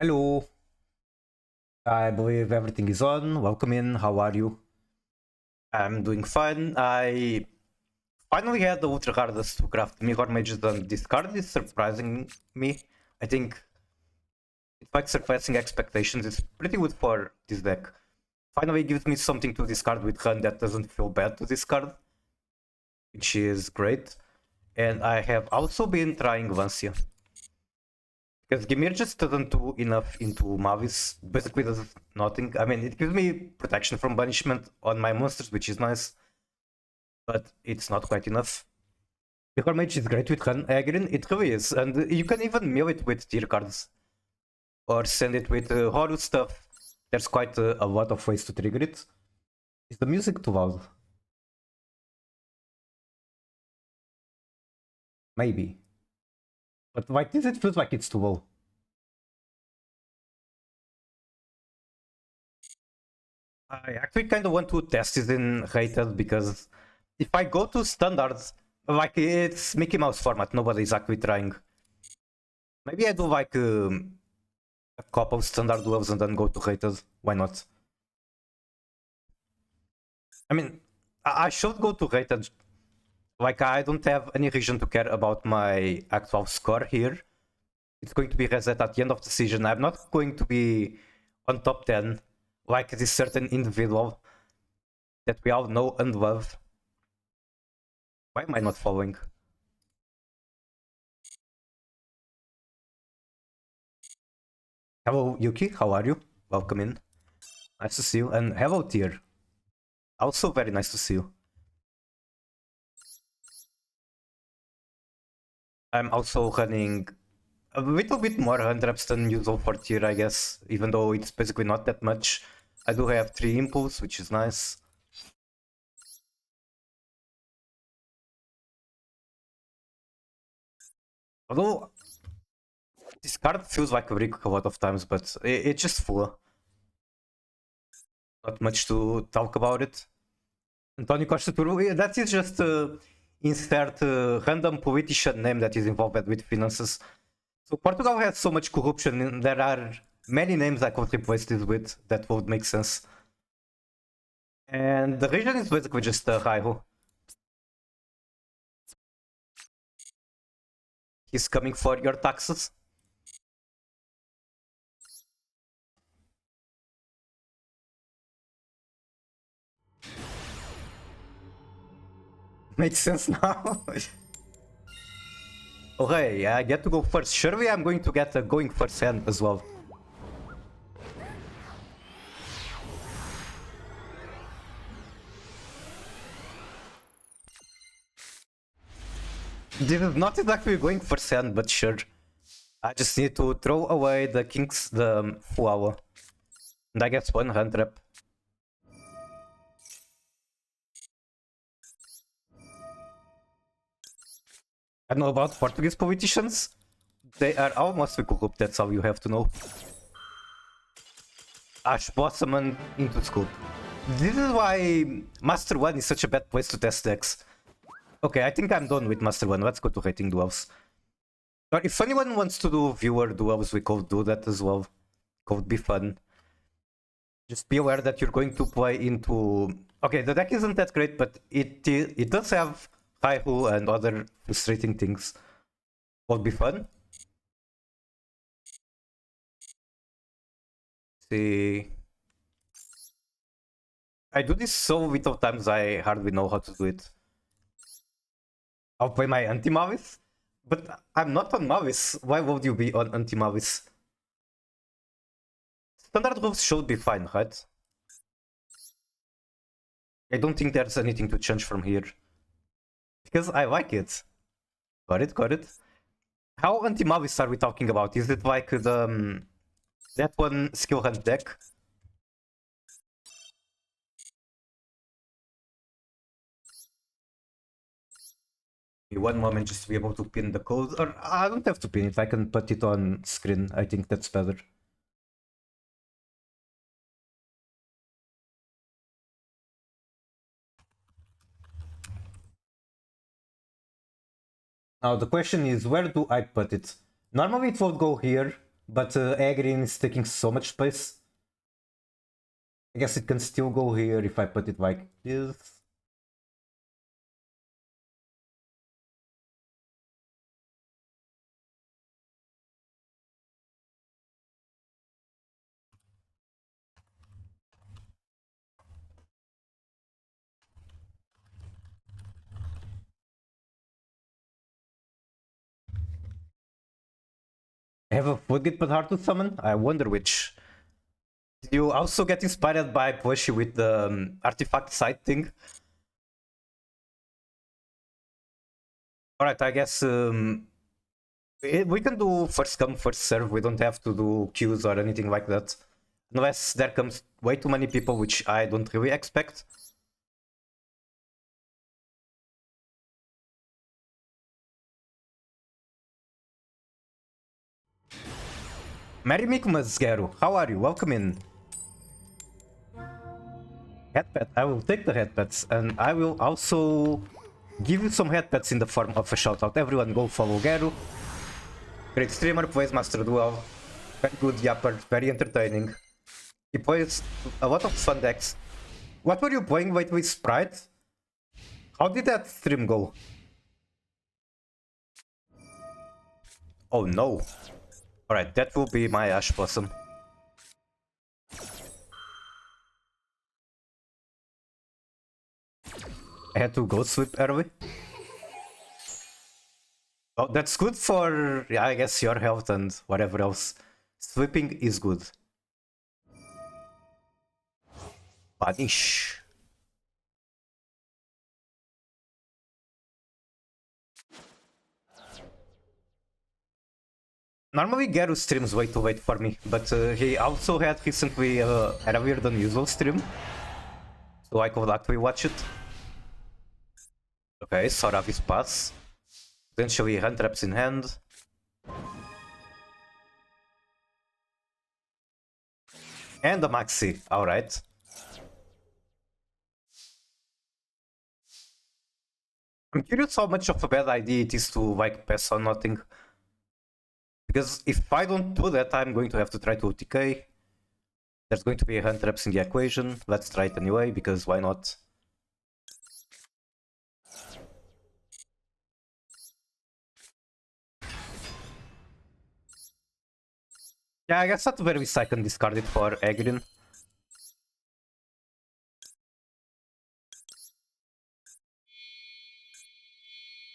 Hello, I believe everything is on. Welcome in. How are you? I'm doing fine. I finally had the ultra hardest to craft mirror mages on this card. Is surprising me. I think it's like surpassing expectations. It's pretty good for this deck. Finally gives me something to discard with run that doesn't feel bad to discard, which is great. And I have also been trying Vancia. Because Gimir just doesn't do enough into Mavis, basically does nothing. I mean, it gives me protection from banishment on my monsters, which is nice, but it's not quite enough. Mirror Mage is great with Agrin, it really is, and you can even mill it with tier cards, or send it with Horus stuff. There's quite a lot of ways to trigger it. Is the music too loud? Maybe. But like this, it feels like it's too low. I actually kind of want to test this in rated because if I go to standards, like it's Mickey Mouse format, nobody's actually trying. Maybe I do like a couple standard duels and then go to rated. Why not? I mean, I should go to rated. Like I don't have any reason to care about my actual score here. It's going to be reset at the end of the season. I'm not going to be on top 10 like this certain individual that we all know and love. Why am I not following? Hello, Yuki. How are you? Welcome in. Nice to see you. And hello, Tier. Also very nice to see you. I'm also running a little bit more hand reps than usual for Tier, I guess. Even though it's basically not that much. I do have 3 impulse, which is nice. Although this card feels like a brick a lot of times, but it's just full. Not much to talk about it. António Costa Turbo, that is just insert random politician name that is involved with finances. So Portugal has so much corruption, and there are many names I could replace this with that would make sense. And the region is basically just Raiho. He's coming for your taxes. Makes sense now. Okay, I get to go first. Surely I'm going to get a going first hand as well. This is not exactly going first hand, but sure. I just need to throw away the king's the flower. And I guess one hand trap. I know about Portuguese politicians. They are almost corrupt, that's all you have to know. Ash Blossom and into scoop. This is why Master 1 is such a bad place to test decks. Okay, I think I'm done with Master 1. Let's go to rating duels. But if anyone wants to do viewer duels, we could do that as well. Could be fun. Just be aware that you're going to play into... Okay, the deck isn't that great, but it does have Raihu and other frustrating things. Would be fun. See... I do this so little times I hardly know how to do it. I'll play my anti-Mavis, but I'm not on Mavis. Why would you be on anti-Mavis? Standard rules should be fine, right? I don't think there's anything to change from here. Because I like it. Got it, got it. How anti-Mavis are we talking about? Is it like the... that one skill hand deck? One moment just to be able to pin the code. Or I don't have to pin it, I can put it on screen. I think that's better. Now the question is, where do I put it? Normally it would go here, but Agrin is taking so much space. I guess it can still go here if I put it like this. I have a Floodgate but hard to summon. I wonder which. Did you also get inspired by Plushie with the artifact side thing? Alright, I guess we can do first come, first serve. We don't have to do queues or anything like that. Unless there comes way too many people, which I don't really expect. Merry Mikmas, Gero. How are you? Welcome in. Headpad. I will take the headpads, and I will also give you some headpads in the form of a shoutout. Everyone go follow Gero. Great streamer, plays Master Duel. Very good yapper, very entertaining. He plays a lot of fun decks. What were you playing with Sprite? How did that stream go? Oh no. Alright, that will be my Ash Blossom. I had to go sweep early. Oh, that's good for, yeah, I guess, your health and whatever else. Sweeping is good. Banish. Normally Gero streams way too late for me, but he also had recently a earlier than usual stream. So I could actually watch it. Okay, Soravis pass. Potentially hand traps in hand. And a Maxi, alright. I'm curious how much of a bad idea it is to like pass on nothing. Because if I don't do that, I'm going to have to try to OTK. There's going to be a hand traps in the equation. Let's try it anyway, because why not? Yeah, I guess at the very least I can discard it for Agrin.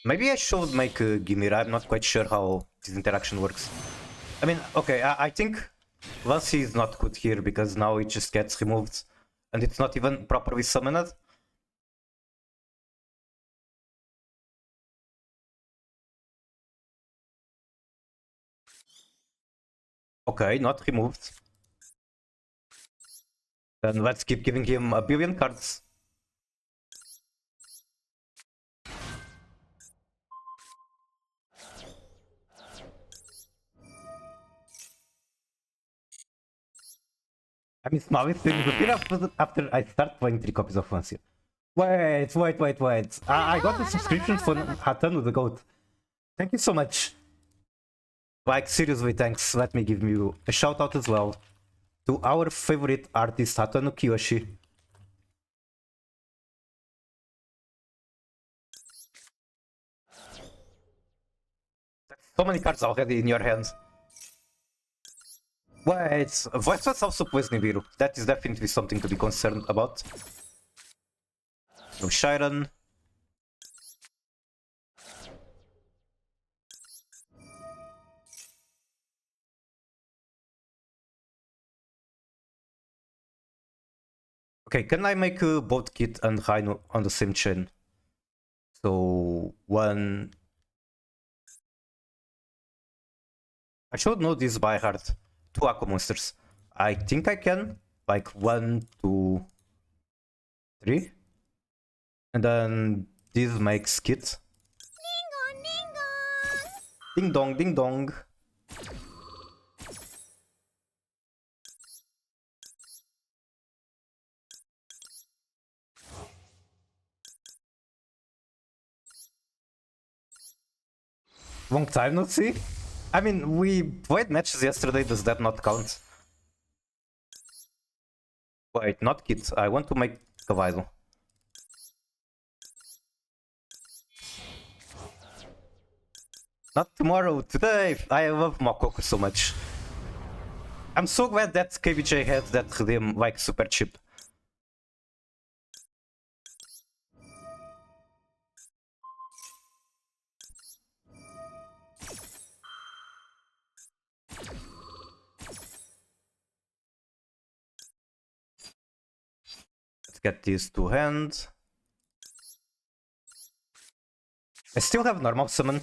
Maybe I should make a Gimira. I'm not quite sure how this interaction works. I mean, okay, I think once he's not good here because now it just gets removed and it's not even properly summoned. Okay, not removed. Then let's keep giving him a billion cards. I mean, Smiley things appear after I start playing 3 copies of Lancia. Wait. I got a subscription for Hatanu the Goat. Thank you so much. Like, seriously, thanks. Let me give you a shout out as well to our favorite artist, Hatanu Kiyoshi. So many cards already in your hands. Wait, Voice was also plays Nibiru. That is definitely something to be concerned about. No Shiren. Okay, can I make both Kit and Rhino on the same chain? So, one... I should know this by heart. 2 Aqua Monsters. I think I can. Like 1, 2, 3. And then this makes Kit. Ding dong, ding dong. Long time no see. I mean, we played matches yesterday, does that not count? Wait, not kit. I want to make Cavallo. Not tomorrow, today! I love Mokoku so much. I'm so glad that KBJ had that redeem like super cheap. Let's get these two hands. I still have normal summon.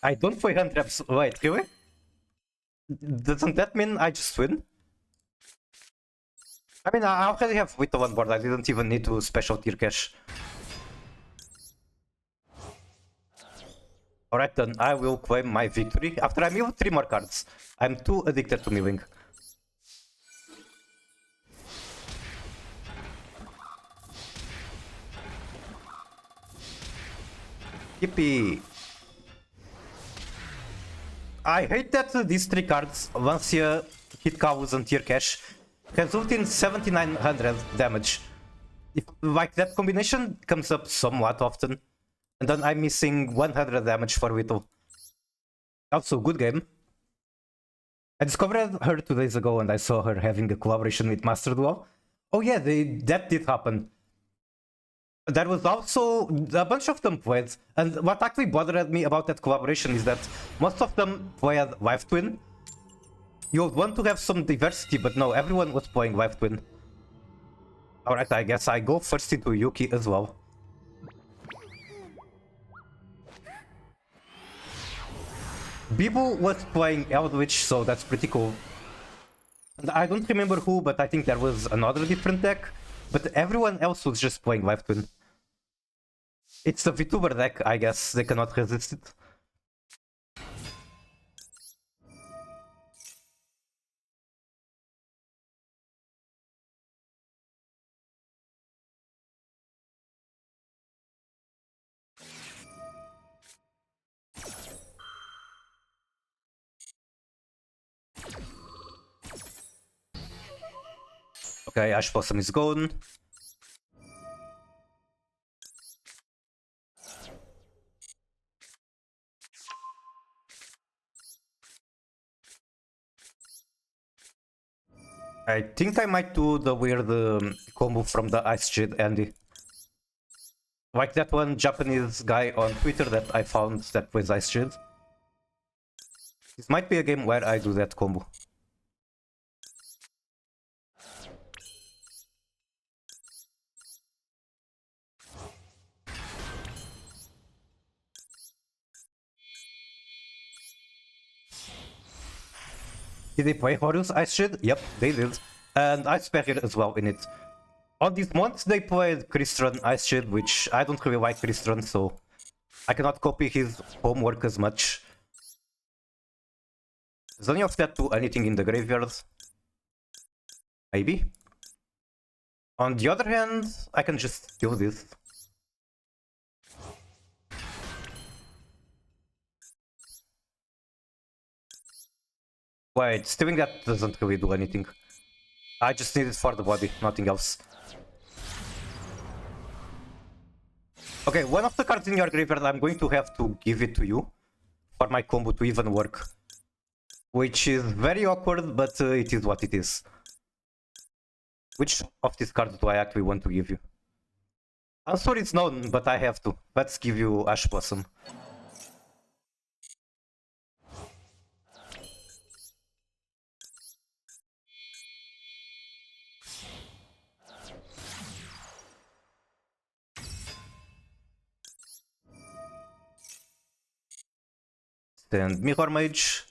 I don't play hand traps. Wait, really? Doesn't that mean I just win? I mean, I already have Whittle on board. I didn't even need to special tier cash. Alright then, I will claim my victory after I mill 3 more cards. I'm too addicted to milling. Yippee! I hate that these 3 cards, once you hit cows and tier cash, result in 7900 damage. If, like, that combination comes up somewhat often. And then I'm missing 100 damage for Whittle. Also, good game. I discovered her 2 days ago and I saw her having a collaboration with Master Duo. Oh yeah, that did happen. There was also a bunch of them played, and what actually bothered me about that collaboration is that most of them played Life Twin. You would want to have some diversity, but no, everyone was playing Life Twin. Alright, I guess I go first into Yuki as well. Bibu was playing Eldritch, so that's pretty cool. And I don't remember who, but I think there was another different deck. But everyone else was just playing Life Twin. It's the VTuber deck, I guess. They cannot resist it. Okay, Ash Blossom is gone. I think I might do the weird combo from the Ice Jade Andy. Like that one Japanese guy on Twitter that I found that plays Ice Jade. This might be a game where I do that combo. Did they play Horus Ice Jade? Yep, they did. And Ice Barrier as well in it. On these months they played Crystron Ice Jade, which I don't really like Crystron, so I cannot copy his homework as much. Does any of that do anything in the graveyard? Maybe. On the other hand, I can just do this. Wait, stealing that doesn't really do anything. I just need it for the body, nothing else. Okay, one of the cards in your graveyard, I'm going to have to give it to you for my combo to even work. Which is very awkward, but it is what it is. Which of these cards do I actually want to give you? Answer is known, but I have to. Let's give you Ash Blossom. Then Mirror Mage.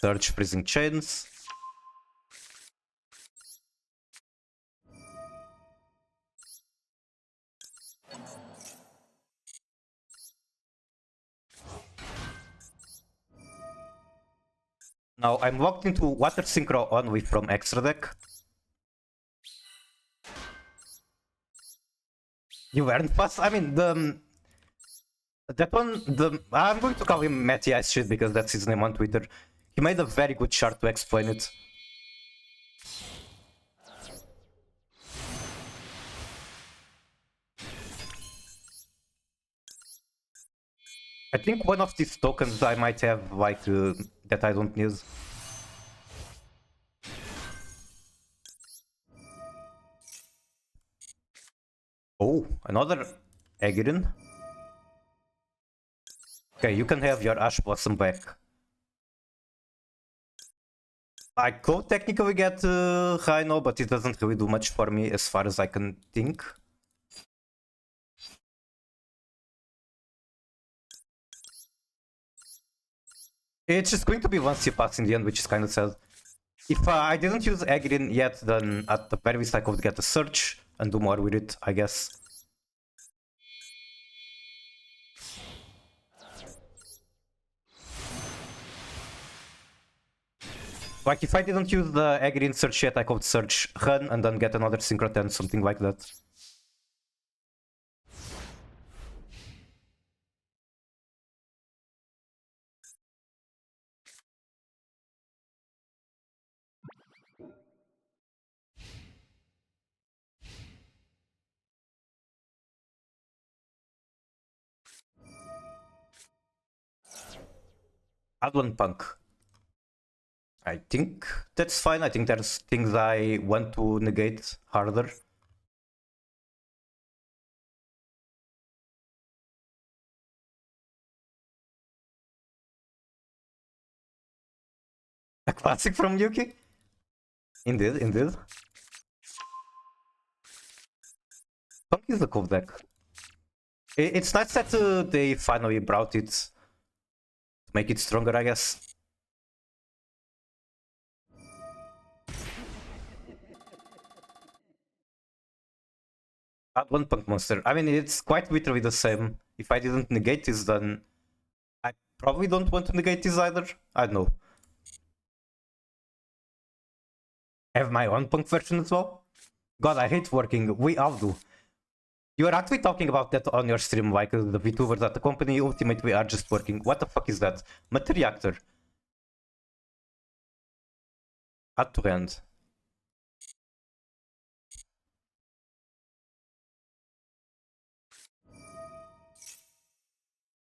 Search Freezing Chains. Now I'm locked into Water Synchro only from extra deck. You weren't fast? I mean, That one, I'm going to call him Matthias shit because that's his name on Twitter. He made a very good chart to explain it. I think one of these tokens I might have, like, that I don't need. Oh, another Aegirin. Okay, you can have your Ash Blossom back. I could technically get Rhino, but it doesn't really do much for me as far as I can think. It's just going to be one C-Pass in the end, which is kind of sad. If I didn't use Aegirin yet, then at the very least I could get a search and do more with it, I guess. Like, if I didn't use the Aegirin search yet, I could search Run and then get another Synchrotron, something like that. Add one Punk. I think that's fine. I think there's things I want to negate harder. A classic from Yuki? Indeed, indeed. Punk is a cool deck. It's nice that they finally brought it to make it stronger, I guess. Add one Punk monster. I mean, it's quite literally the same. If I didn't negate this, then I probably don't want to negate this either. I don't know. Have my own Punk version as well? God, I hate working. We all do. You are actually talking about that on your stream, like the VTubers at the company Ultimate we are just working. What the fuck is that? Materiactor. Add to hand.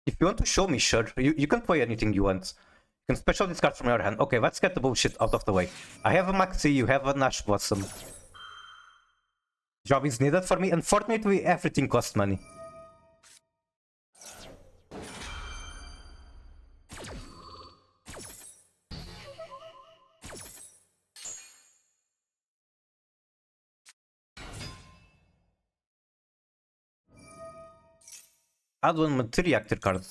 If you want to show me, sure. You can play anything you want. You can special discard from your hand. Okay, let's get the bullshit out of the way. I have a Maxi, you have a Ash Blossom. Job is needed for me. Unfortunately, everything costs money. Add one Materiactor card.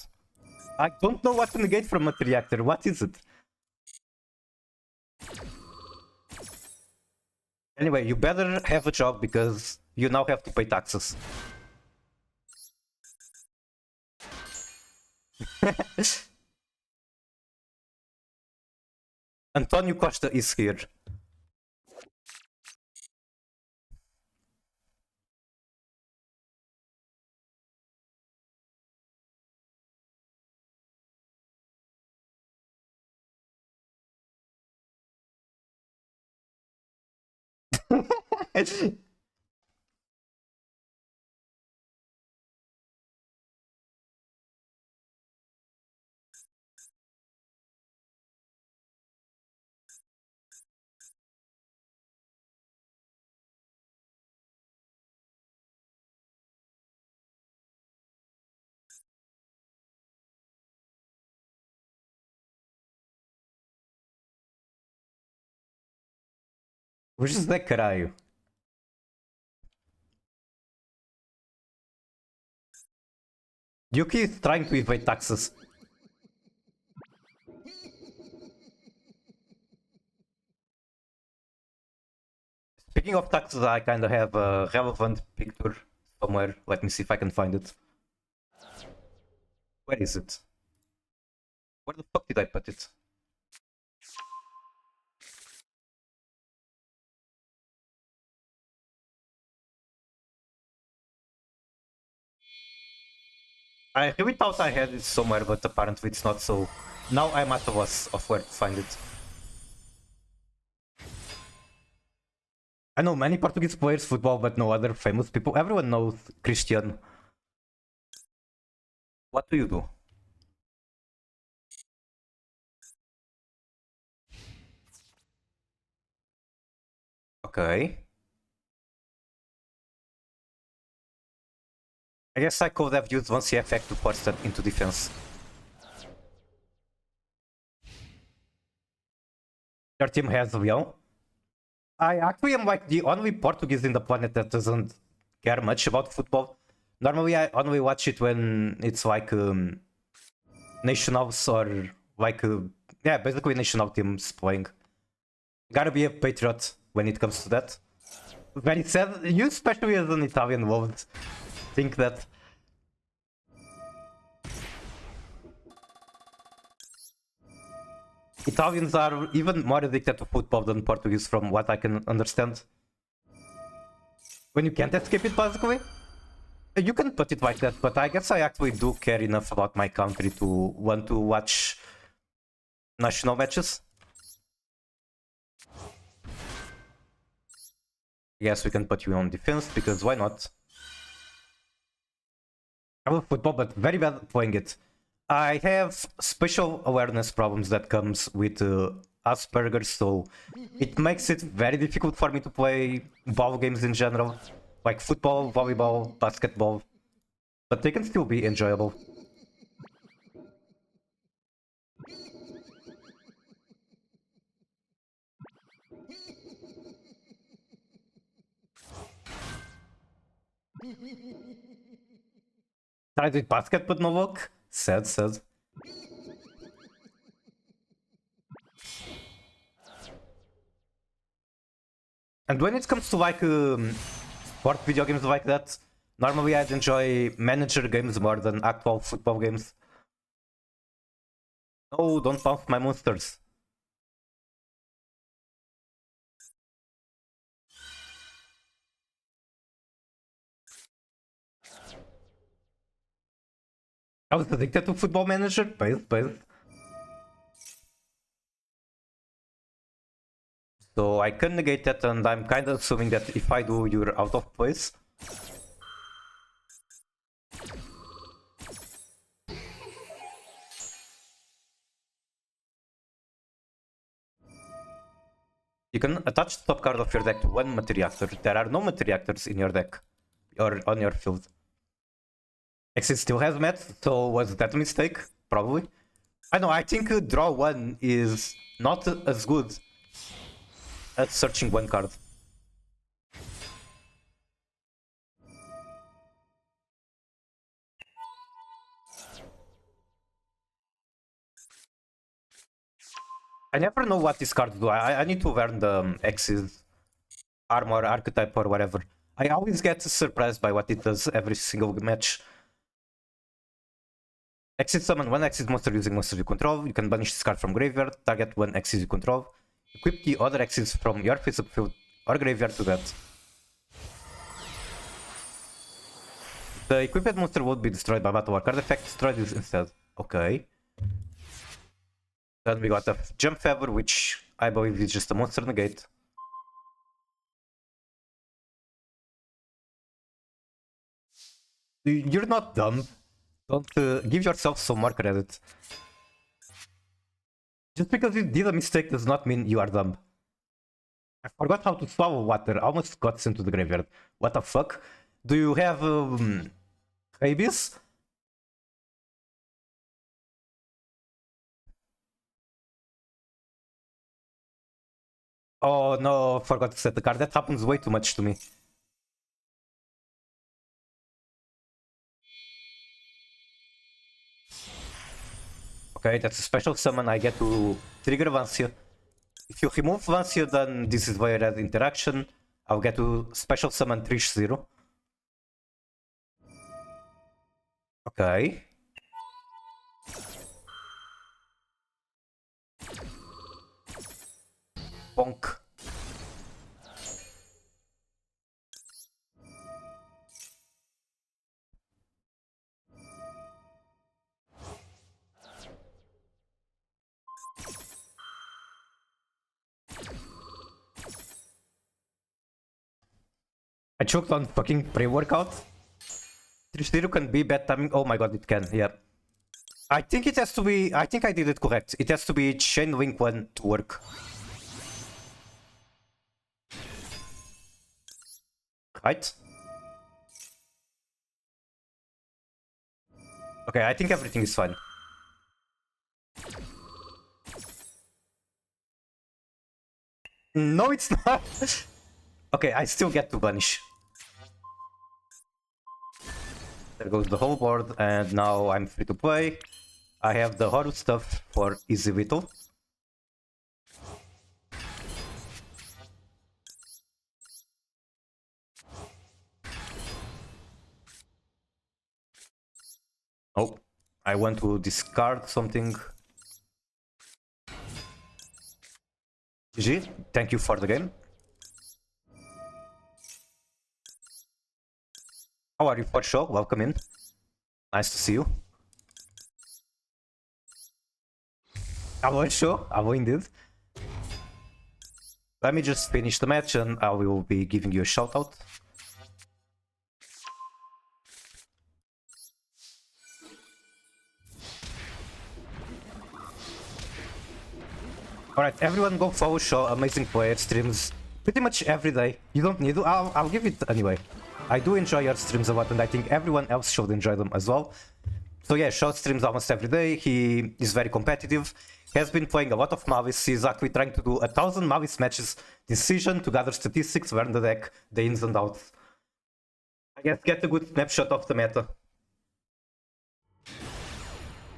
I don't know what to negate from Materiactor. What is it? Anyway, you better have a job because you now have to pay taxes. Antonio Costa is here. Which is that caralho? Yuki is trying to evade taxes. Speaking of taxes, I kind of have a relevant picture somewhere. Let me see if I can find it. Where is it? Where the fuck did I put it? I really thought I had it somewhere, but apparently it's not, so now I'm at a loss of where to find it. I know many Portuguese players football, but no other famous people. Everyone knows Cristiano. What do you do? Okay. I guess I could have used 1C effect to force that into defense. Your team has Leon. I actually am like the only Portuguese in the planet that doesn't care much about football. Normally I only watch it when it's like nationals or like yeah, basically national teams playing. Gotta be a patriot when it comes to that. Very sad. You, especially as an Italian, would think that. Italians are even more addicted to football than Portuguese, from what I can understand. When you can't escape it, basically. You can put it like that, but I guess I actually do care enough about my country to want to watch national matches. Yes, we can put you on defense, because why not? I love football, but very bad at playing it. I have special awareness problems that comes with Asperger's, so it makes it very difficult for me to play ball games in general, like football, volleyball, basketball, but they can still be enjoyable. Tried with basket, but no luck. Sad, sad. And when it comes to like sport video games like that, normally I'd enjoy manager games more than actual football games. No, don't bounce my monsters. I was addicted to Football Manager, base. So I can negate that, and I'm kind of assuming that if I do, you're out of place. You can attach the top card of your deck to one Materiactor. There are no Materiactors in your deck or on your field. Exit still has Met, so was that a mistake? Probably. I know, I think draw one is not as good as searching one card. I never know what these cards do. I need to learn the X's armor, archetype, or whatever. I always get surprised by what it does every single match. Exit summon one Exit monster using monsters you control. You can banish this card from graveyard, target one Exit you control. Equip the other Exits from your physical field or graveyard to that. The equipped monster would be destroyed by battle or card effect. Destroy this instead. Okay. Then we got a Jump Feather, which I believe is just a monster negate. You're not dumb. Don't give yourself some more credit. Just because you did a mistake does not mean you are dumb. I forgot how to swallow water. Almost got sent to the graveyard. What the fuck? Do you have rabies? Oh no, forgot to set the card. That happens way too much to me. Okay, that's a special summon. I get to trigger Vancia. If you remove Vancia, then this is via red interaction. I'll get to special summon Trish 0. Okay. Bonk. I choked on fucking pre-workout. Tearjade can be bad timing. Oh my god, it can, yeah. I think it has to be... I think I did it correct. It has to be Chain Link 1 to work. Right? Okay, I think everything is fine. No, it's not! Okay, I still get to Vanish. There goes the whole board, and now I'm free to play. I have the Horus stuff for easy Whittle. Oh, I want to discard something. GG, thank you for the game. How are you, for sure? Welcome in. Nice to see you. Hello, sure. Hello, indeed. Let me just finish the match and I will be giving you a shout out. Alright, everyone go follow Shaw, amazing player, streams pretty much every day. You don't need to, I'll give it anyway. I do enjoy your streams a lot and I think everyone else should enjoy them as well. So yeah, Shaw streams almost every day, he is very competitive, has been playing a lot of Mavis, he's actually trying to do 1000 Mavis matches this season to gather statistics, learn the deck, the ins and outs. I guess get a good snapshot of the meta.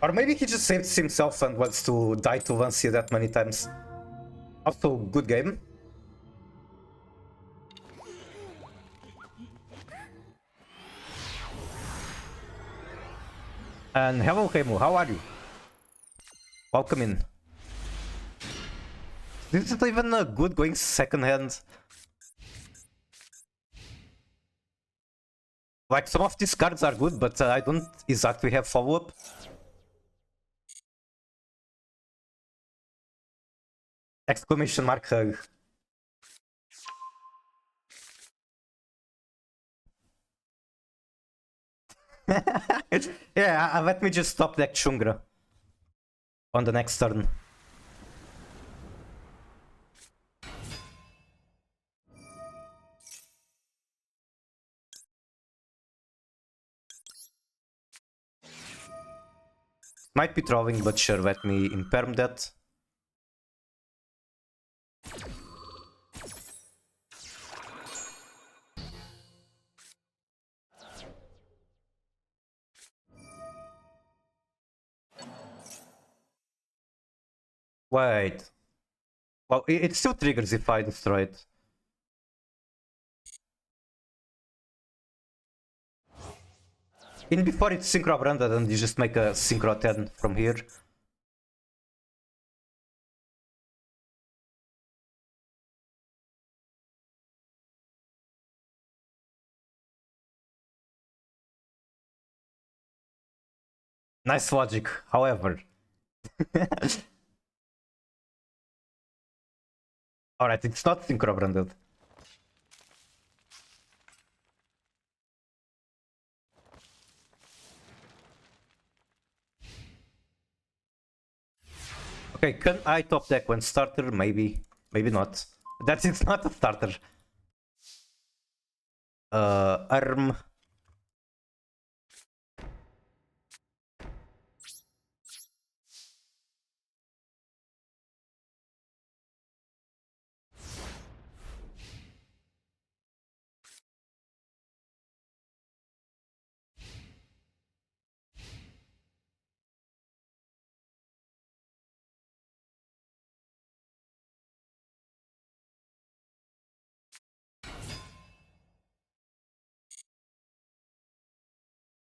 Or maybe he just saves himself and wants to die to Lancia that many times. Also, good game. And hello Heimu, how are you? Welcome in. This is even a good going second hand. Like, some of these cards are good, but I don't exactly have follow-up. Exclamation mark hug. Yeah, let me just stop that Chungra on the next turn. Might be trolling, but sure, let me imperm that. Wait. Well, it still triggers if I destroy it. In before it's synchro branded and you just make a synchro 10 from here. Nice logic, however. Alright, it's not synchro branded. Okay, can I top deck when starter? Maybe. Maybe not. That is not a starter. Arm.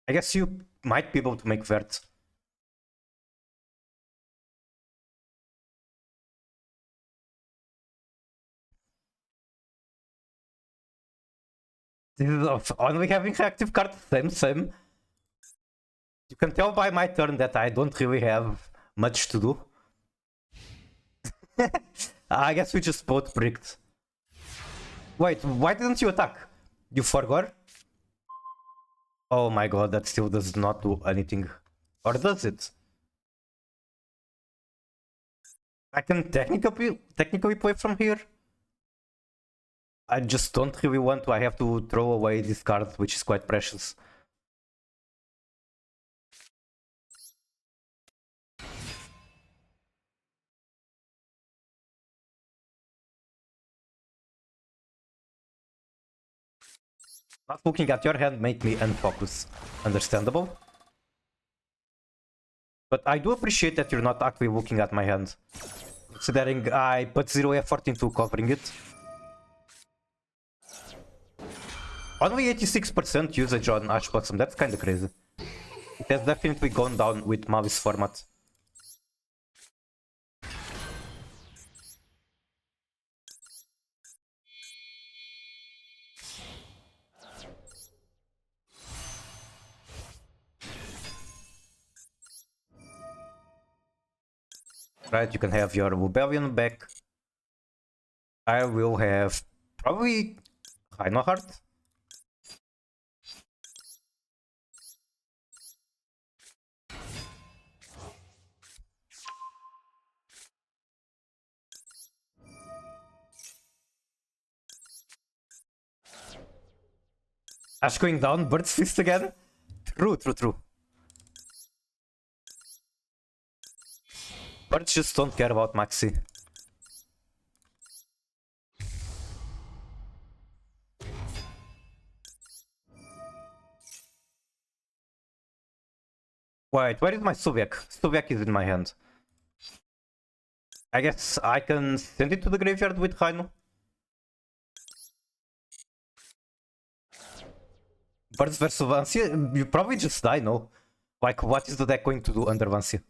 I guess you might be able to make Vert. This is of only having active cards, same. You can tell by my turn that I don't really have much to do. I guess we just both bricked. Wait, why didn't you attack? You forgot? Oh my god, that still does not do anything. Or does it? I can technically play from here. I just don't really want to. I have to throw away this card, which is quite precious. Not looking at your hand make me unfocus. Understandable. But I do appreciate that you're not actually looking at my hand. Considering I put 0 effort into covering it. Only 86% usage on Ash Blossom, that's kinda crazy. It has definitely gone down with Malice format. Right, you can have your Rebellion back. I will have probably Heart. Ash going down, Bird's Fist again? True. Birds just don't care about Maxi. Wait, where is my Soviak? Soviak is in my hand. I guess I can send it to the graveyard with Haino. Birds versus Vancia? You probably just die, no? Like, what is the deck going to do under Vancia?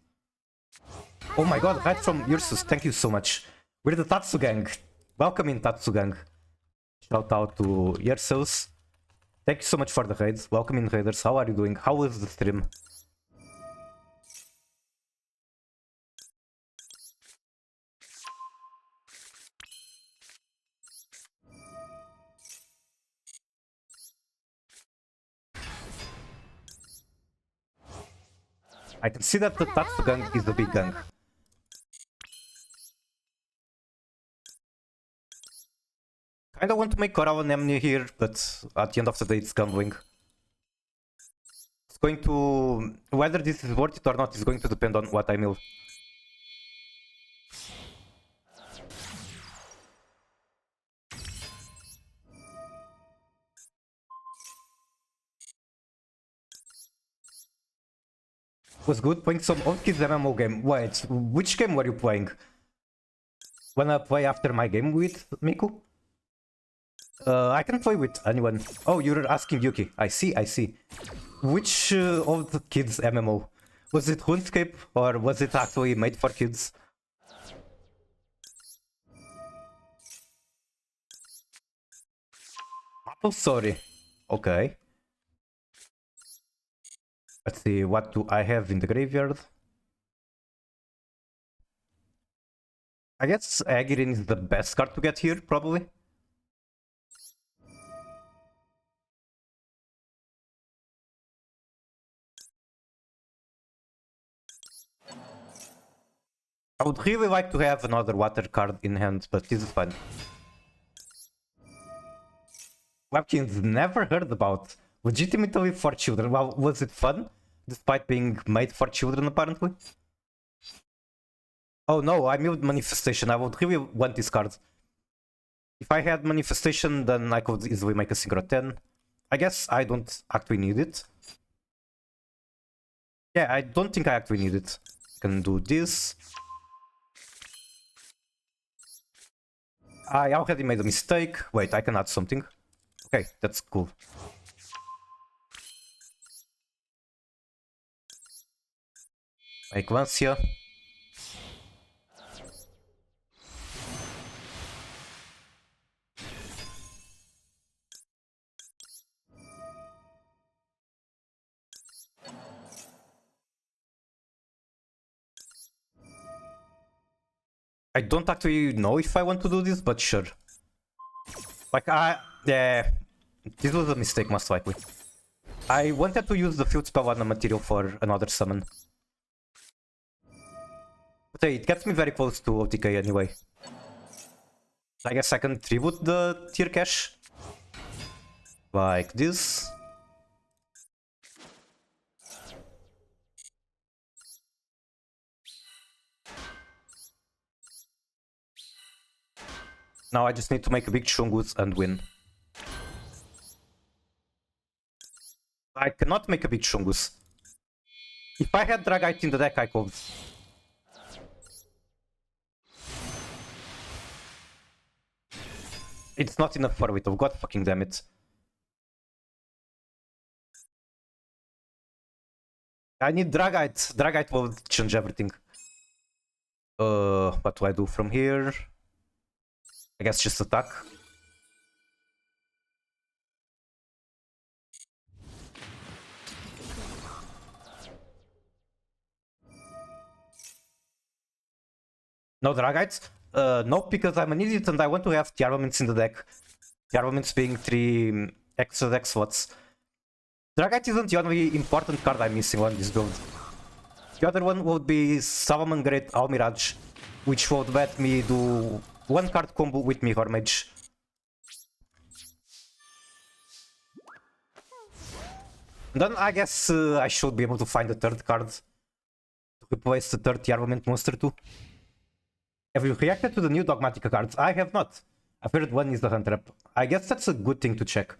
Oh my god, right from Ursus, thank you so much. We're the Tatsu gang. Welcome in, Tatsu gang. Shout out to Ursus. Thank you so much for the raids. Welcome in, raiders. How are you doing? How was the stream? I can see that the Tatsu gang is the big gang. Kinda want to make Korra and Emny here, but at the end of the day it's gambling. It's going to... whether this is worth it or not is going to depend on what I mill. Was good playing some old kids MMO game. Wait, which game were you playing? Wanna play after my game with Miku? I can play with anyone. Oh, you're asking Yuki. I see. Which old kids MMO? Was it RuneScape or was it actually made for kids? Oh, sorry. Okay. Let's see, what do I have in the graveyard? I guess Agirin is the best card to get here, probably. I would really like to have another water card in hand, but this is fine. Webkins never heard about. Legitimately for children. Well, was it fun? Despite being made for children, apparently? Oh no, I milled Manifestation. I would really want this card. If I had Manifestation, then I could easily make a Synchro 10. I guess I don't actually need it. Yeah, I don't think I actually need it. I can do this. I already made a mistake. Wait, I can add something. Okay, that's cool. Make once here. I don't actually know if I want to do this, but sure. Like, yeah, This was a mistake, most likely. I wanted to use the field spell on a material for another summon. But hey, it gets me very close to OTK anyway. I guess I can tribute the tier cache. Like this. Now I just need to make a big Chungus and win. I cannot make a big Chungus. If I had Dragite in the deck, I could. It's not enough for it, god fucking damn it. I need Dragite. Dragite will change everything. What do I do from here? I guess just attack. No Dragite? No, because I'm an idiot and I want to have the armaments in the deck. The armaments being 3 extra deck slots. Dragite isn't the only important card I'm missing on this build. The other one would be Solomon Great Almirage, which would let me do 1 card combo with Mirror Mage. Then I guess I should be able to find a third card to replace the third armament monster too. Have you reacted to the new Dogmatica cards? I have not. I've heard one is the Hunter up. I guess that's a good thing to check.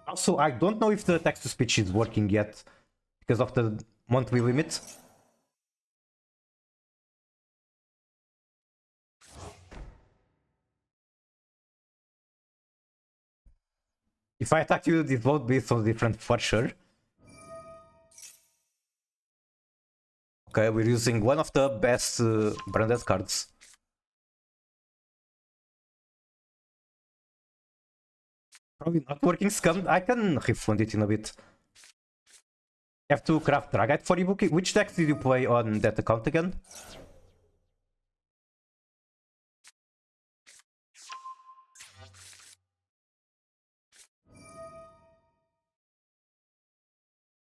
Also, I don't know if the text-to-speech is working yet because of the monthly limit. If I attack you, this would be so different for sure. Okay, we're using one of the best branded cards. Probably not working scum. I can refund it in a bit. Have to craft Dragite for Ibuki. Which deck did you play on that account again?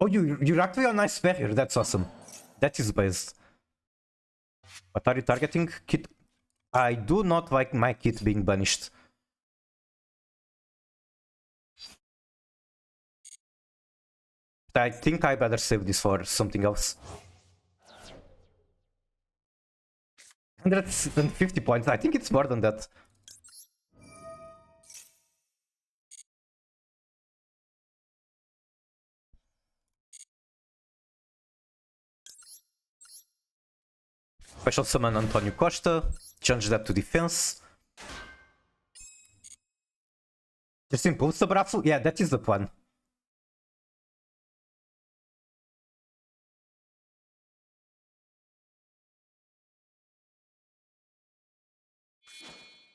Oh, you're actually on Nice Barrier. That's awesome. That is based. What are you targeting? Kit? I do not like my kit being banished. But I think I better save this for something else. 150 points. I think it's more than that. Special summon Antonio Costa. Change that to defense. Just impulse the Brafu? Yeah, that is the plan.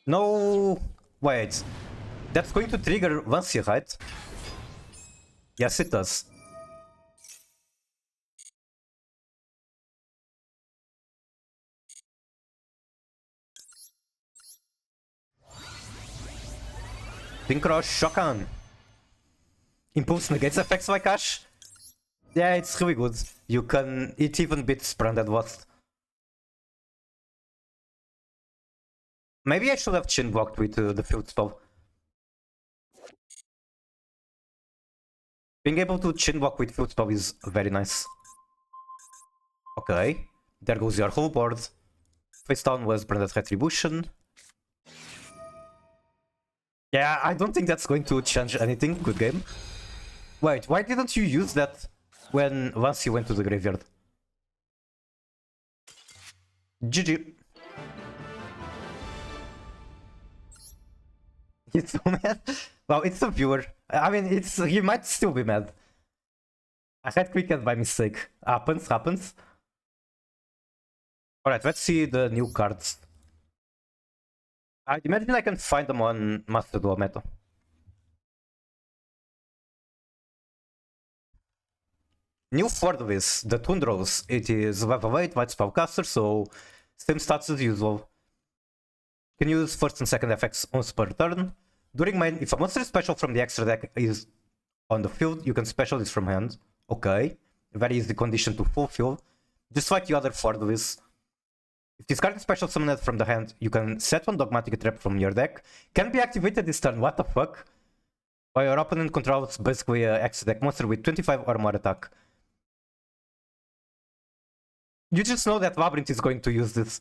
No, wait. That's going to trigger Vancia, right? Yes, it does. Synchro Shokan. Impulse negates effects like Ash. Yeah, it's really good. You can... It even beats Branded Lost. Maybe I should have chin blocked with the field spell. Being able to chin block with field spell is very nice. Okay, there goes your whole board. Face down was Branded Retribution. Yeah, I don't think that's going to change anything. Good game. Wait, why didn't you use that when once you went to the graveyard? GG. He's so mad. Well, it's a viewer. I mean, he might still be mad. I had quick by mistake. Happens. Alright, let's see the new cards. I imagine I can find them on Master Duel Meta. New Fortalice, the Tundros. It is level 8, white spellcaster, so same stats as usual. Can use first and second effects once per turn. During main, if a monster special from the extra deck is on the field, you can special this from hand. Okay. Very easy condition to fulfill. Just like the other 4 duels. If this card is special summoned from the hand, you can set one Dogmatic trap from your deck. Can be activated this turn, what the fuck? While your opponent controls basically a extra deck monster with 25 or more attack. You just know that Labyrinth is going to use this.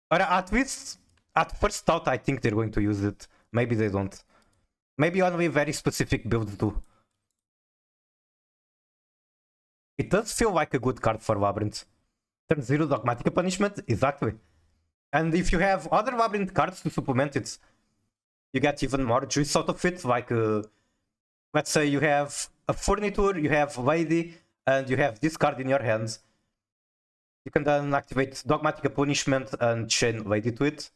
Or at least, at first thought, I think they're going to use it. Maybe they don't. Maybe only very specific builds do. It does feel like a good card for Labyrinth. Turn 0 Dogmatic Punishment, exactly. And if you have other Labyrinth cards to supplement it, you get even more juice out of it. Like, let's say you have a Furniture, you have Lady, and you have this card in your hands. You can then activate Dogmatic Punishment and chain Lady to it.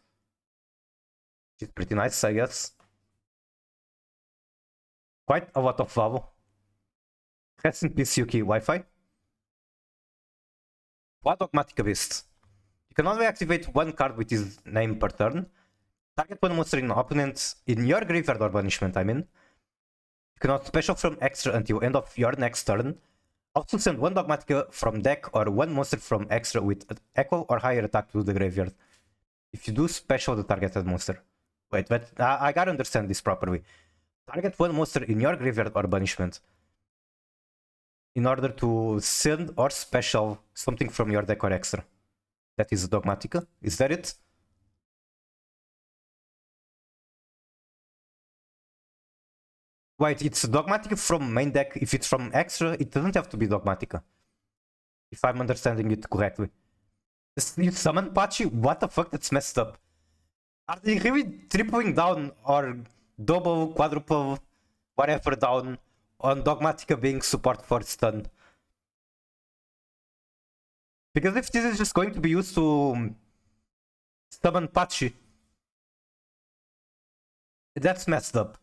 Which is pretty nice, I guess. Quite a lot of value. Rest in peace, Yuki Wi-Fi. What Dogmatic Beast? You can only activate one card with his name per turn. Target one monster in opponent in your graveyard or banishment, I mean. You cannot special from extra until end of your next turn. Also send one Dogmatica from deck or one monster from extra with equal or higher attack to the graveyard. If you do special the targeted monster. Wait, but I gotta understand this properly. Target one monster in your graveyard or banishment in order to send or special something from your deck or extra. That is Dogmatica. Is that it? Wait, it's Dogmatica from main deck. If it's from extra, it doesn't have to be Dogmatica. If I'm understanding it correctly. You summon Pachi? What the fuck? That's messed up. Are they really tripling down or double, quadruple, whatever down on Dogmatica being support for stun? Because if this is just going to be used to summon Pachi, that's messed up.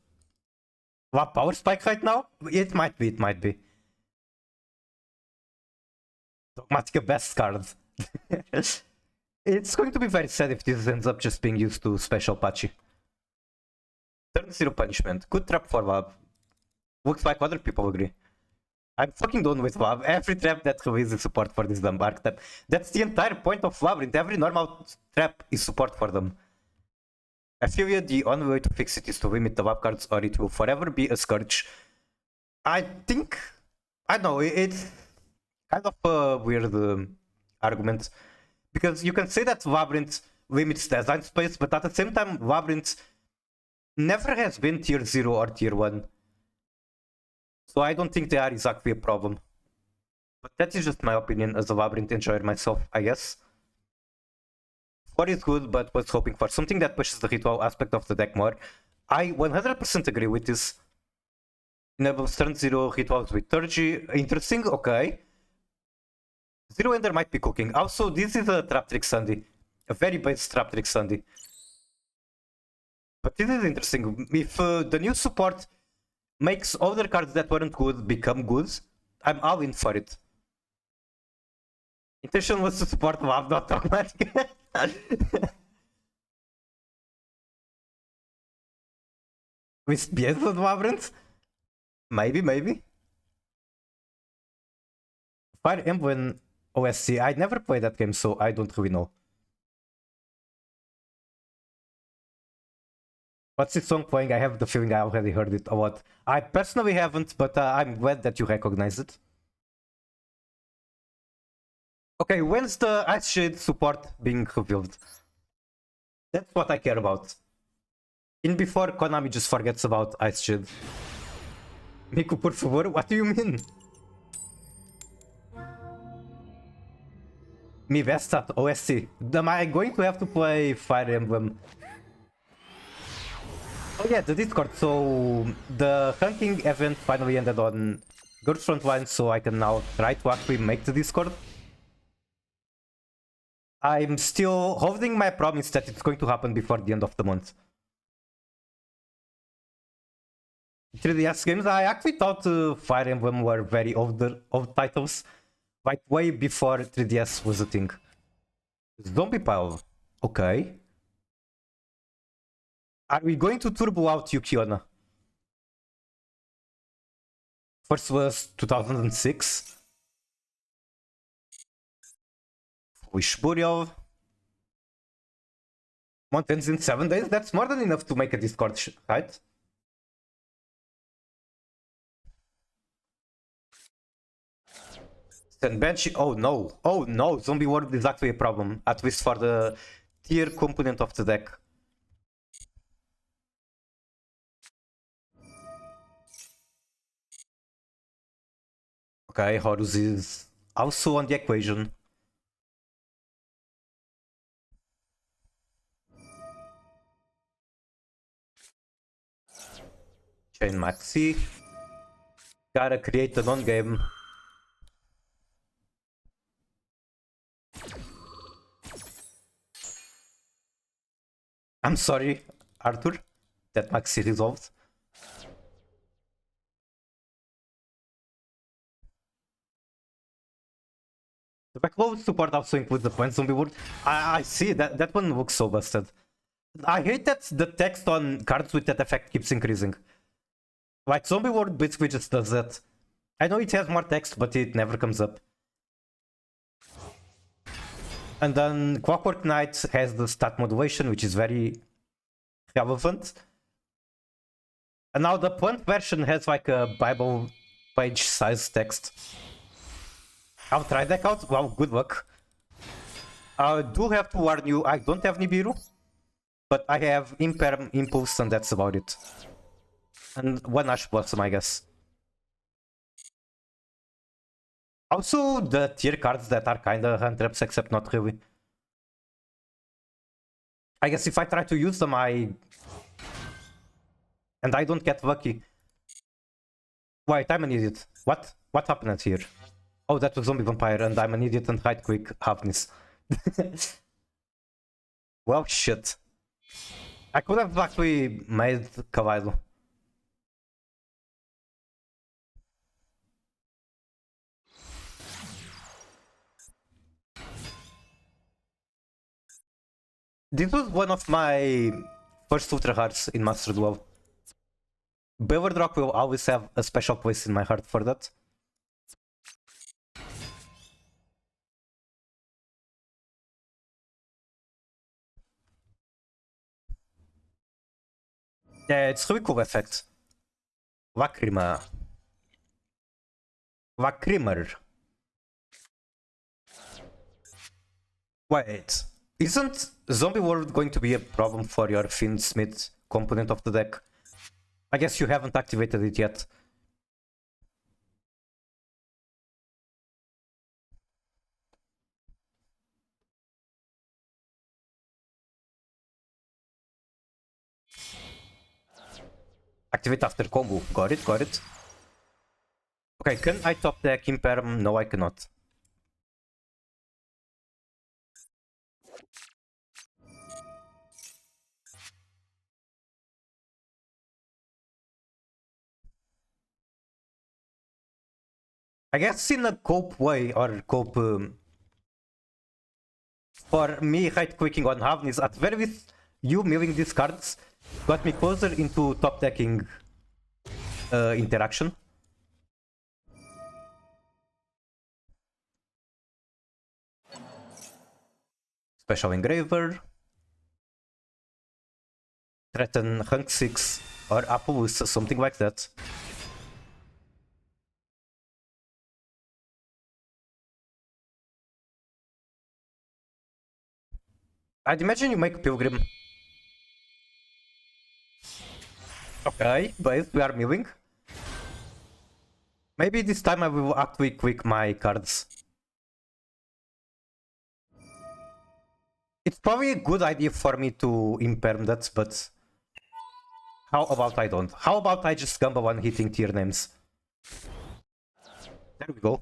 What, power spike right now? It might be, it might be. Dogmatica best card. It's going to be very sad if this ends up just being used to special Pachi. Turn 0 punishment. Good trap for Lab. Looks like other people agree. I'm fucking done with Lab. Every trap that releases support for this dumb archetype. That's the entire point of Labyrinth. Every normal trap is support for them. I feel the only way to fix it is to limit the Lab cards or it will forever be a Scourge. I think... I know, it's kind of a weird argument. Because you can say that Labyrinth limits design space, but at the same time, Labyrinth never has been tier 0 or tier 1. So I don't think they are exactly a problem. But that is just my opinion as a Labyrinth enjoyer myself, I guess. 4 is good, but was hoping for something that pushes the ritual aspect of the deck more. I 100% agree with this. Enables turn 0 rituals with Tearjade. Interesting, okay. Zero Ender might be cooking. Also, this is a Trap Trick Sunday. A very base Trap Trick Sunday. But this is interesting. If the new support makes other cards that weren't good become good, I'm all in for it. Intention was to support Lab, not Dogmatic. With PS on Labyrinth? Maybe, maybe. Fire Emblem OSC. I never played that game, so I don't really know. What's this song playing? I have the feeling I already heard it a lot. I personally haven't, but I'm glad that you recognize it. Okay, when's the Ice Shade support being revealed? That's what I care about. In before Konami just forgets about Ice Shade. Miku, por favor, what do you mean? Mi best at OSC. Am I going to have to play Fire Emblem? Oh yeah, the Discord. So the ranking event finally ended on Girls Frontline, so I can now try to actually make the Discord. I'm still holding my promise that it's going to happen before the end of the month. 3DS games, I actually thought Fire Emblem were very old titles. Like way before 3DS was a thing. Zombie Pile. Okay. Are we going to turbo out Yukiona? First was 2006. Wish Burial. Mountains in 7 days? That's more than enough to make a Discord, right? Then Banshee. Oh no. Oh no. Zombie World is actually a problem. At least for the tier component of the deck. Okay, Horus is also on the equation. Chain Maxi. Gotta create a non-game. I'm sorry, Arthur. That Maxi resolved. The backload support also includes the point zombie world. I see that one looks so busted. I hate that the text on cards with that effect keeps increasing. Like zombie world basically just does that. I know it has more text, but it never comes up. And then Clockwork Knight has the stat modulation, which is very relevant. And now the point version has like a Bible page size text. I'll try that out. Well, good luck. I do have to warn you, I don't have Nibiru, but I have Imperm, Impulse, and that's about it. And one Ash Blossom, I guess. Also, the tier cards that are kinda hand traps, except not really. I guess if I try to use them, and I don't get lucky. Wait, I'm an idiot. What? What happened here? Oh, that was Zombie Vampire, and I'm an idiot and right quick happiness. Well, shit. I could have actually made Cavallo. This was one of my first ultra hearts in Master Duel. Belverdrock will always have a special place in my heart for that. Yeah, it's really cool effect. Lacrima. Lacrimer. Wait, isn't Zombie World going to be a problem for your Fiendsmith component of the deck? I guess you haven't activated it yet. Activate after combo. Got it, got it. Okay, can I top deck Imperm? No, I cannot. I guess in a cope way, or cope... for me, right-clicking on Havnis, at very least, you milling these cards got me closer into top decking interaction. Special Engraver. Threaten Hunk 6 or Apolus, something like that. I'd imagine you make Pilgrim. Okay, but we are milling. Maybe this time I will actually quick my cards. It's probably a good idea for me to imperm that, but how about I don't? How about I just gamble on hitting tier names? There we go.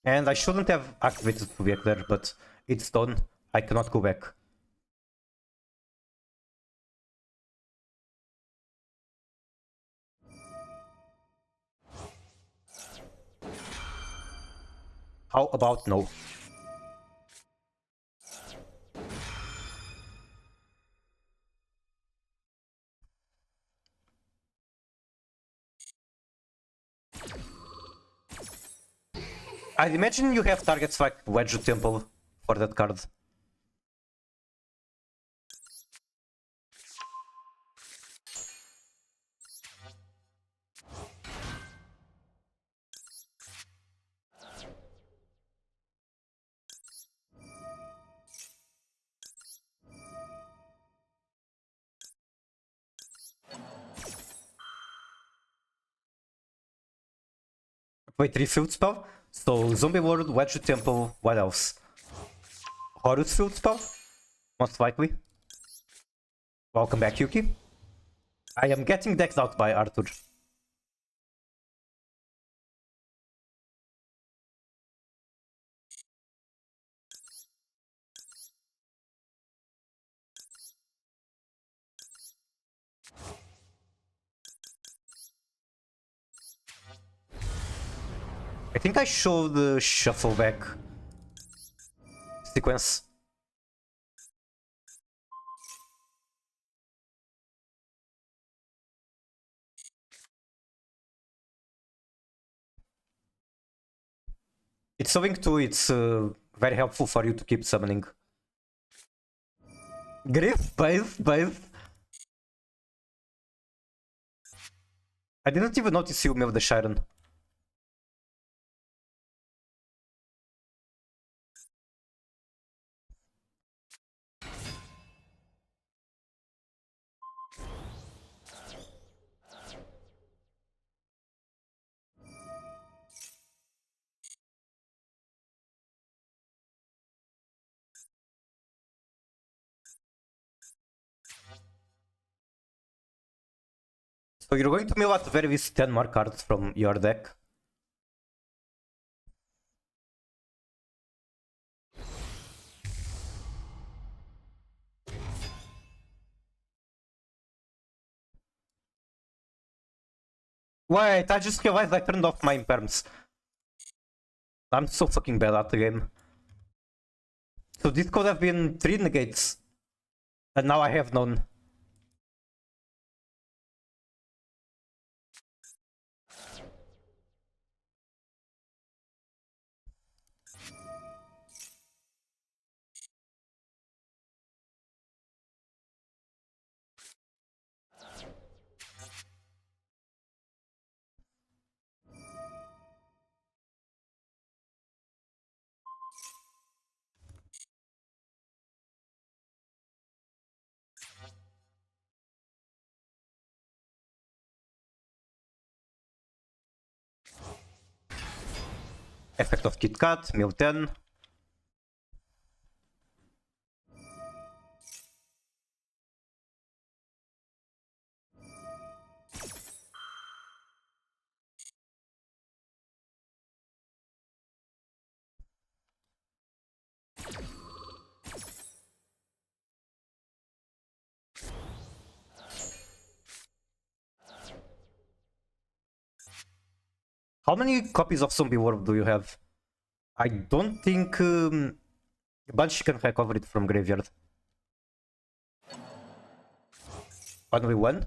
And I shouldn't have activated Kubek there, but it's done. I cannot go back. How about no? I'd imagine you have targets like Wedge Temple for that card. Wait, 3 field spell? So Zombie World, Wedge Temple, what else? Horus field spell? Most likely. Welcome back, Yuki. I am getting decked out by Arthur. I think I showed the shuffle back sequence. It's something too, it's very helpful for you to keep summoning. Griff, base. I didn't even notice you move the Sharon. So you're going to mill at the very least 10 more cards from your deck. Wait, I just realized I turned off my imperms. I'm so fucking bad at the game. So this could have been 3 negates. And now I have none. Effect of Kit Kat, mill 10. How many copies of Zombie World do you have? I don't think Bunch can recover it from graveyard. Only one?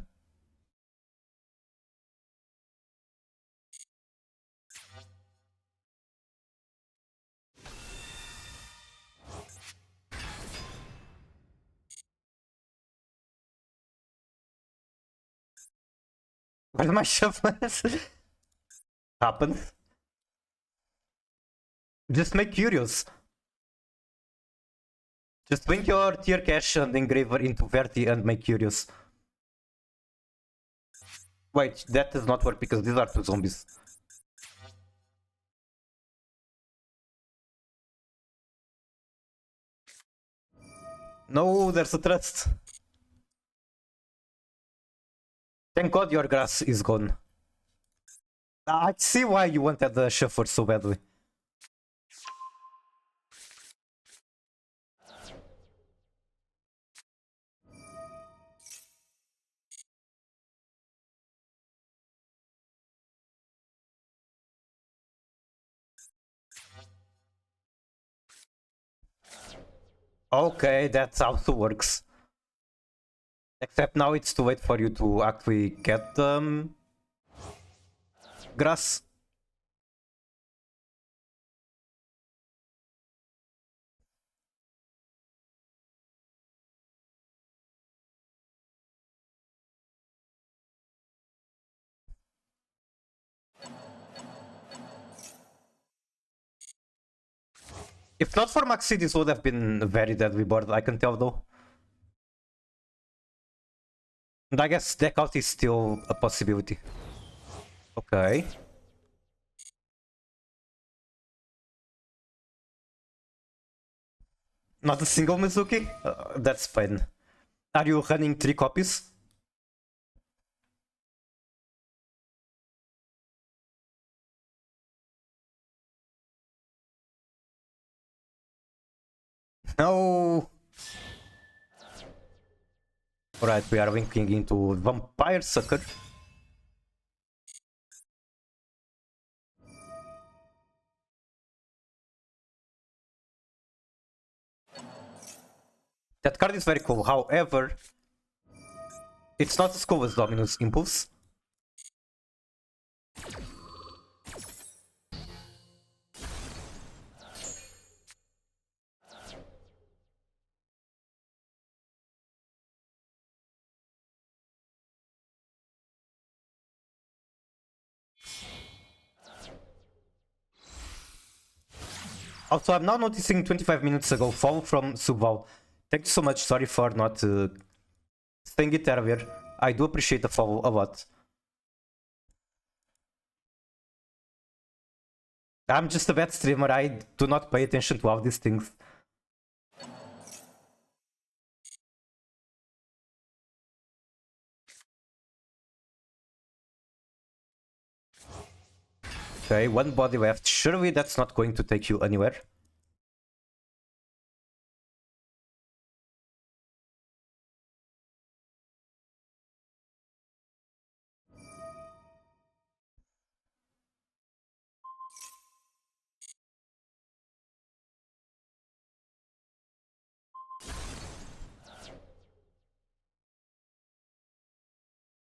Where's my shufflers? Happens. Just make curious. Just bring your tier cache and engraver into Verti and make curious. Wait, that does not work because these are 2 zombies. No, there's a trust. Thank God your grass is gone. I see why you wanted the shuffler so badly. Okay, that's how it works. Except now it's too late for you to actually get grass. If not for Maxi, this would have been very deadly board, I can tell though. And I guess deck out is still a possibility. Okay. Not a single Mizuki? That's fine. Are you running 3 copies? No! Alright, we are linking into Vampire Sucker. That card is very cool, however, it's not as cool as Dominus Impulse. Also, I'm now noticing 25 minutes ago fall from Subval. Thank you so much, sorry for not saying it earlier. I do appreciate the follow a lot. I'm just a bad streamer, I do not pay attention to all these things. Okay, one body left. Surely that's not going to take you anywhere.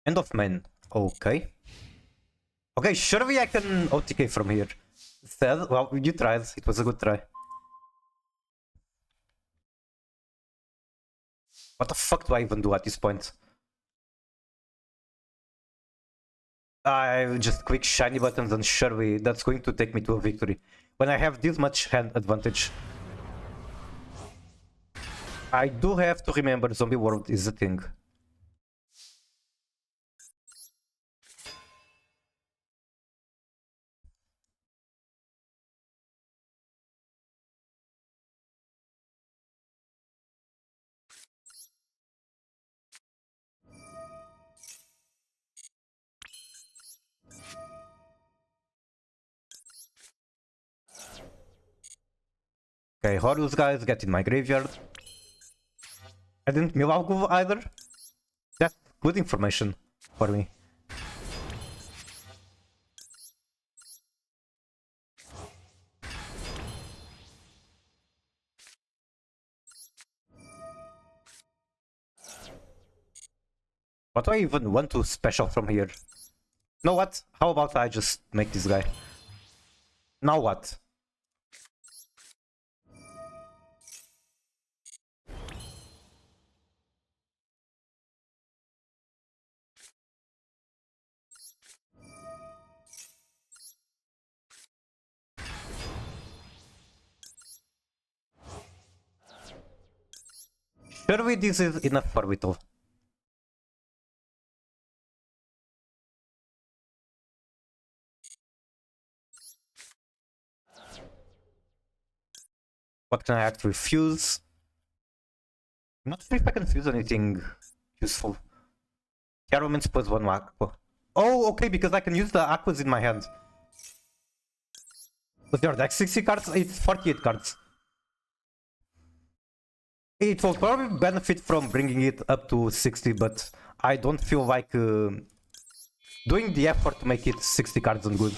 End of main. Okay. Okay, surely I can OTK from here. Instead, well, you tried. It was a good try. What the fuck do I even do at this point? I just click shiny buttons and surely that's going to take me to a victory. When I have this much hand advantage. I do have to remember Zombie World is a thing. Okay, Horus guys get in my graveyard. I didn't mill out Gluu either. That's good information for me. What do I even want to special from here? Know what? How about I just make this guy? Now what? Surely this is enough for Whittle. What can I actually fuse? I'm not sure if I can fuse anything useful. Caromans plus 1 aqua. Oh, okay, because I can use the aquas in my hand. With your deck 60 cards, it's 48 cards. It will probably benefit from bringing it up to 60, but I don't feel like doing the effort to make it 60 cards and good.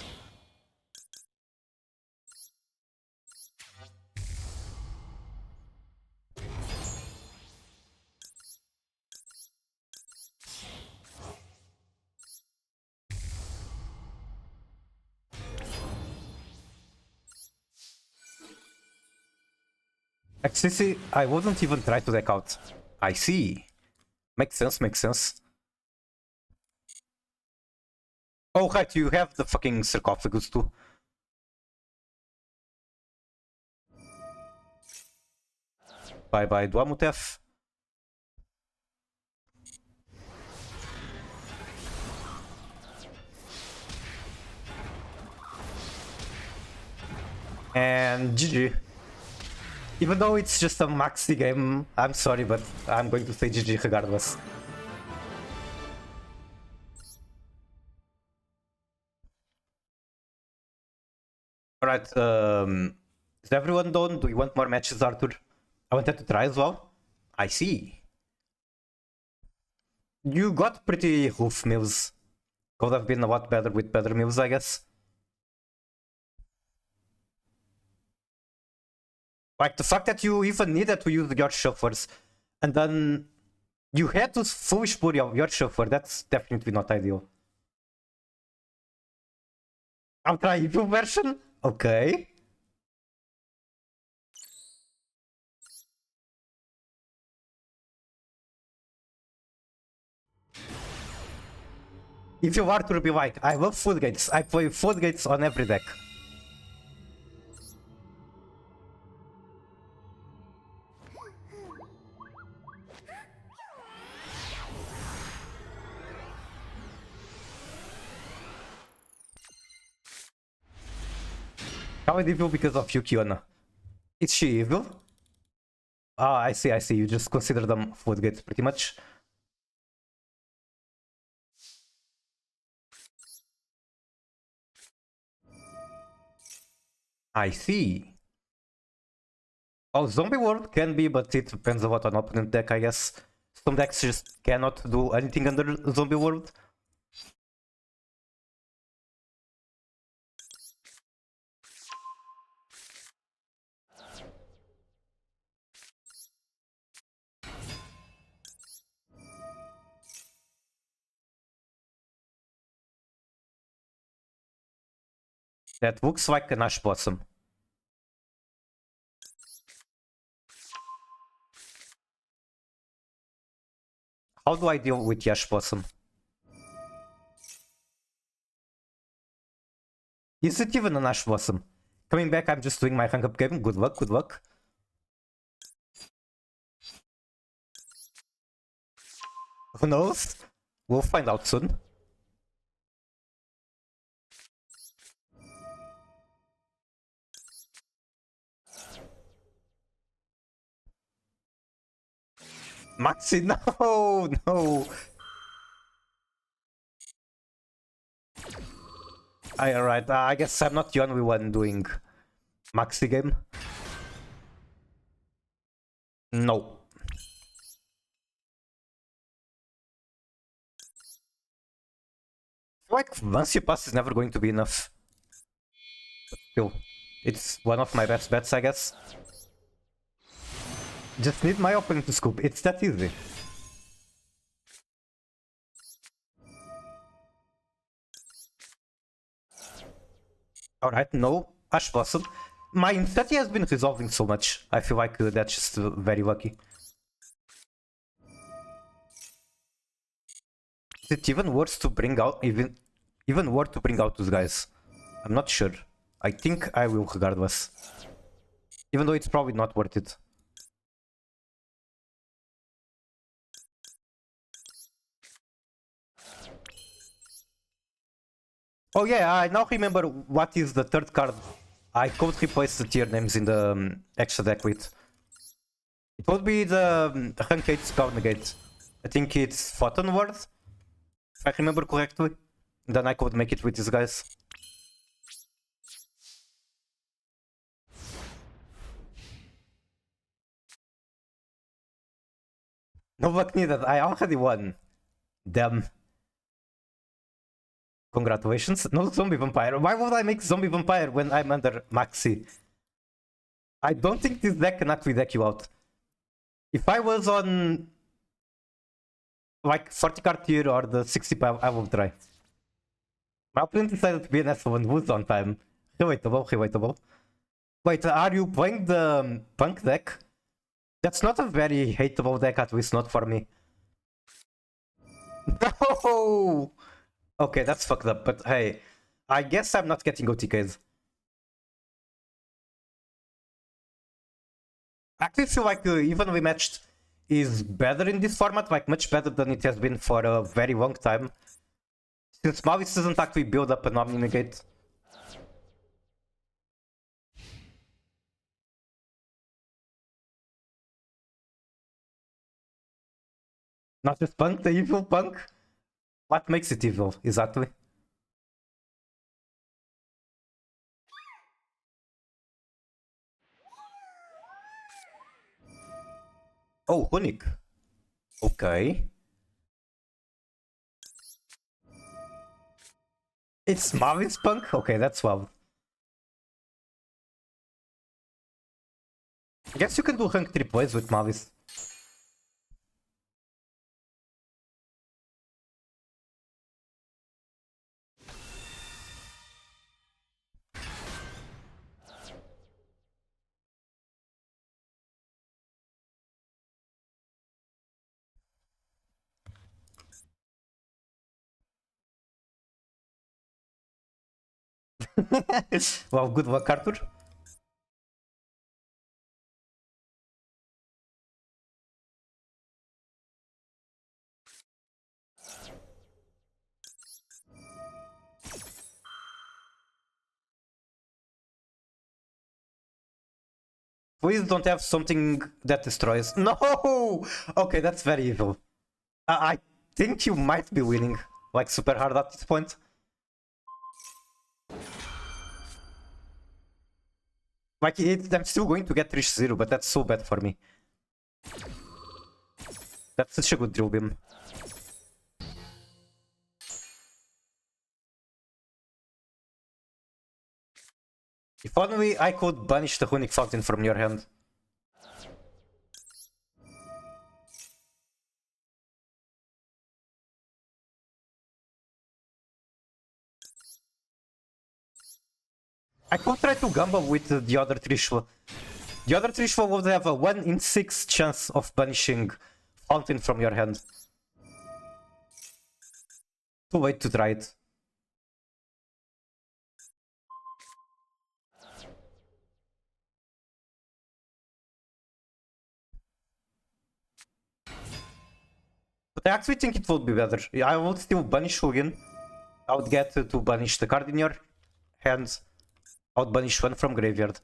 Actually, see, I wouldn't even try to deck out. I see. Makes sense, makes sense. Oh, right, you have the fucking sarcophagus too. Bye bye, Duamutef. And GG. Even though it's just a maxi game, I'm sorry, but I'm going to say GG regardless. Alright, is everyone done? Do you want more matches, Arthur? I wanted to try as well. I see. You got pretty hoof moves. Could have been a lot better with better moves, I guess. Like the fact that you even needed to use your shufflers and then you had to foolish play your shuffler, that's definitely not ideal. I'll try evil version? Okay. If you are to be like, I love floodgates, I play floodgates on every deck. How is evil because of Yukiona? Is she evil? Ah, I see, I see. You just consider them floodgates pretty much. I see. Oh, Zombie World can be, but it depends a lot on opponent deck, I guess. Some decks just cannot do anything under Zombie World. That looks like an Ash Blossom. How do I deal with the Ash Blossom? Is it even an Ash Blossom? Coming back, I'm just doing my rank up game. Good luck, good luck. Who knows? We'll find out soon. Maxi, no, no. Alright, I guess I'm not the only one doing Maxi game. No. Like, once you pass is never going to be enough. But still, it's one of my best bets, I guess. Just need my opponent to scoop, it's that easy. Alright, no, Ash Blossom. My Infinity has been resolving so much. I feel like that's just very lucky. Is it even worse to bring out even worth to bring out those guys? I'm not sure. I think I will regardless. Even though it's probably not worth it. Oh yeah, I now remember what is the third card I could replace the tier names in the extra deck with. It would be the rank 8 Spell Negate. I think it's Photon Word, if I remember correctly. Then I could make it with these guys. No luck needed, I already won. Damn. Congratulations. No Zombie Vampire. Why would I make Zombie Vampire when I'm under Maxi? I don't think this deck can actually deck you out. If I was on like 40 card tier or the 65, I will try. My opponent decided to be an asshole and lose on time. Relatable, relatable. Wait, are you playing the Punk deck? That's not a very hateable deck, at least not for me. No! Okay, that's fucked up, but hey, I guess I'm not getting OTKs. I actually feel like evenly matched is better in this format, like much better than it has been for a very long time. Since Malice doesn't actually build up an Omni Negate. Not just punk, the evil punk. What makes it evil, exactly? Oh, Runic. Okay. It's Marvin's punk? Okay, that's well. I guess you can do rank 3 plays with Mavis. Well, good luck, Arthur. Please don't have something that destroys. No! Okay, that's very evil. I think you might be winning, like, super hard at this point. Like, I'm still going to get Trish 0, but that's so bad for me. That's such a good drill beam. If only I could banish the Runic Fountain from your hand. I could try to gamble with the other Trishula. The other Trishula would have a 1 in 6 chance of banishing Fountain from your hand. Too late to try it. But I actually think it would be better. I would still banish Hugin. I would get to banish the card in your hands. I would banish one from graveyard.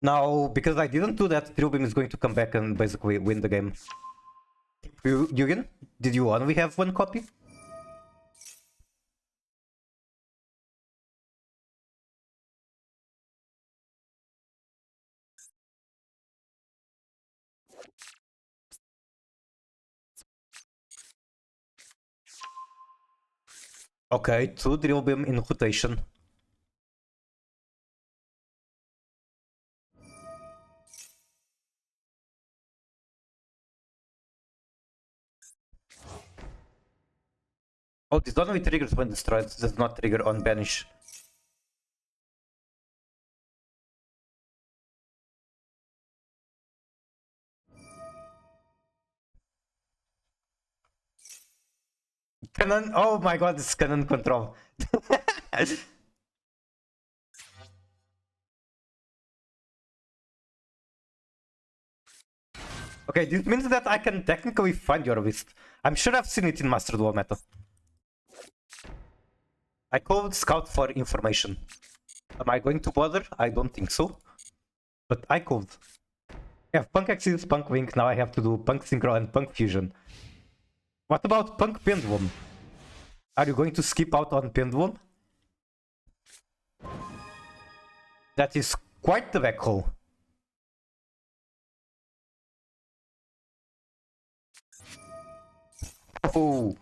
Now, because I didn't do that, Trilbeam is going to come back and basically win the game. Hugin, did you only have one copy? Okay, 2 Drillbeam in rotation. Oh, this only triggers when destroyed, it does not trigger on banish. Cannon, oh my god, it's cannon control. Okay, this means that I can technically find your list. I'm sure I've seen it in Master Duel meta. I called Scout for information. Am I going to bother? I don't think so. But I called. I have Punk Axis, Punk Wing, now I have to do Punk Synchro and Punk Fusion. What about Punk Pendulum? Are you going to skip out on Pendulum? That is quite the back hole. Oh,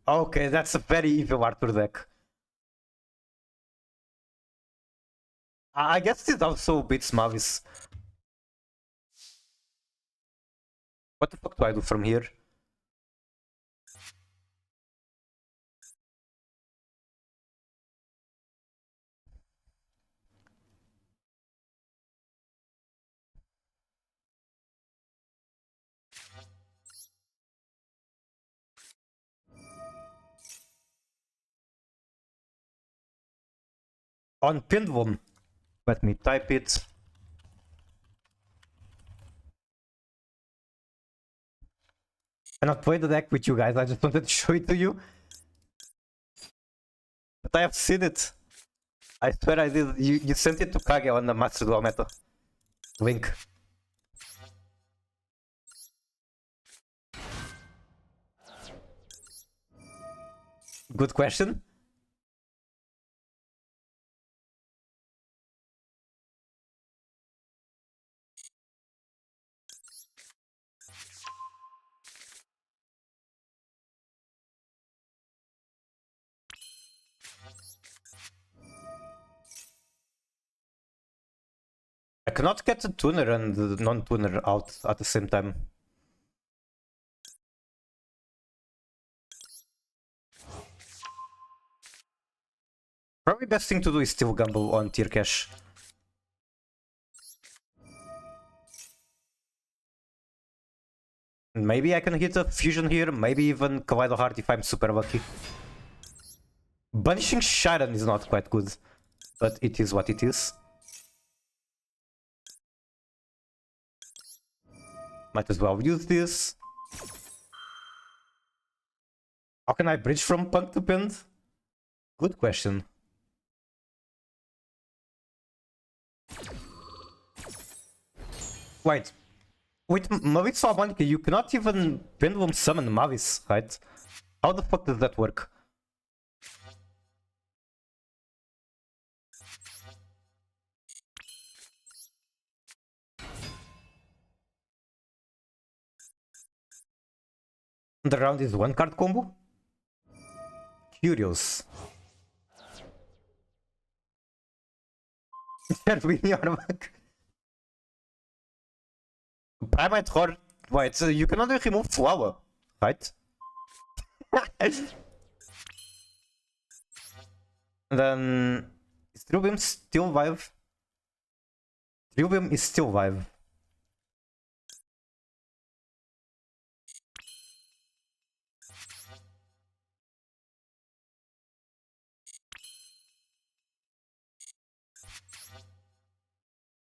okay, that's a very evil Arthur deck. I guess it also beats Mavis. What the fuck do I do from here? On Pendulum. Let me type it. I not played the deck with you guys, I just wanted to show it to you. But I have seen it. I swear I did. You sent it to Kage on the Master Duel meta. Link. Good question. I cannot get the tuner and the non-tuner out at the same time. Probably best thing to do is still gamble on tier cash. Maybe I can hit a fusion here, maybe even Kaleido Heart if I'm super lucky. Banishing Sharon is not quite good, but it is what it is. Might as well use this. How can I bridge from Punk to Pinned? Good question. Wait. With Mavis Harmonica, you cannot even Pendulum summon Mavis, right? How the fuck does that work? The round is one card combo? Curious. Primate Horror. Wait, so you can only remove Flower, right? Then is Trilbium still live? Trilbium is still live.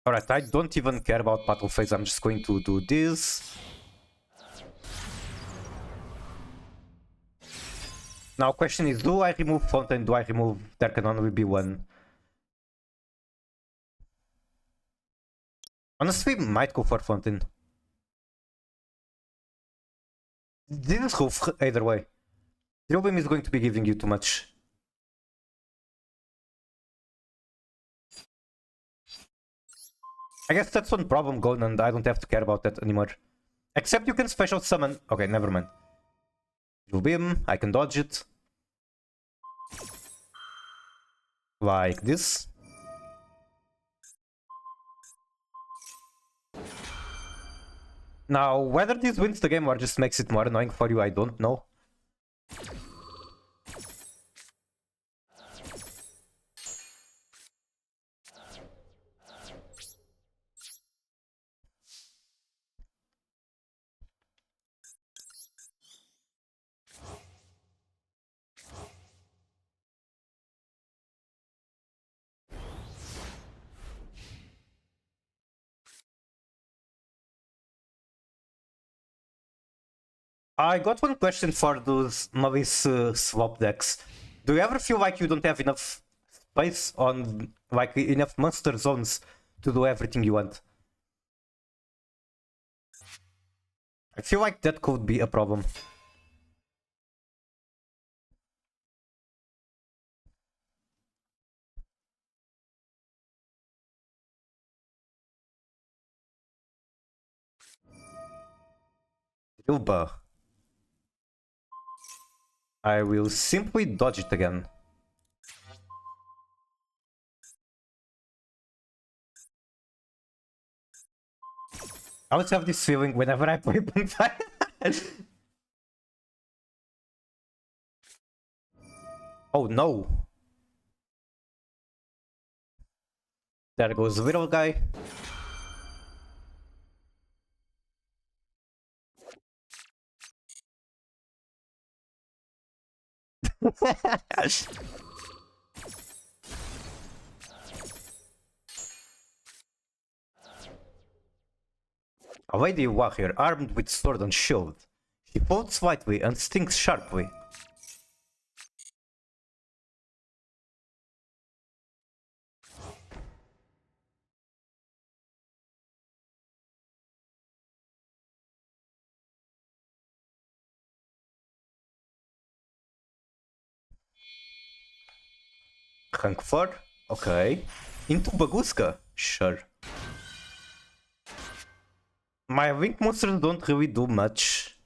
Alright, I don't even care about battle phase, I'm just going to do this. Now question is, do I remove Fountain, do I remove there can only be one? Honestly, might go for Fountain. This is Hoof either way. Trilbium is going to be giving you too much. I guess that's one problem gone and I don't have to care about that anymore. Except you can special summon. Okay, never mind. Beam, I can dodge it. Like this. Now, whether this wins the game or just makes it more annoying for you, I don't know. I got one question for those Mavis swap decks. Do you ever feel like you don't have enough space on, like, enough monster zones to do everything you want? I feel like that could be a problem. Ilba. I will simply dodge it again. I always have this feeling whenever I play Bonfire. Oh no. There goes the little guy. A lady warrior armed with sword and shield. She floats lightly and stings sharply. Rank 4? Okay. Into Baguska? Sure. My link monsters don't really do much,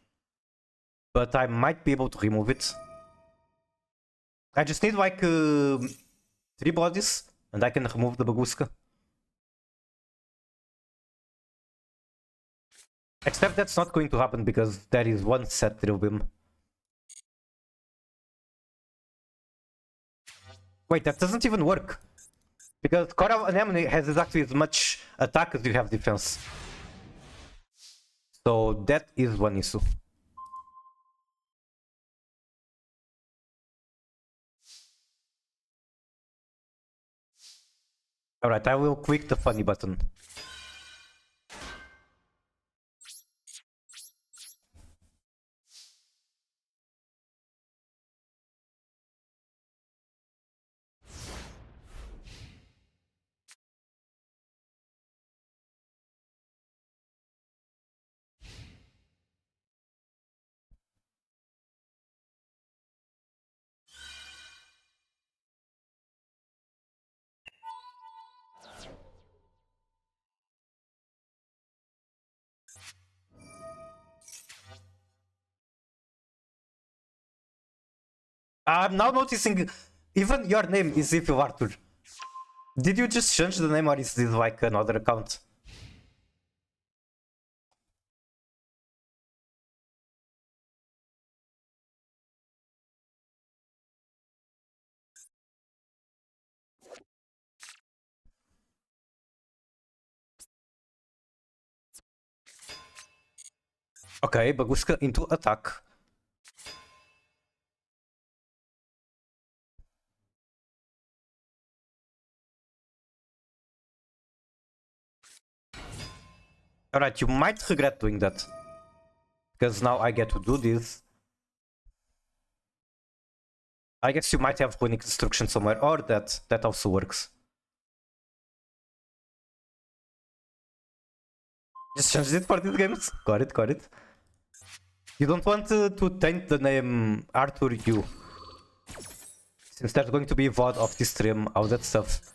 but I might be able to remove it. I just need like 3 bodies and I can remove the Baguska. Except that's not going to happen because there is one set drill beam. Wait, that doesn't even work. Because Coral Anemone has exactly as much attack as you have defense. So that is one issue. Alright, I will click the funny button. I'm now noticing even your name is Ifil Arthur. Did you just change the name or is this like another account? Okay, Baguska into attack. Alright, you might regret doing that. Because now I get to do this. I guess you might have Runic Destruction somewhere, or that also works. Just changed it for these games. Got it, got it. You don't want to taint the name Arthur Yu. Since there's going to be VOD of this stream, all that stuff.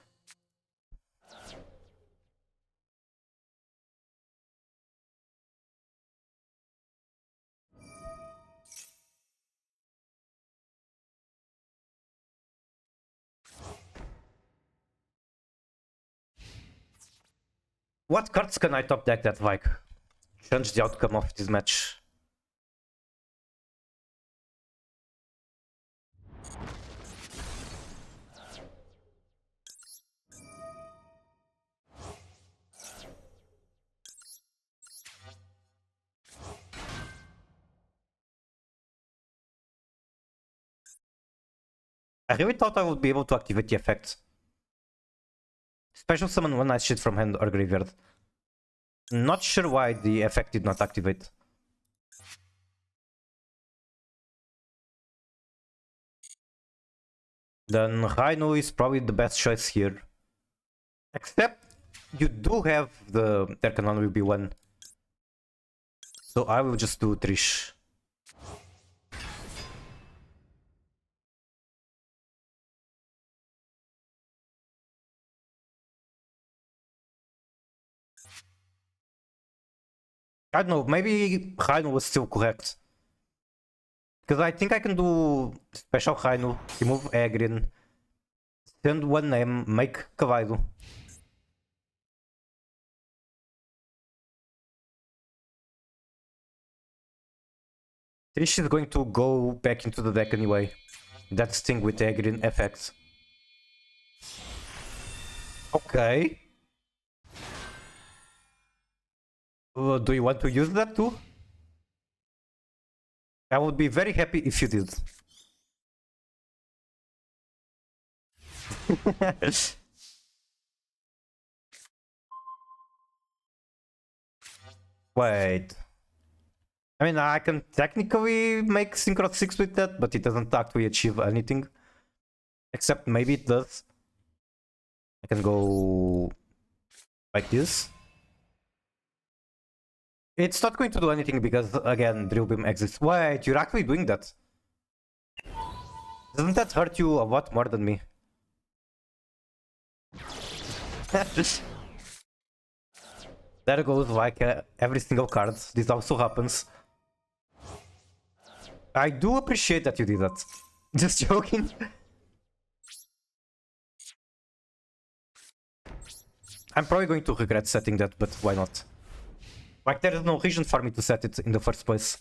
What cards can I top deck that like change the outcome of this match? I really thought I would be able to activate the effect. Special summon one nice shit from hand or graveyard. Not sure why the effect did not activate. Then Rhino is probably the best choice here. Except you do have there can only be one. So I will just do Trish. I don't know, maybe Rhino was still correct. Because I think I can do special Rhino, remove Agrin, send one name, make Cavallo. Trish is going to go back into the deck anyway. That thing with Agrin effects. Okay. Do you want to use that too? I would be very happy if you did. Wait. I mean, I can technically make Synchro 6 with that, but it doesn't actually achieve anything. Except maybe it does. I can go like this. It's not going to do anything because, again, Drill Beam exists. Wait, you're actually doing that. Doesn't that hurt you a lot more than me? There goes like every single card. This also happens. I do appreciate that you did that. Just joking. I'm probably going to regret setting that, but why not? Like, there is no reason for me to set it in the first place.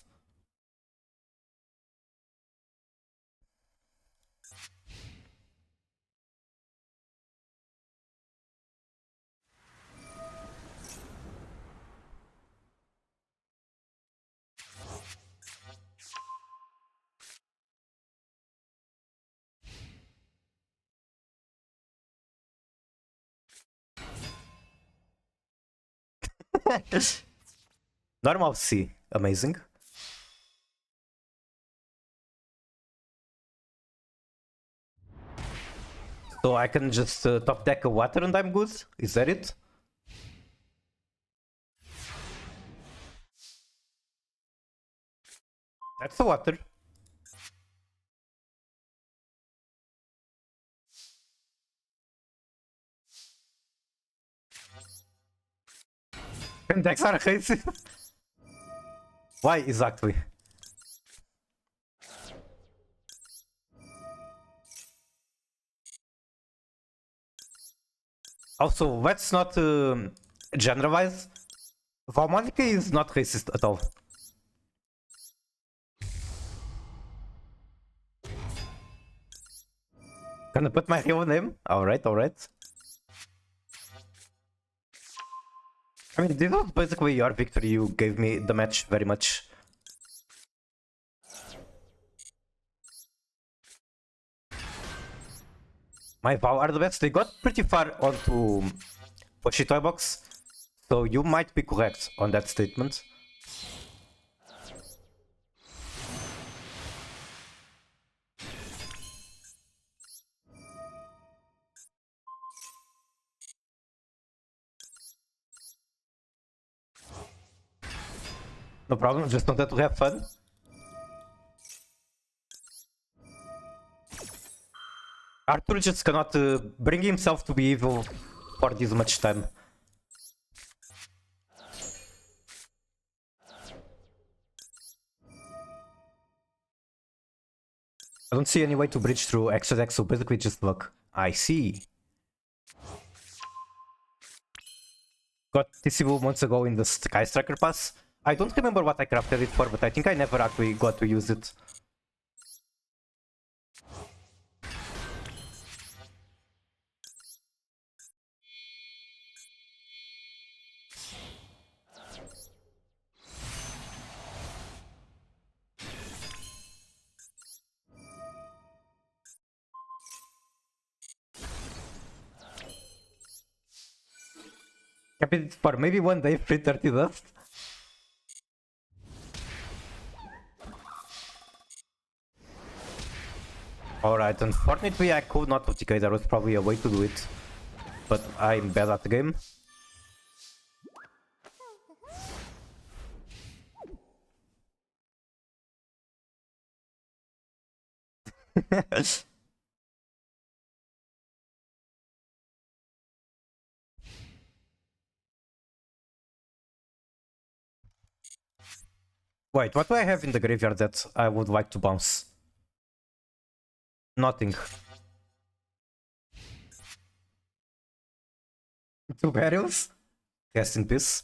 Normal C. Amazing. So I can just top deck a water and I'm good? Is that it? That's a water. Decks are racist. Why exactly? Also, let's not generalize. Valmonica is not racist at all. Gonna put my real name? Alright, alright. I mean, this was basically your victory. You gave me the match very much. My Vow are the best. They got pretty far onto Poshi Toy Box, so you might be correct on that statement. No problem, just wanted to have fun. Arthur just cannot bring himself to be evil for this much time. I don't see any way to bridge through extra deck, so basically just luck. I see. Got TCU months ago in the Sky Striker pass. I don't remember what I crafted it for, but I think I never actually got to use it. Kept it for maybe one day, free 30 dust. Alright, unfortunately I could not OTK, there was probably a way to do it. But I'm bad at the game. Wait, what do I have in the graveyard that I would like to bounce? Nothing. Two barrels? Rest in peace.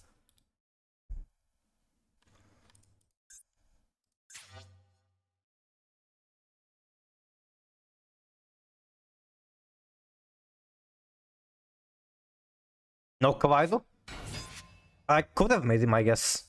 No Kaleido? I could have made him, I guess.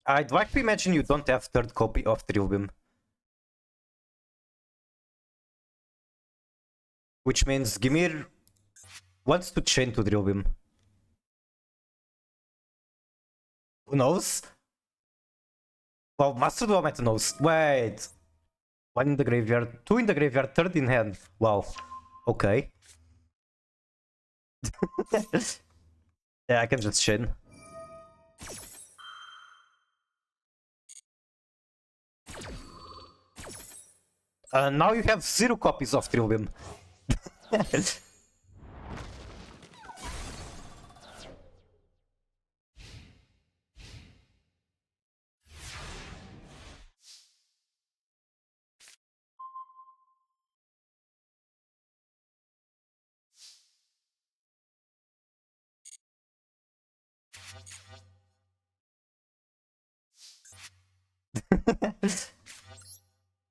I'd like to imagine you don't have third copy of Drill Beam. Which means Gimir wants to chain to Drill Beam. Who knows? Well, Master Duomet knows. Wait. One in the graveyard, two in the graveyard, third in hand. Wow. Okay. Yeah, I can just chain. Now you have 0 copies of Drill Beam.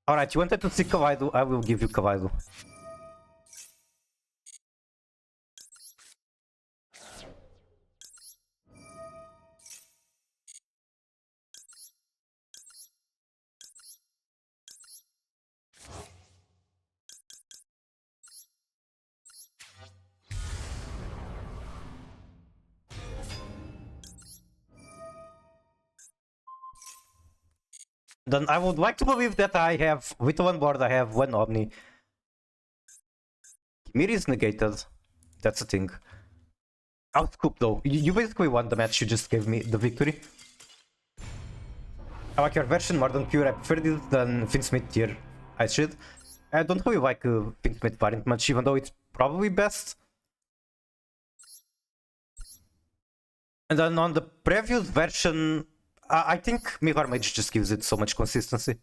Alright, you wanted to see Kawaido, I will give you Kawaido. Then I would like to believe that I have, with one board, I have one Omni. Mir is negated. That's the thing. Outscoop though. You basically won the match, you just gave me the victory. I like your version more than pure. I prefer this than Finsmith tier. I should. I don't really like Finsmith variant much, even though it's probably best. And then on the previous version, I think Mirror Mage just gives it so much consistency.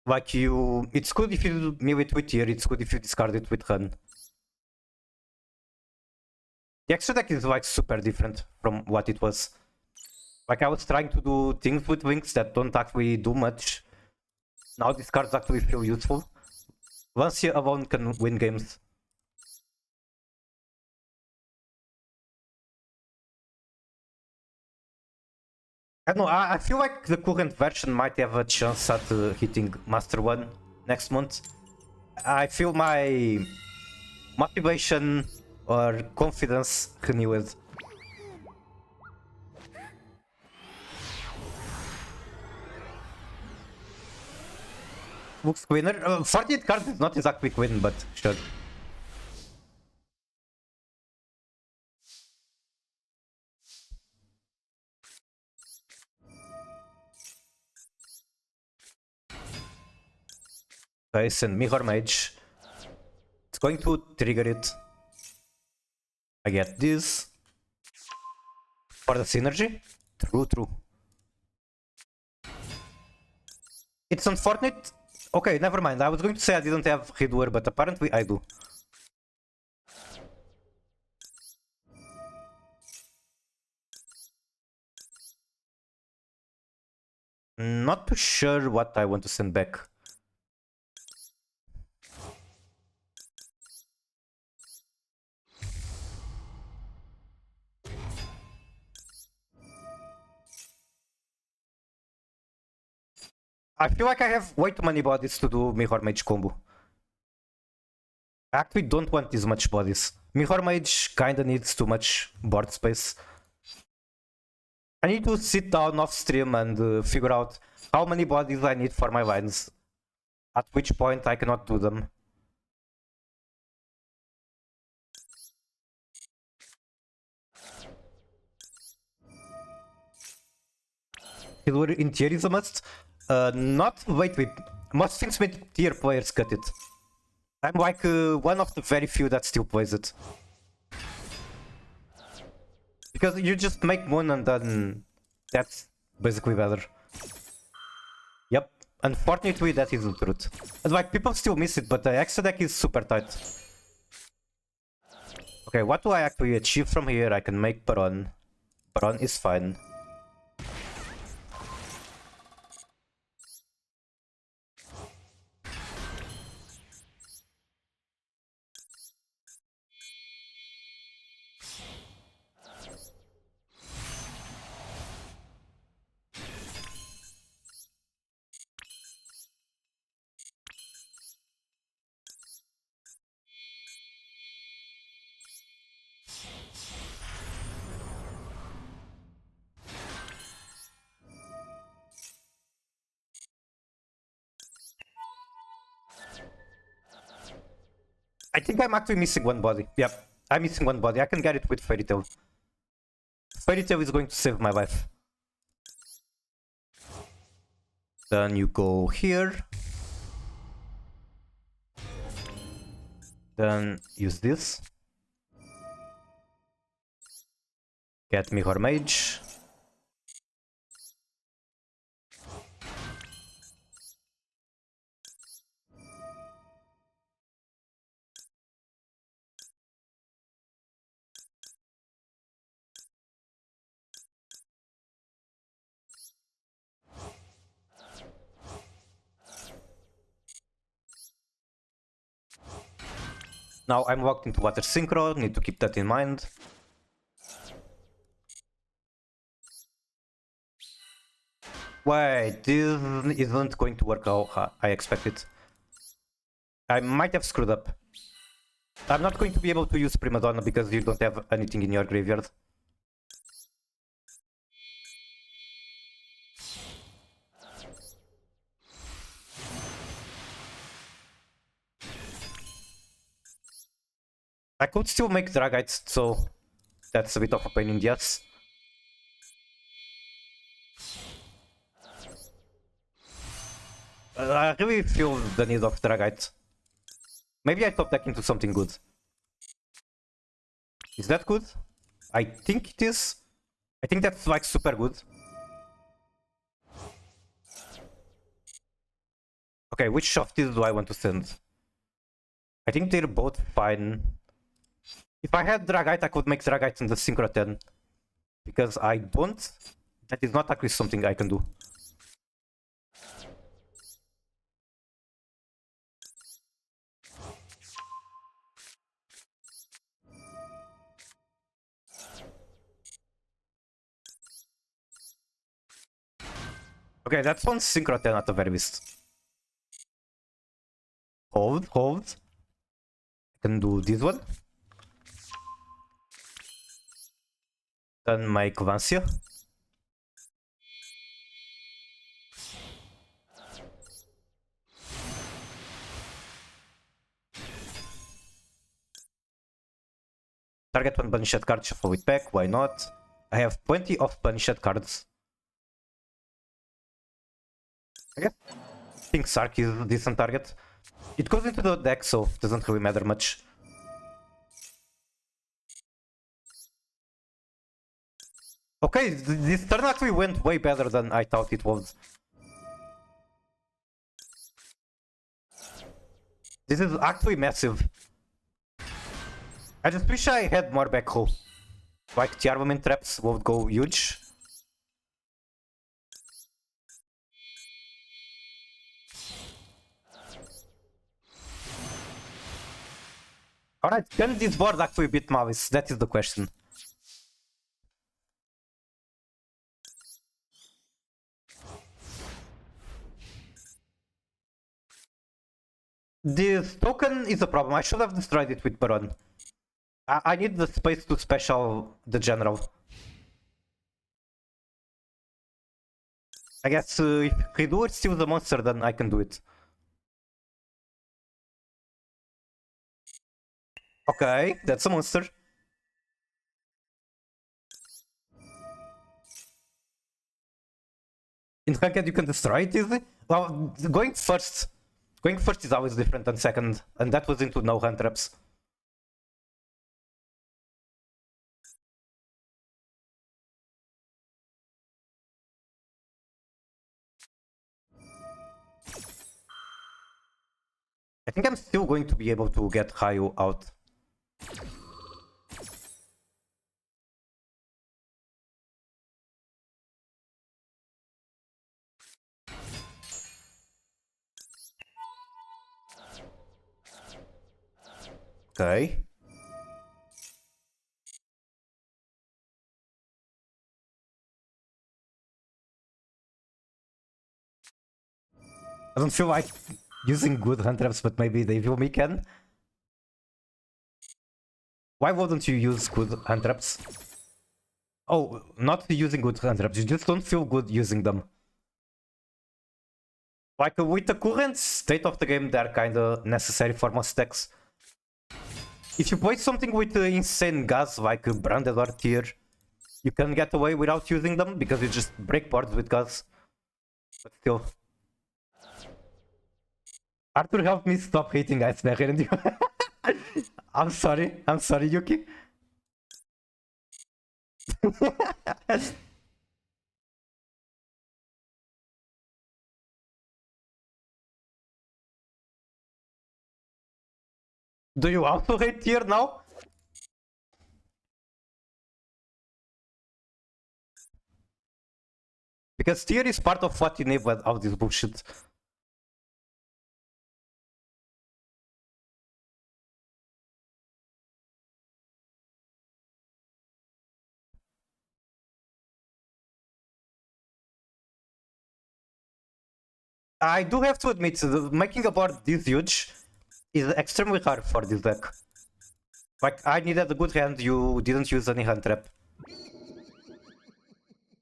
Like you, it's good if you mill it with tier, it's good if you discard it with run. The extra deck is like super different from what it was. Like I was trying to do things with wings that don't actually do much. Now these cards actually feel useful. Once you alone can win games. I don't know, I feel like the current version might have a chance at hitting Master 1 next month. I feel my motivation or confidence renewed. Looks winner. 48 cards is not exactly win, but sure. Okay, send Mirror Mage. It's going to trigger it. I get this. For the synergy? True. It's unfortunate. Okay, never mind. I was going to say I didn't have Redoer, but apparently I do. Not too sure what I want to send back. I feel like I have way too many bodies to do Mirror Mage combo. I actually don't want this much bodies. Mirror Mage kinda needs too much board space. I need to sit down off stream and figure out how many bodies I need for my lines. At which point I cannot do them. Silver in tier is a must. Wait, most Finsmith tier players cut it. I'm like one of the very few that still plays it. Because you just make moon and then that's basically better. Yep, unfortunately that is the truth. And like people still miss it, but the extra deck is super tight. Okay, what do I actually achieve from here? I can make Baron. Baron is fine. I think I'm actually missing one body. Yep, I'm missing one body. I can get it with Fairy Tail. Fairy Tail is going to save my life. Then you go here. Then use this. Get Mirror Mage. Now I'm locked into Water Synchro, need to keep that in mind. Wait, this isn't going to work how I expected. I might have screwed up. I'm not going to be able to use Prima Donna because you don't have anything in your graveyard. I could still make Dragites, so that's a bit of a pain in the ass. I really feel the need of Dragite. Maybe I top deck into something good. Is that good? I think it is. I think that's like super good. Okay, which of these do I want to send? I think they're both fine. If I had Dragite, I could make Dragite in the Synchro 10. Because I don't. That is not actually something I can do. Okay, that's one Synchro 10 at the very least. Hold. I can do this one. Then make Vancia. Target one banished card, shuffle it back, why not? I have plenty of banished cards. I guess Pink Sark is a decent target. It goes into the deck, so it doesn't really matter much. Okay, this turn actually went way better than I thought it was. This is actually massive. I just wish I had more backrow. Like Tearjade traps would go huge. Alright, can this board actually beat Mavis? That is the question. This token is a problem. I should have destroyed it with Baron. I need the space to special the general. I guess if Gluu steals the monster, then I can do it. Okay, that's a monster. In ranked you can destroy it easily? Well, going first is always different than second, and that was into no hand traps. I think I'm still going to be able to get Hayu out. Okay. I don't feel like using good hand traps, but maybe the evil me can. Why wouldn't you use good hand traps? Oh, not using good hand traps, you just don't feel good using them. Like with the current state of the game, they're kinda necessary for most decks. If you play something with insane gas like Branded or Tear, you can get away without using them because you just break boards with gas. But still. Arthur, help me stop hating Ice Barrier and you. I'm sorry, Yuki. Do you also hate Tear now? Because Tear is part of what enabled all this bullshit. I do have to admit, making a board this huge is extremely hard for this deck. Like, I needed a good hand, you didn't use any hand trap.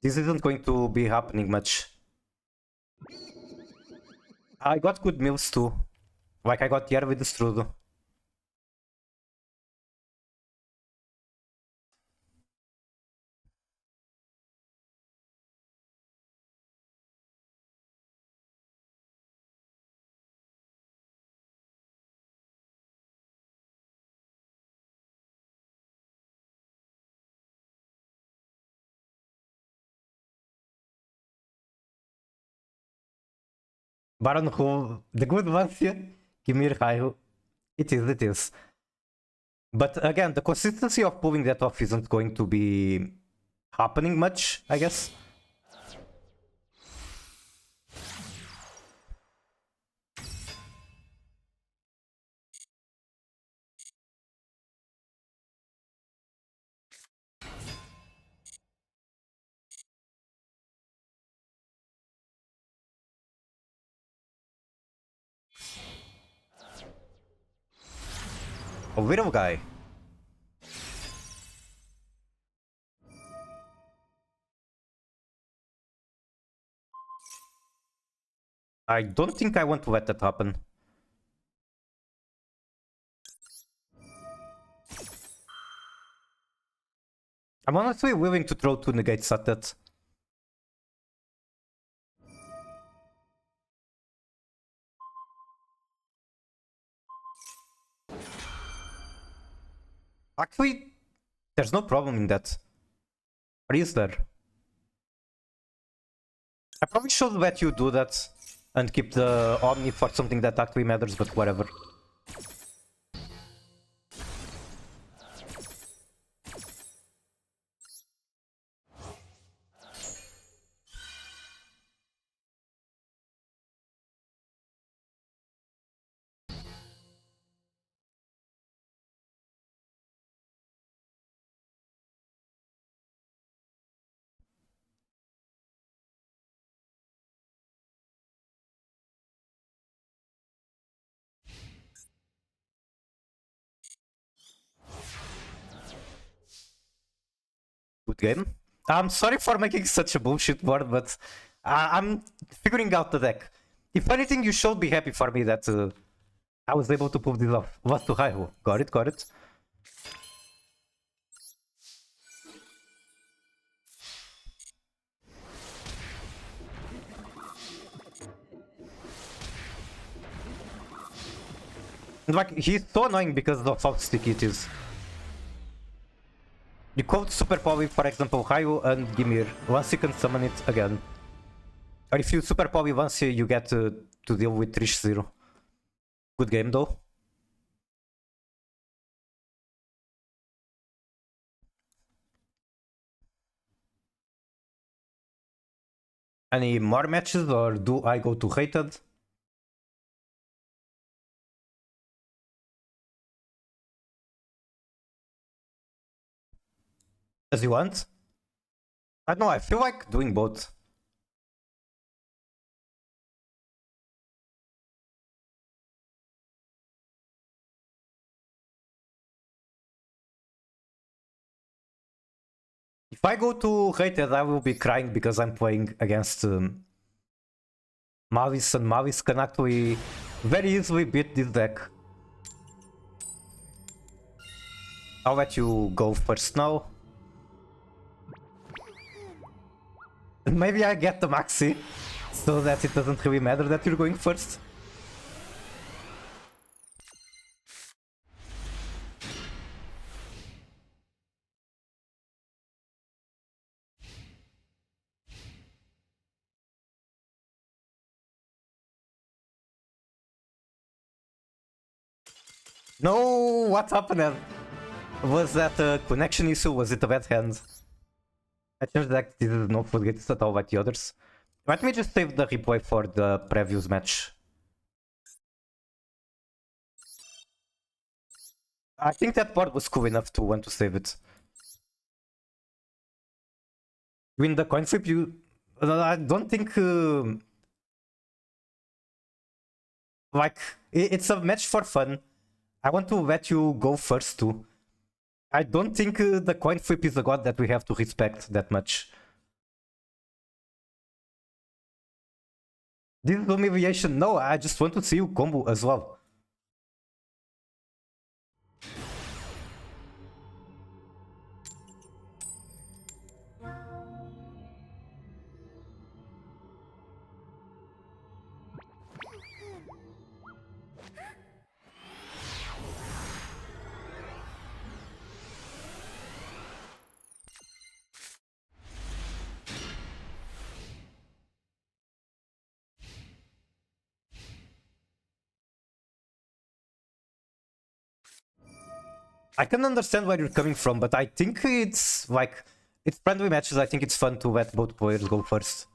This isn't going to be happening much. I got good mills too. Like, I got here with the Strudel. Baron who the good ones here, Kimir Haihu. It is. But again, the consistency of pulling that off isn't going to be happening much, I guess. A little guy. I don't think I want to let that happen. I'm honestly willing to throw 2 negates at that. Actually, there's no problem in that. Or is there? I probably should let you do that and keep the Omni for something that actually matters, but whatever. Good game. I'm sorry for making such a bullshit board, but I'm figuring out the deck. If anything, you should be happy for me that I was able to pull this off. Was too high. Got it. And like, he's so annoying because of how sticky it is. You could Super Poly, for example, Hayu and Gimir. Once you can summon it again. Or if you Super Poly once, you get to deal with Trish Zero. Good game though. Any more matches or do I go to Hated? As you want? I don't know, I feel like doing both. If I go to Hated, I will be crying because I'm playing against Mavis, and Mavis can actually very easily beat this deck. I'll let you go first now. Maybe I get the maxi, so that it doesn't really matter that you're going first. No, what happened? Was that a connection issue? Was it a bad hand? I changed that this is not forget at all like the others. Let me just save the replay for the previous match. I think that part was cool enough to want to save it. Win the coin flip, you... I don't think... like, it's a match for fun. I want to let you go first too. I don't think the coin flip is a god that we have to respect that much. This is humiliation. No, I just want to see you combo as well. I can understand where you're coming from, but I think it's like... It's friendly matches, I think it's fun to let both players go first.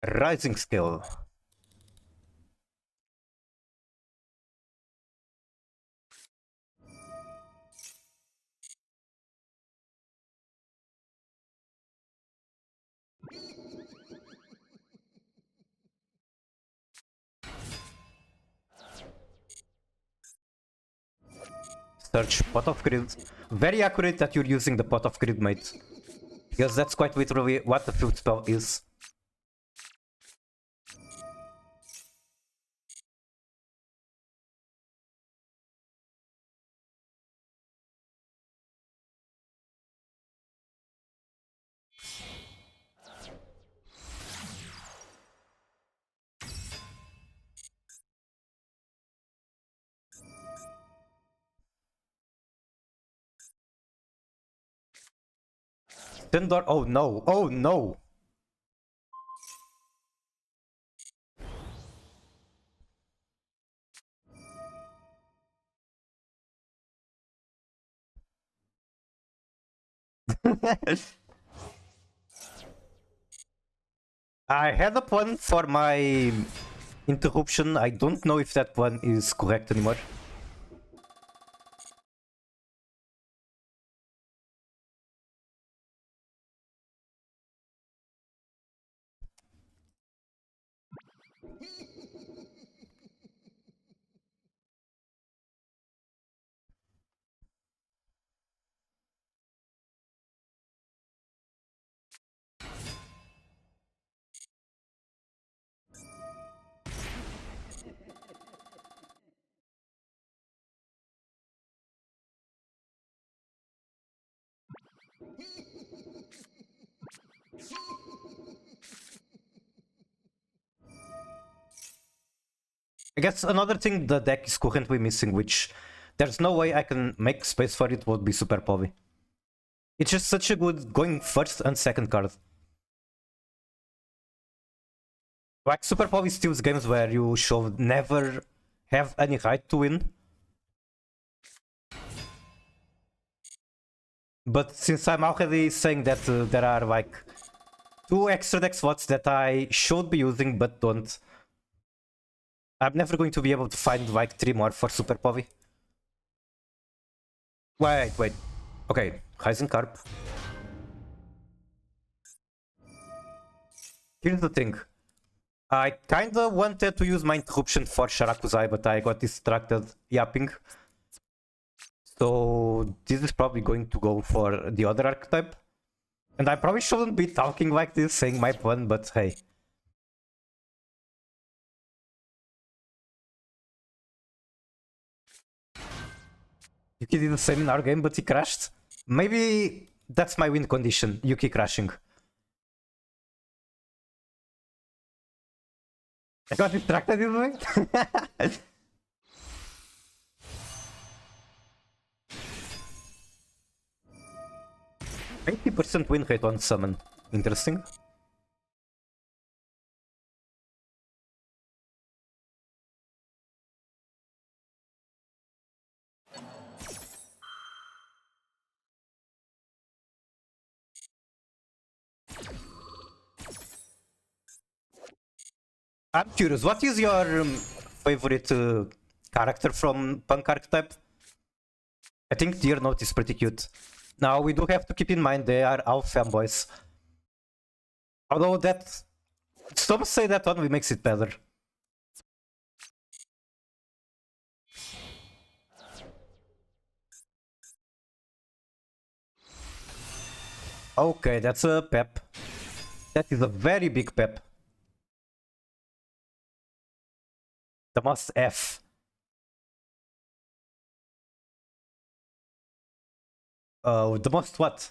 Rising skill. Search pot of grid. Very accurate that you're using the pot of grid, mate. Because that's quite literally what the field spell is. Tendor, oh no, oh no! I had a plan for my interruption. I don't know if that plan is correct anymore. I guess another thing the deck is currently missing, which there's no way I can make space for it, would be Super Povey. It's just such a good going first and second card. Like, Super Povey steals games where you should never have any right to win. But since I'm already saying that there are like 2 extra deck slots that I should be using but don't, I'm never going to be able to find like 3 more for Super Povey. Wait. Okay, Rising Carp. Here's the thing. I kinda wanted to use my interruption for Sharakuzai, but I got distracted yapping. So this is probably going to go for the other archetype. And I probably shouldn't be talking like this, saying my pun, but hey. Yuki did the same in our game, but he crashed. Maybe that's my win condition, Yuki crashing. I got distracted this way. 80% win rate on summon. Interesting. I'm curious, what is your favorite character from Punk archetype? I think Dear Note is pretty cute. Now, we do have to keep in mind they are all fanboys. Although that... Some say that only makes it better. Okay, that's a pep. That is a very big pep. The most F. The most what?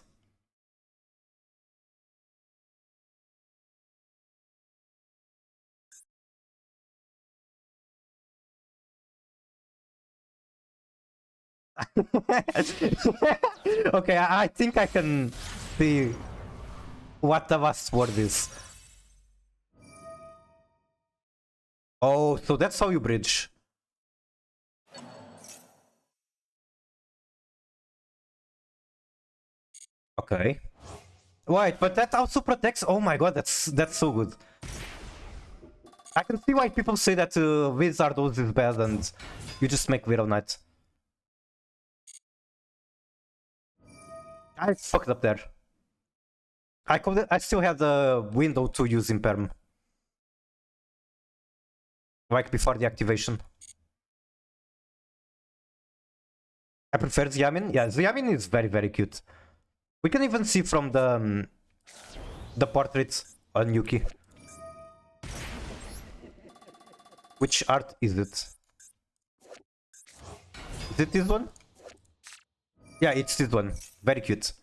Okay, I think I can see what the last word is. Oh, so that's how you bridge. Okay. Wait, but that also protects. Oh my god, that's so good. I can see why people say that Wizard Oath is bad and you just make Widow Knight. I fucked up there. I still have the window to use Imperm. Like before the activation. I prefer Xiamin. Yeah, Xiamin is very, very cute. We can even see from the portraits on Yuki. Which art is it? Is it this one? Yeah, it's this one. Very cute.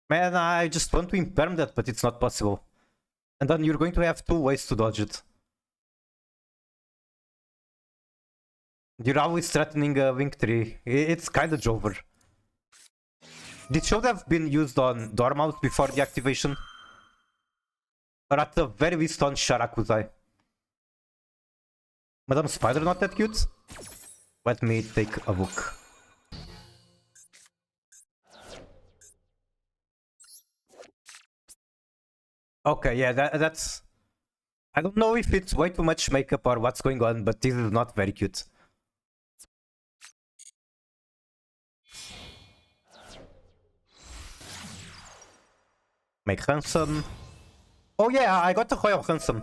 Man, I just want to imperm that, but it's not possible. And then you're going to have two ways to dodge it. You're always threatening a Wing Tree. It's kinda Jover. This should have been used on Dormouse before the activation. Or at the very least on Sharakuzai. Madame Spider not that cute? Let me take a look. Okay, yeah, that's... I don't know if it's way too much makeup or what's going on, but this is not very cute. Make handsome. Oh yeah, I got the Royal Handsome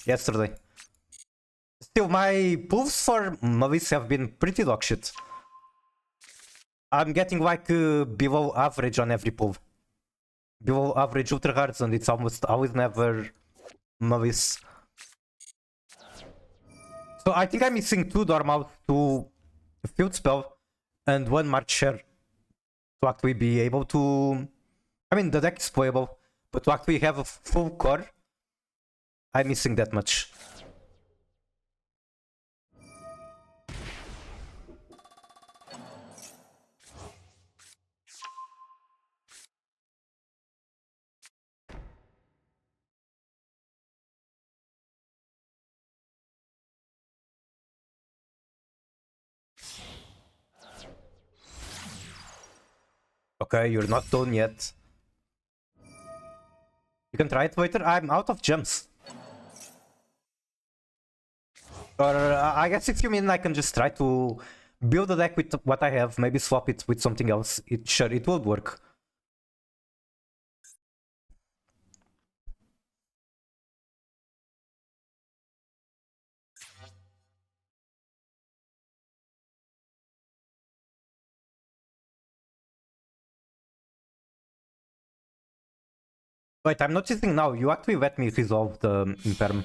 yesterday. Still, my pulls for Mavis have been pretty dog shit. I'm getting like below average on every pull. Below average ultra cards, and it's almost always never Mavis. So I think I'm missing 2 Dormouse, 2 Field Spell, and 1 March Share to actually be able to... I mean, the deck is playable, but to actually have a full core, I'm missing that much. Okay, you're not done yet. You can try it later. I'm out of gems. Or I guess if you mean I can just try to build a deck with what I have, maybe swap it with something else. Sure, it will work. Wait, I'm noticing now, you actually let me resolve the Imperm.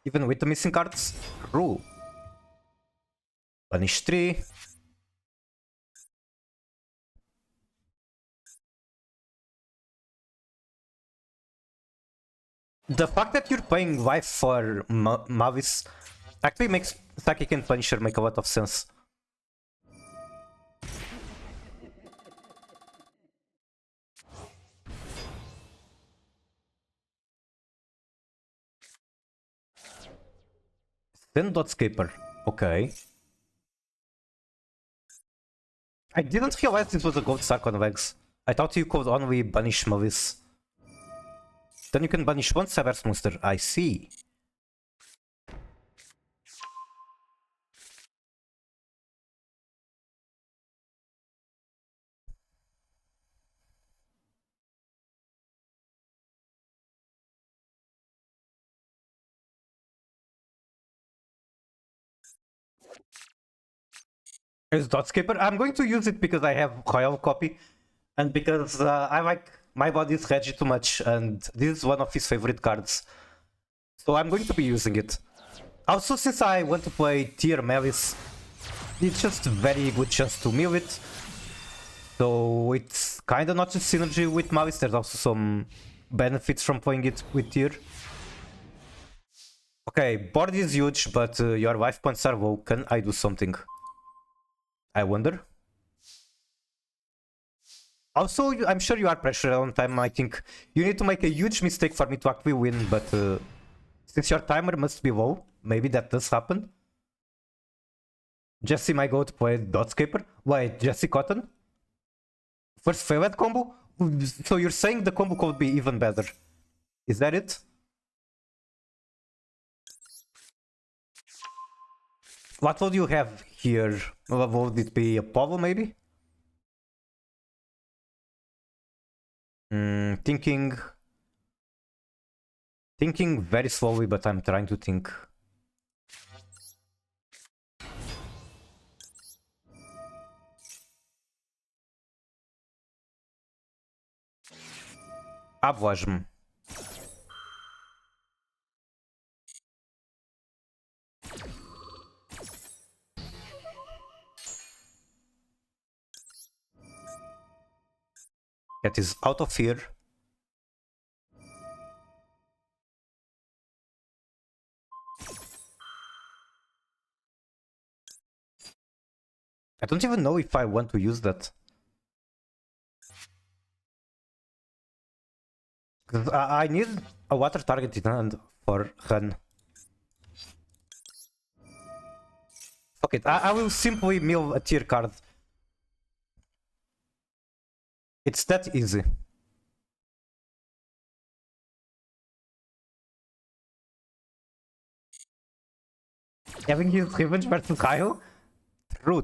Even with the missing cards? True. Punish 3. The fact that you're playing life for Mavis actually makes Psychic and Punisher make a lot of sense. Then Dotscaper. Okay. I didn't realize this was a Gold Sark on legs. I thought you could only banish Mavis. Then you can banish one Cyber's monster. I see. Is Dotscaper? I'm going to use it because I have Royal copy. And because I like my body's Reggie too much. And this is one of his favorite cards. So I'm going to be using it. Also, since I want to play tier Malice, it's just a very good chance to mill it. So it's kinda not just synergy with Malice, there's also some benefits from playing it with tier. Okay, board is huge, but your life points are low. Can I do something? I wonder. Also, I'm sure you are pressured on time. I think you need to make a huge mistake for me to actually win, but since your timer must be low, maybe that does happen. Jesse might go to play Dotscaper. Wait, Jesse Cotton? First favorite combo? So you're saying the combo could be even better. Is that it? What would you have here? Would it be a Polo maybe? Thinking very slowly, but I'm trying to think. Abwajm. That is out of here. I don't even know if I want to use that. I need a water target in hand for Hun. Fuck it, I will simply mill a tier card. It's that easy. Having used Revenge versus Kyle? True.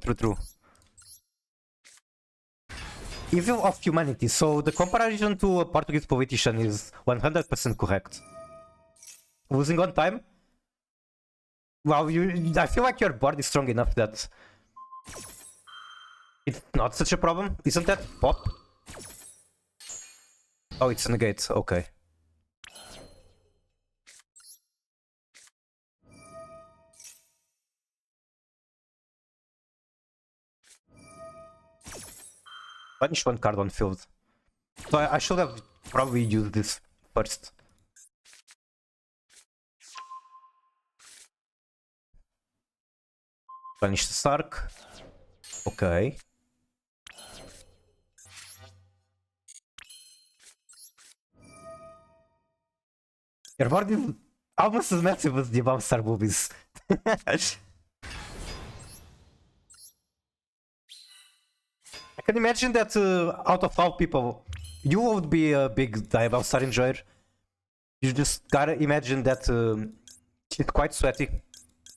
Evil of humanity. So the comparison to a Portuguese politician is 100% correct. Losing on time? Well, I feel like your board is strong enough that it's not such a problem. Isn't that pop? Oh, it's a negate. Okay. Punish one card on field. So I should have probably used this first. Punish the Stark. Okay. Your board is almost as massive as the above star boobies. I can imagine that out of all people, you would be a big Diablo Star enjoyer. You just gotta imagine that she's quite sweaty,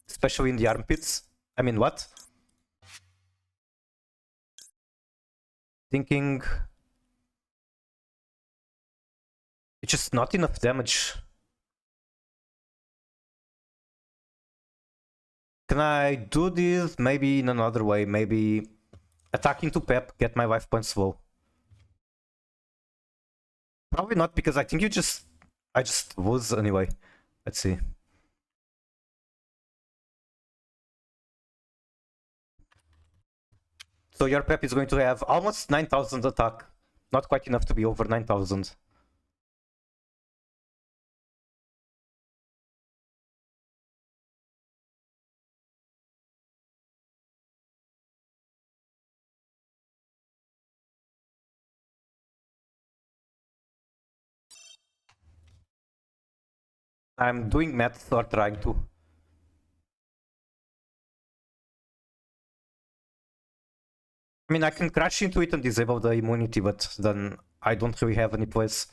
especially in the armpits. I mean, what? Thinking... It's just not enough damage. Can I do this maybe in another way? Maybe attacking to Pep, get my life points low. Probably not, because I think I just was anyway. Let's see. So your Pep is going to have almost 9,000 attack. Not quite enough to be over 9,000. I'm doing math or trying to. I mean, I can crash into it and disable the immunity, but then I don't really have any place.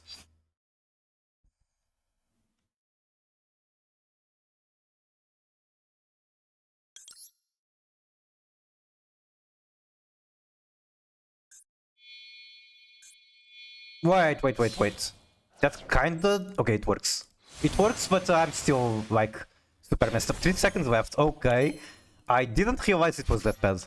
Wait. That's kinda... Okay, it works. It works, but I'm still, like, super messed up. 3 seconds left, okay. I didn't realize it was that bad.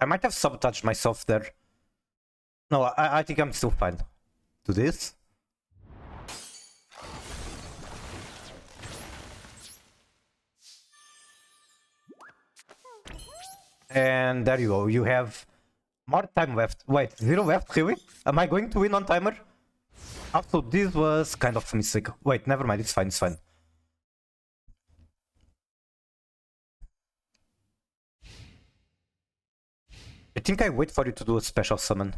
I might have sabotaged myself there. No, I think I'm still fine. Do this. And there you go, you have more time left. Wait, 0 left, really? Am I going to win on timer? Also, this was kind of a mistake. Wait, never mind, it's fine, it's fine. I think I wait for you to do a special summon.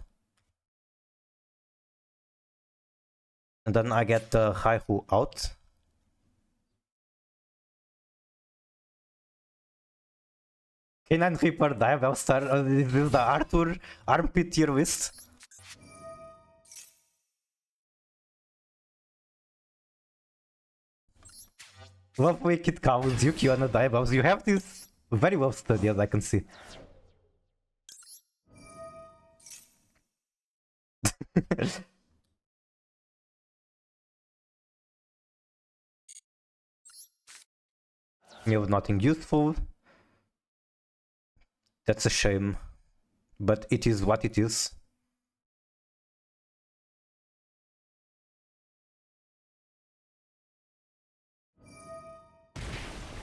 And then I get the Haihu out. K9 Reaper, Diabell Star, this is the Arthur armpit tier list. Love Wicked Cows, Yuki on the Diabells. You have this very well studied, as I can see. You have nothing useful. That's a shame. But it is what it is.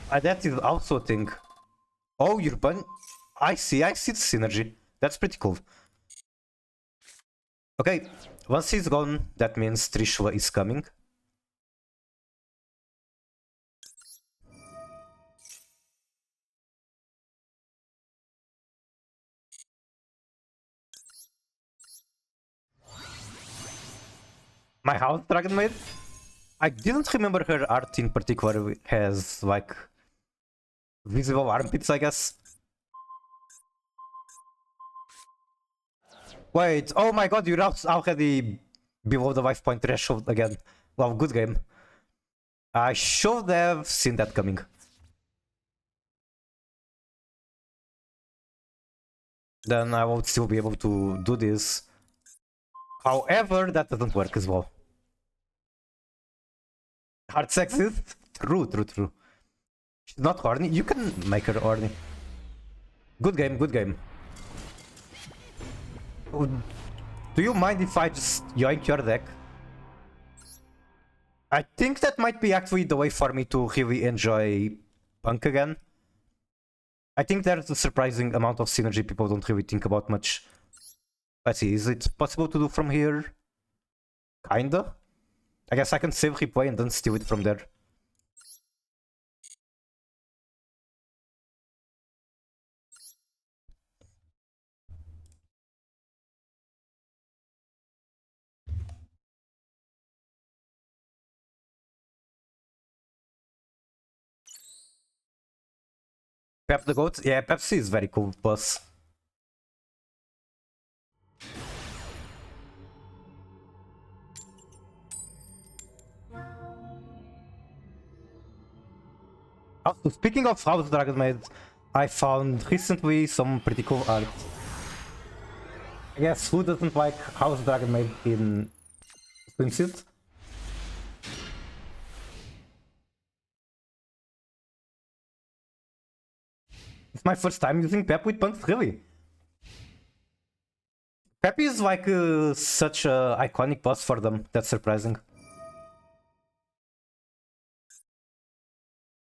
That is also a thing. Oh, you're I see the synergy. That's pretty cool. Okay, once he's gone, that means Trishula is coming. My house Dragon Maid? I didn't remember her art in particular has like visible armpits, I guess. Wait, oh my god, you're already below the 5-point threshold again. Wow, good game. I should have seen that coming. Then I won't still be able to do this. However, that doesn't work as well. Hard sexist? True. She's not horny. You can make her horny. Good game. Do you mind if I just yoink your deck? I think that might be actually the way for me to really enjoy Punk again. I think there's a surprising amount of synergy people don't really think about much. Let's see, is it possible to do from here? Kinda. I guess I can save replay and then steal it from there. Pep the Goat? Yeah, Pepsi is very cool boss. Also, speaking of House Dragon Maid, I found recently some pretty cool art. I guess who doesn't like House Dragon Maid in swimsuit. It's my first time using Pep with punks, really. Pep is like such a iconic boss for them. That's surprising.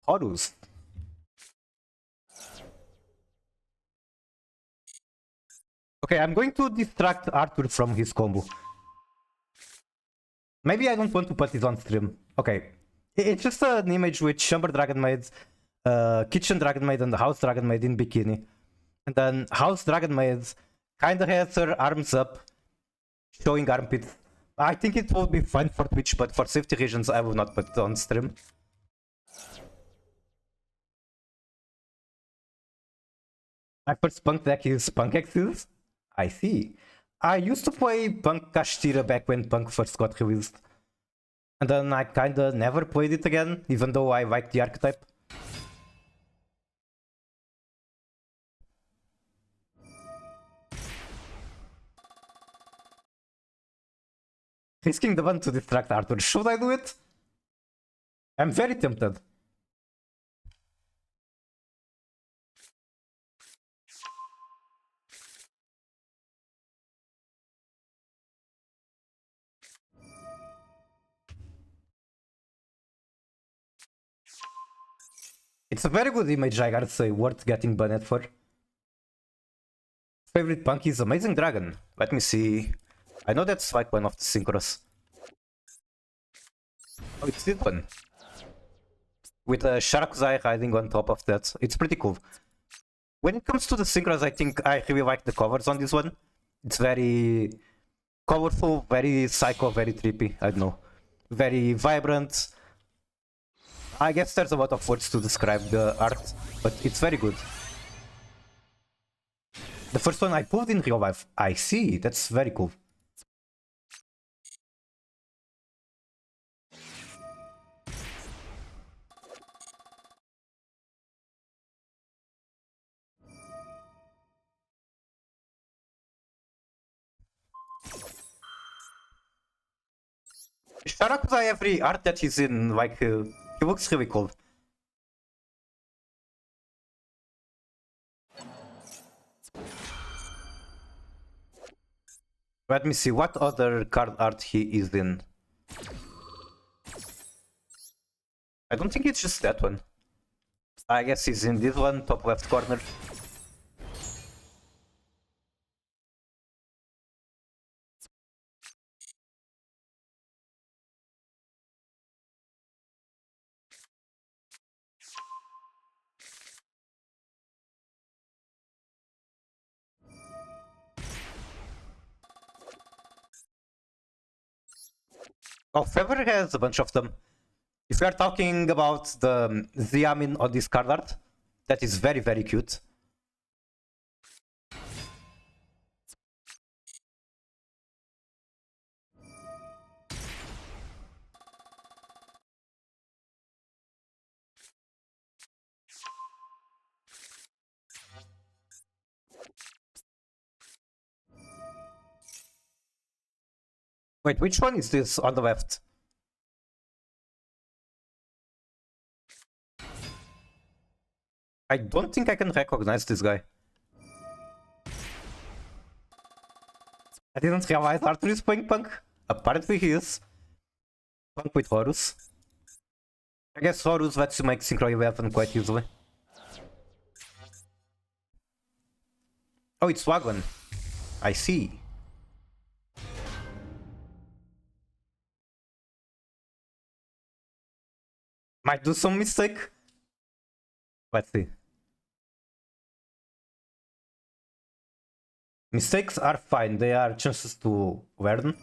Horus. Okay, I'm going to distract Arthur from his combo. Maybe I don't want to put this on stream. Okay. It's just an image with Chamber Dragon Maid, Kitchen Dragon Maid, and House Dragon Maid in bikini. And then House Dragon Maid kinda has her arms up, showing armpits. I think it will be fine for Twitch, but for safety reasons I will not put it on stream. My first punk deck is Punk X's. I see. I used to play Punk Kashtira back when Punk first got released. And then I kinda never played it again, even though I liked the archetype. Risking the one to distract Arthur. Should I do it? I'm very tempted. It's a very good image, I gotta say, worth getting banned for. Favorite punk is Amazing Dragon. Let me see. I know that's like one of the synchros. Oh, it's this one. With a Sharakuzai riding on top of that. It's pretty cool. When it comes to the synchros, I think I really like the covers on this one. It's very colorful, very psycho, very trippy. I don't know. Very vibrant. I guess there's a lot of words to describe the art, but it's very good. The first one I pulled in real life. I see, that's very cool. Sharakuzai, every art that he's in, like, he looks really cool. Let me see what other card art he is in. I don't think it's just that one. I guess he's in this one, top left corner. Oh, Fever has a bunch of them. If we are talking about the Xiamin on this card art, that is very, very cute. Wait, which one is this on the left? I don't think I can recognize this guy. I didn't realize Arthur is playing Punk. Apparently he is. Punk with Horus. I guess Horus lets you make Synchro 11 quite easily. Oh, it's Wagon. I see. Might do some mistake. Let's see. Mistakes are fine, they are chances to learn.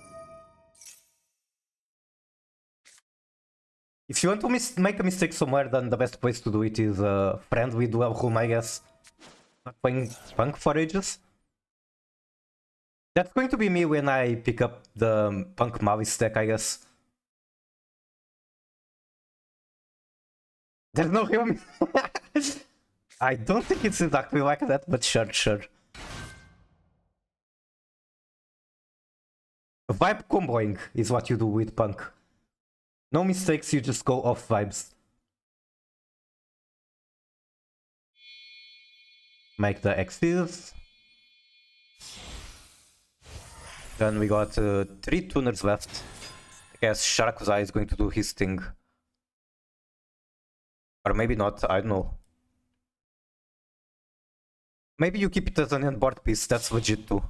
If you want to make a mistake somewhere, then the best place to do it is a friendly duel room, I guess. Not playing Punk for ages. That's going to be me when I pick up the Punk Malice deck, I guess. There's no real... I don't think it's exactly like that, but sure. Vibe comboing is what you do with Punk. No mistakes, you just go off vibes. Make the X's. Then we got 3 tuners left. I guess Sharakuza is going to do his thing. Or maybe not, I don't know. Maybe you keep it as an end-board piece, that's legit too.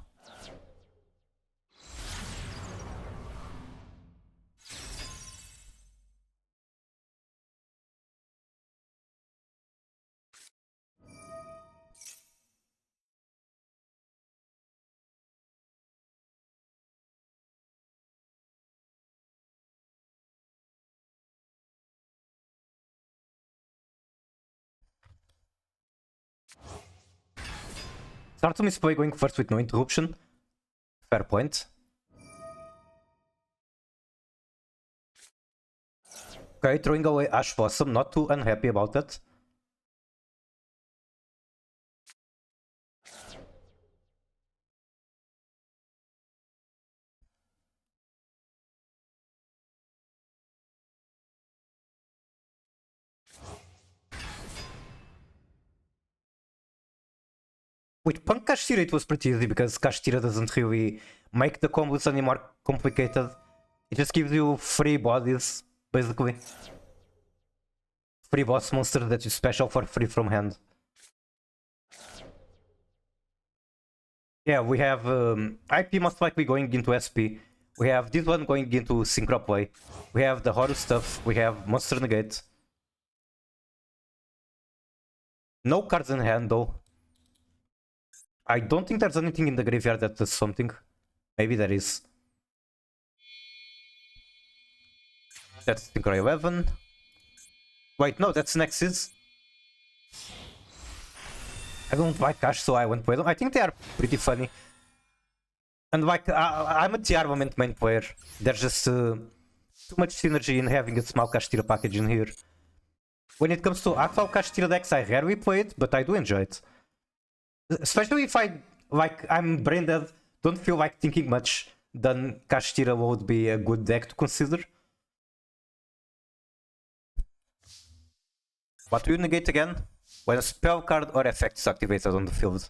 Start to misplay going first with no interruption. Fair point. Okay, throwing away Ash Blossom, not too unhappy about that. With Punk Kashtira it was pretty easy because Kashtira doesn't really make the combos any more complicated. It just gives you free bodies, basically. Free boss monsters that you special for free from hand. Yeah, we have IP most likely going into SP. We have this one going into Synchro play. We have the Horus stuff. We have Monster Negate. No cards in hand though. I don't think there's anything in the graveyard that does something. Maybe there is. That's Synchro 11. Wait, no, that's Nexus. I don't like Ash, so I won't play them. I think they are pretty funny. And like, I'm a TR moment main player. There's just too much synergy in having a small Kashtira package in here. When it comes to actual Kashtira decks, I rarely play it, but I do enjoy it. Especially if I'm brain dead, don't feel like thinking much, then Kashtira would be a good deck to consider. What do you negate again? When a spell card or effect is activated on the field.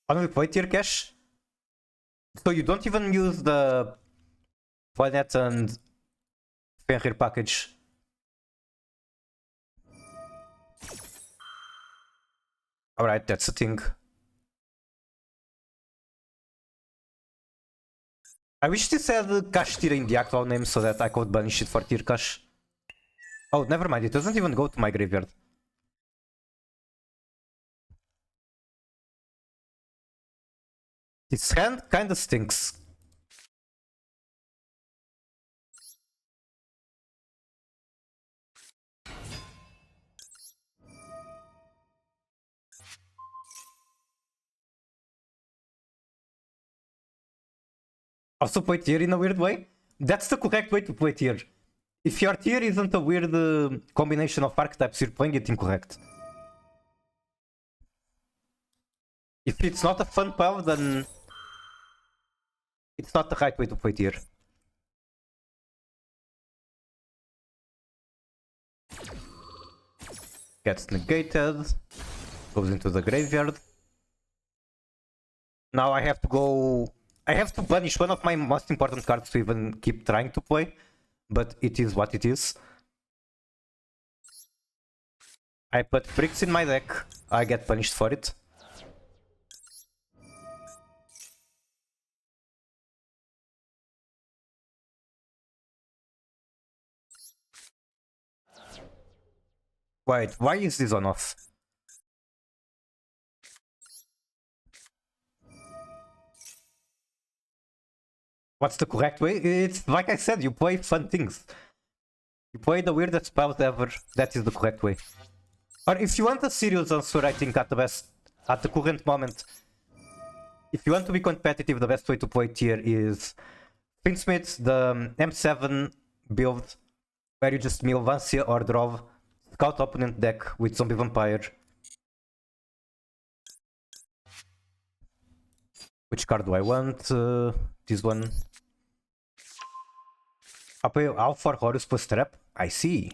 When we play tier cache, so you don't even use the Planet and Fenrir package. Alright, that's a thing. I wish this had Kashtira in the actual name so that I could banish it for tier cache. Oh, never mind, it doesn't even go to my graveyard. This hand kinda stinks. Also play tier in a weird way. That's the correct way to play tier. If your tier isn't a weird combination of archetypes, you're playing it incorrect. If it's not a fun pal, then it's not the right way to play tier. Gets negated, goes into the graveyard. Now I have to banish one of my most important cards to even keep trying to play, but it is what it is. I put bricks in my deck, I get punished for it. Wait, why is this on off? What's the correct way? It's like I said, you play fun things. You play the weirdest spells ever. That is the correct way. Or if you want a serious answer, I think at the current moment, if you want to be competitive, the best way to play tier is Finsmith, the M7 build, where you just mill Vancia or draw scout opponent deck with zombie vampire. Which card do I want? This one. How for Horus plus trap? I see.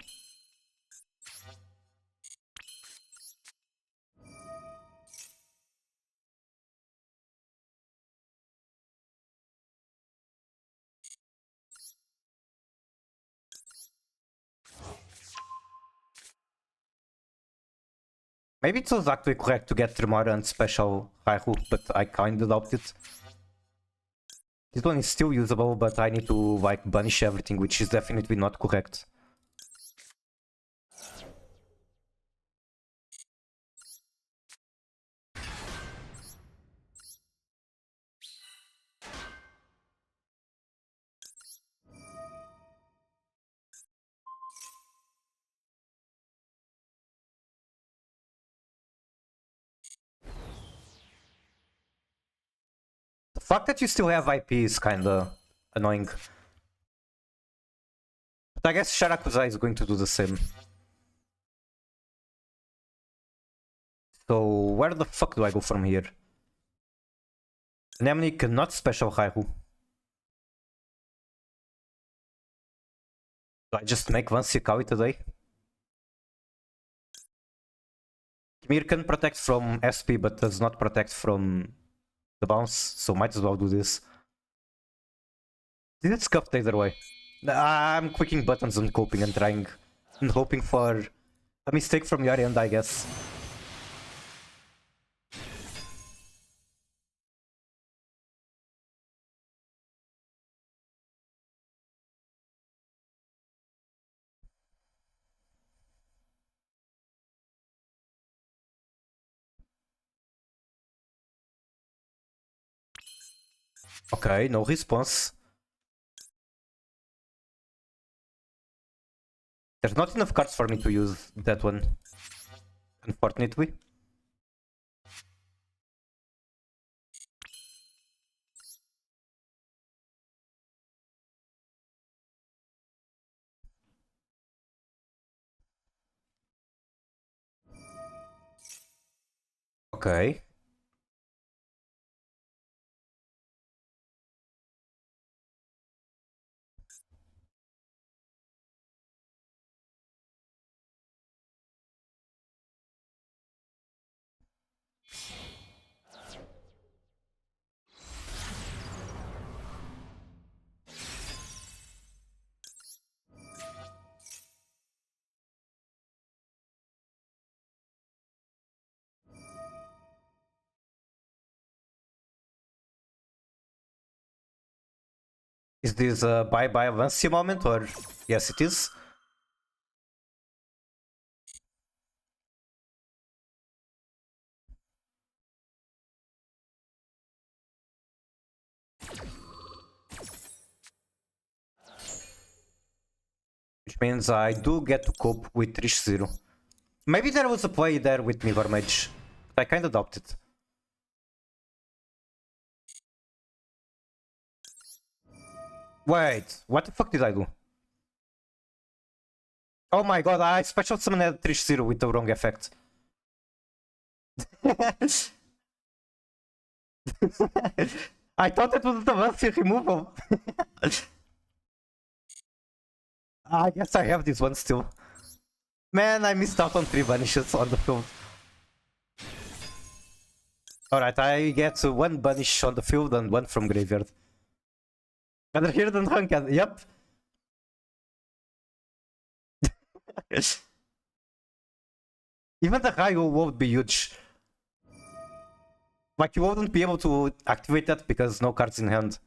Maybe it was actually correct to get Tremora and special Raihu, but I kinda doubt it. This one is still usable, but I need to like banish everything, which is definitely not correct. The fact that you still have IP is kinda annoying. But I guess Sharakuza is going to do the same. So where the fuck do I go from here? Nemnik, not special Raihu. Do I just make one Sikawi today? Kimir can protect from SP but does not protect from the bounce, so might as well do this. Did it scuffed either way? I'm clicking buttons and coping and trying and hoping for a mistake from your end, I guess. Okay, no response. There's not enough cards for me to use that one, unfortunately. Okay. Is this a bye-bye Avancia moment or... Yes, it is. Which means I do get to cope with Trish Zero. Maybe there was a play there with Migor Mage, but I kinda doubt it. Wait, what the fuck did I do? Oh my god, I special summoned Trish Zero with the wrong effect. I thought it was the Avancia removal. I guess I have this one still. Man, I missed out on 3 banishes on the field. Alright, I get 1 banish on the field and 1 from graveyard. Better here than Hunkan, yep. Even the Raihu won't be huge. Like, you wouldn't be able to activate that because no cards in hand.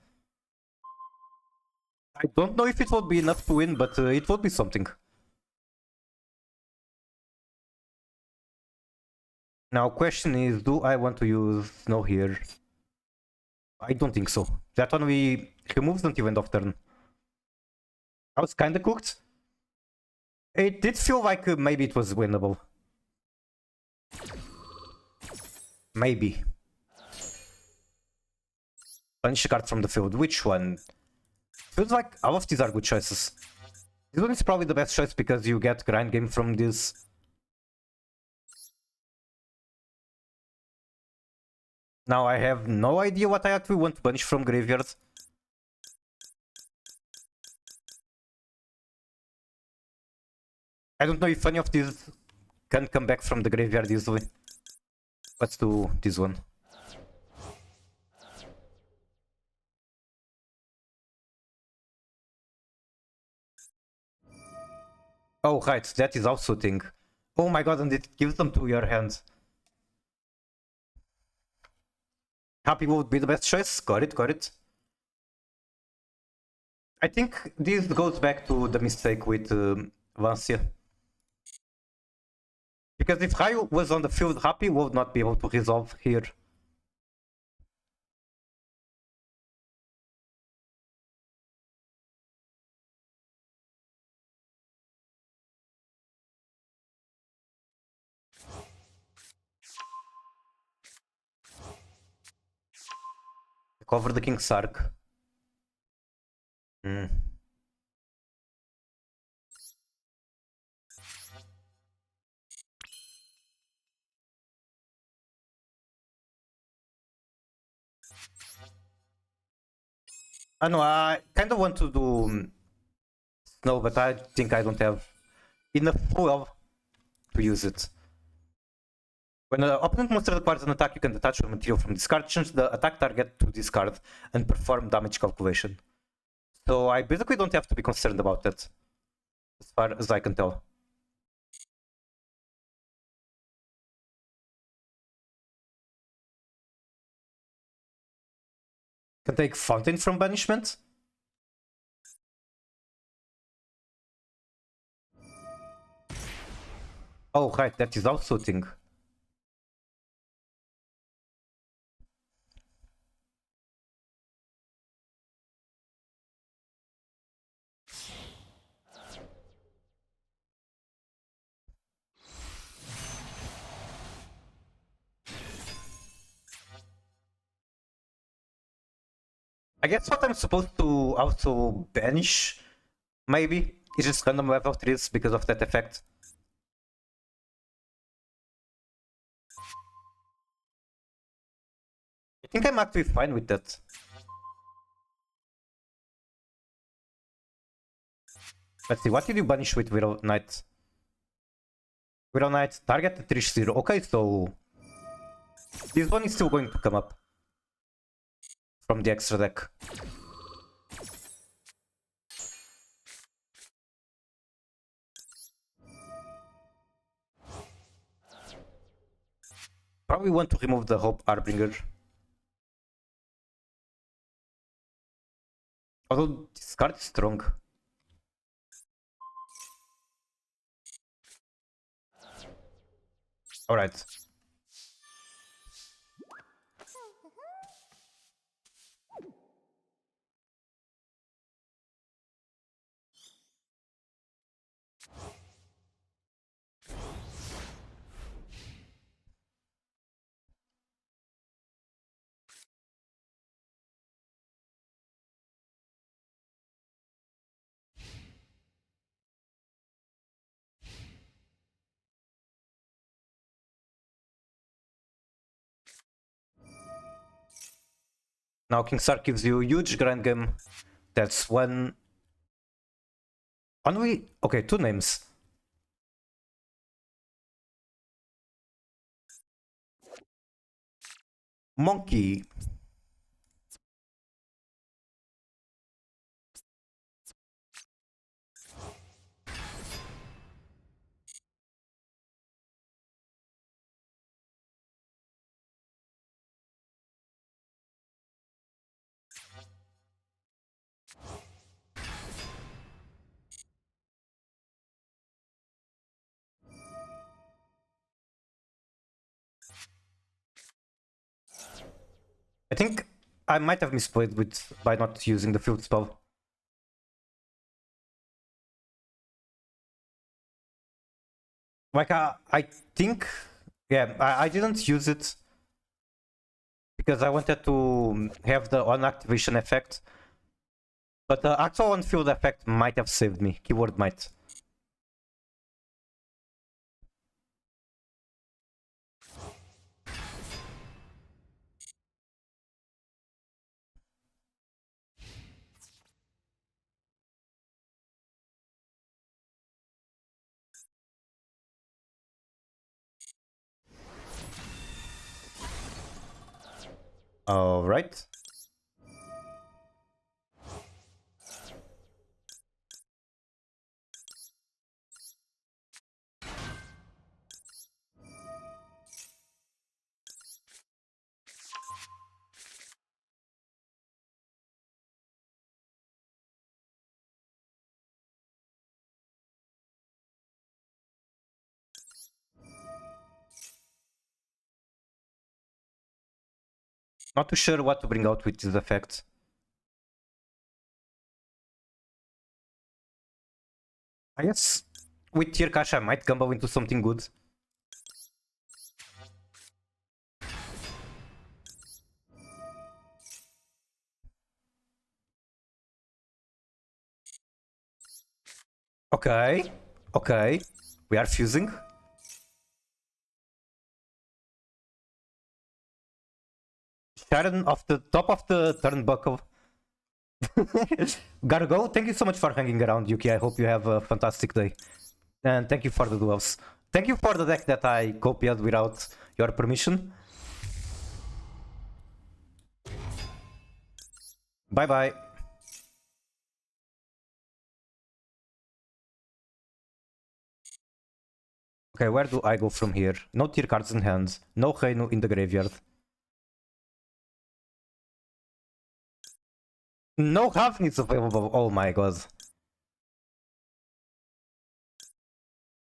I don't know if it would be enough to win, but it would be something. Now, question is, do I want to use Snow here? I don't think so. That one we removes until end of turn. I was kinda cooked. It did feel like maybe it was winnable. Maybe. Punish a card from the field. Which one? Feels like all of these are good choices. This one is probably the best choice because you get grind game from this. Now I have no idea what I actually want to banish from graveyard. I don't know if any of these can come back from the graveyard easily. Let's do this one. Oh right, that is also thing. Oh my god, and it gives them to your hand. Happy would be the best choice. Got it, got it. I think this goes back to the mistake with Vancia. Because if Ryu was on the field, Happy would not be able to resolve here. Cover the King's Arc. I know, I kind of want to do Snow, but I think I don't have enough fuel to use it. When an opponent monster requires an attack, you can detach your material from discard, change the attack target to discard, and perform damage calculation. So I basically don't have to be concerned about that, as far as I can tell. Can take Fountain from banishment. Oh right, that is also thing. I guess what I'm supposed to also banish, maybe, is just random level 3s because of that effect. I think I'm actually fine with that. Let's see, what did you banish with Widow Knight? Widow Knight, target at 3-0. Okay, so this one is still going to come up from the extra deck. Probably want to remove the Hope Harbinger. Although this card is strong. Alright. Now Kingstar gives you huge grand game. That's one. Only okay, two names. Monkey. I think I might have misplayed with by not using the field spell. Like I think, yeah, I didn't use it because I wanted to have the on activation effect. But the actual on-field effect might have saved me. Keyword might. Alright. Not too sure what to bring out with this effect. I guess with Tier Cash I might gamble into something good. Okay, okay. We are fusing. Sharon off the top of the turnbuckle. Gotta go. Thank you so much for hanging around, Yuki. I hope you have a fantastic day. And thank you for the duels. Thank you for the deck that I copied without your permission. Bye bye. Okay, where do I go from here? No tier cards in hand. No Reino in the graveyard. No Ravn is available. Oh my god.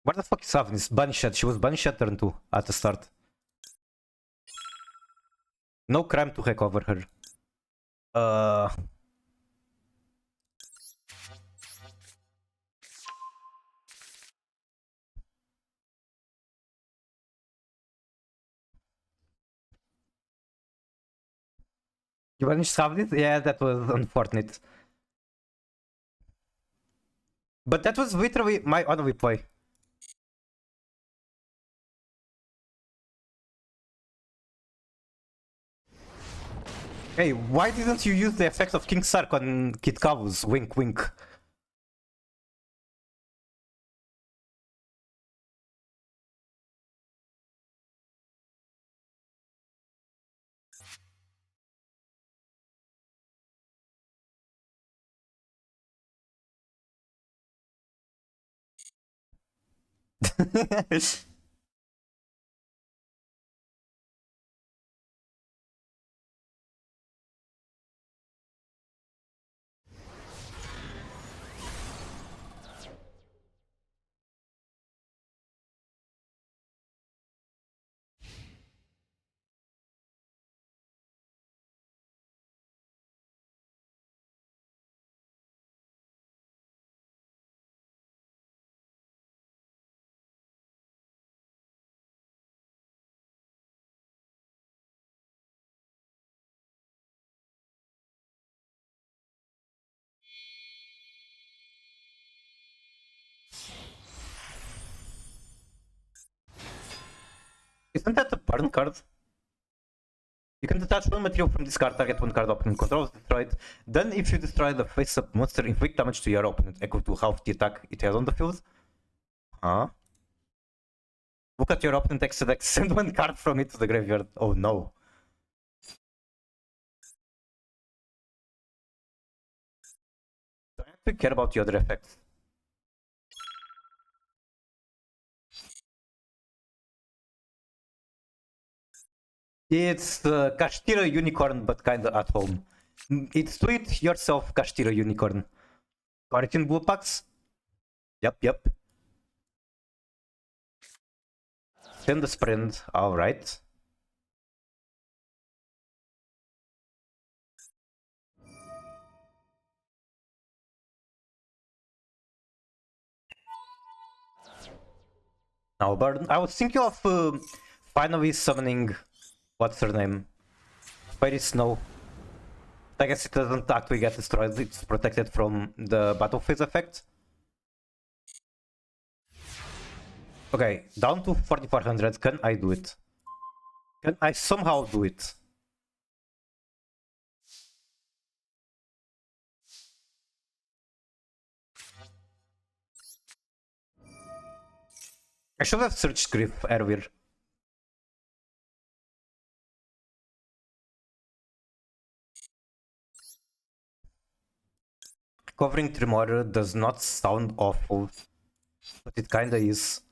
Where the fuck is Ravn? Banished. She was banished at turn 2 at the start. No crime to recover her. You banished Ravn? Yeah, that was unfortunate. But that was literally my only play. Hey, why didn't you use the effect of King Sark on Kid Kavus? Wink, wink. Isn't that a burn card? You can detach one material from this card, target one card opponent controls, destroy it. Then if you destroy the face-up monster, inflict damage to your opponent equal to half the attack it has on the field. Huh? Look at your opponent extra deck, send one card from it to the graveyard. Oh no. Do I actually care about the other effects? It's Kashtira Unicorn, but kinda at home. It's do it yourself, Kashtira Unicorn. Origin Blue Packs? Yep, yep. Send the sprint, alright. Now burn. I was thinking of finally summoning, what's her name? Fairy Snow. I guess it doesn't actually get destroyed, it's protected from the battle phase effect. Okay, down to 4400, can I do it? Can I somehow do it? I should have searched Griff earlier. Covering Tremor does not sound awful, but it kinda is.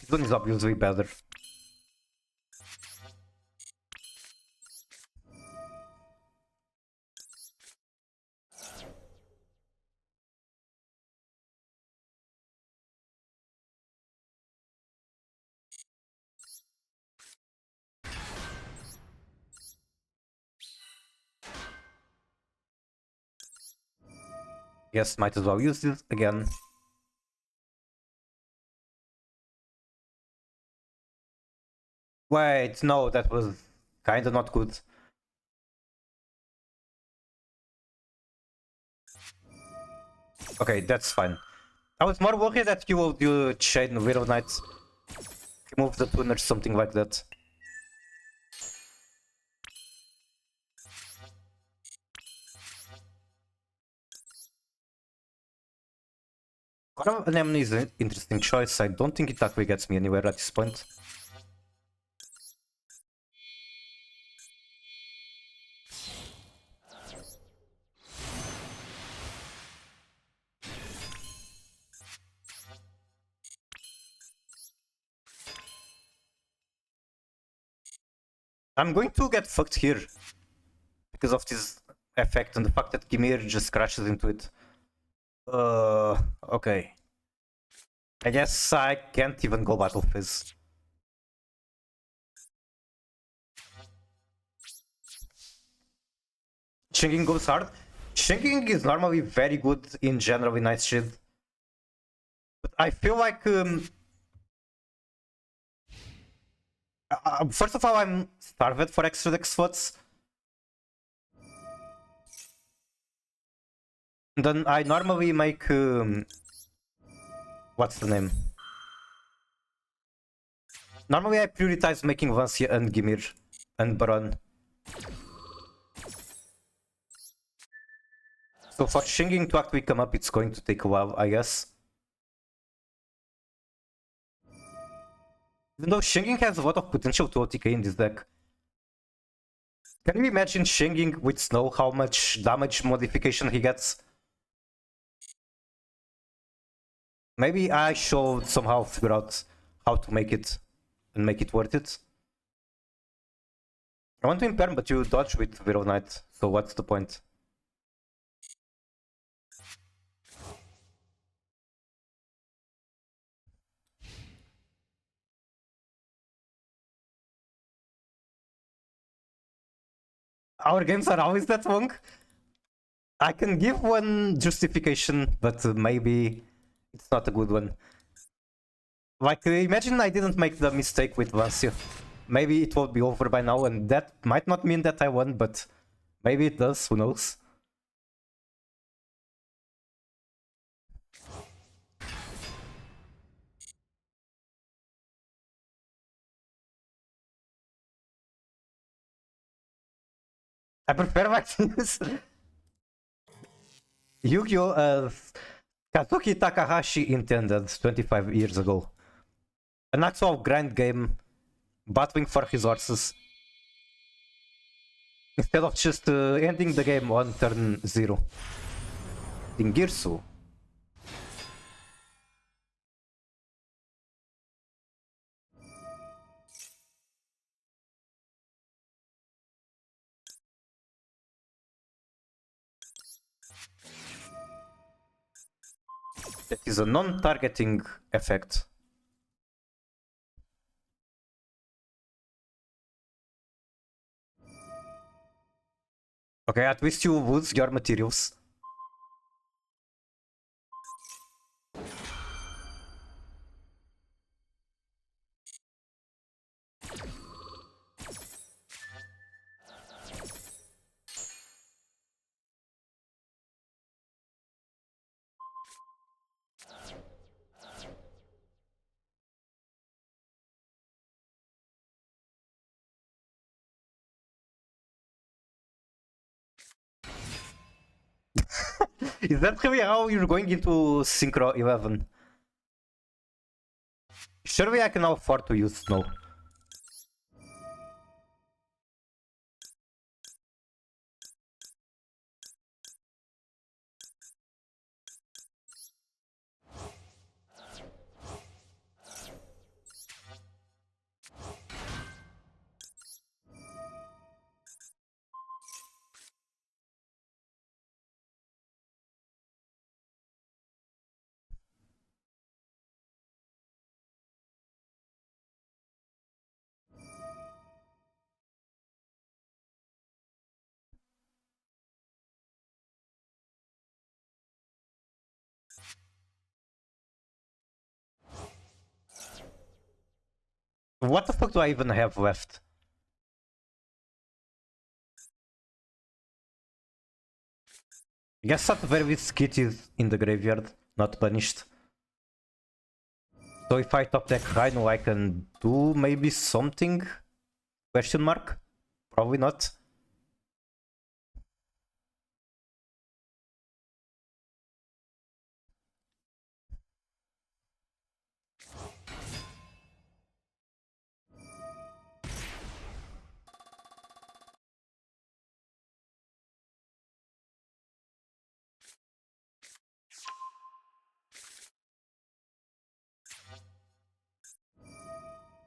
This one is obviously better. Yes, might as well use this again. Wait, no, that was kinda not good. Okay, that's fine. I was more worried that you will do Chain Widow Knight. Remove the Tune or something like that. An Anemone is an interesting choice. I don't think it actually gets me anywhere at this point. I'm going to get fucked here because of this effect and the fact that Gimir just crashes into it. Okay. I guess I can't even go battle phase. Shrinking goes hard. Shrinking is normally very good in general in Nightshade. But I feel like first of all, I'm starved for extra deck slots. Then I normally make what's the name? Normally I prioritize making Vancia and Gimir and Baron. So for Shinging to actually come up, it's going to take a while, I guess. Even though Shinging has a lot of potential to OTK in this deck. Can you imagine Shinging with Snow, how much damage modification he gets? Maybe I should somehow figure out how to make it and make it worth it. I want to impair, but you dodge with Widow Knight, so what's the point? Our games are always that long. I can give one justification, but maybe it's not a good one. Like, imagine I didn't make the mistake with Vancia. Maybe it will be over by now, and that might not mean that I won, but maybe it does, who knows? I prefer vaccines. Yu-Gi-Oh! Kazuki Takahashi intended 25 years ago. An actual grind game, battling for his horses. Instead of just ending the game on turn 0. Dingirsu. That is a non-targeting effect. Okay, at least you lose your materials. Is that really how you're going into Synchro 11? Surely I can afford to use Snow. What the fuck do I even have left? I guess at the very least Kit is in the graveyard, not punished. So if I top deck Rhino, I can do maybe something? Question mark? Probably not.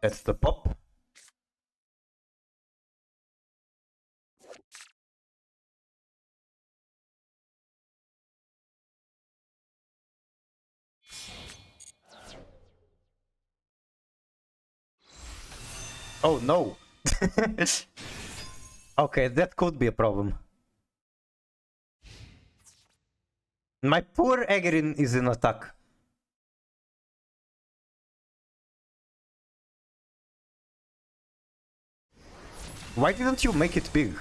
That's the pop. Oh no! Okay, that could be a problem. My poor Aegerin is in attack. Why didn't you make it big?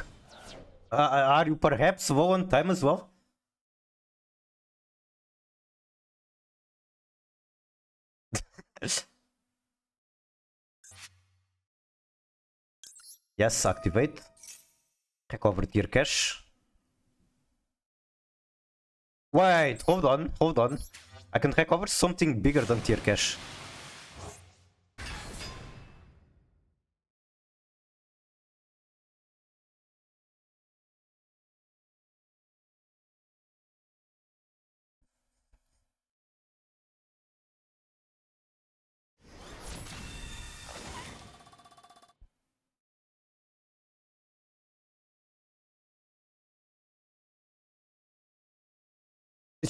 Are you perhaps low on time as well? Yes, activate. Recover tier cash. Wait, hold on, hold on. I can recover something bigger than tier cash.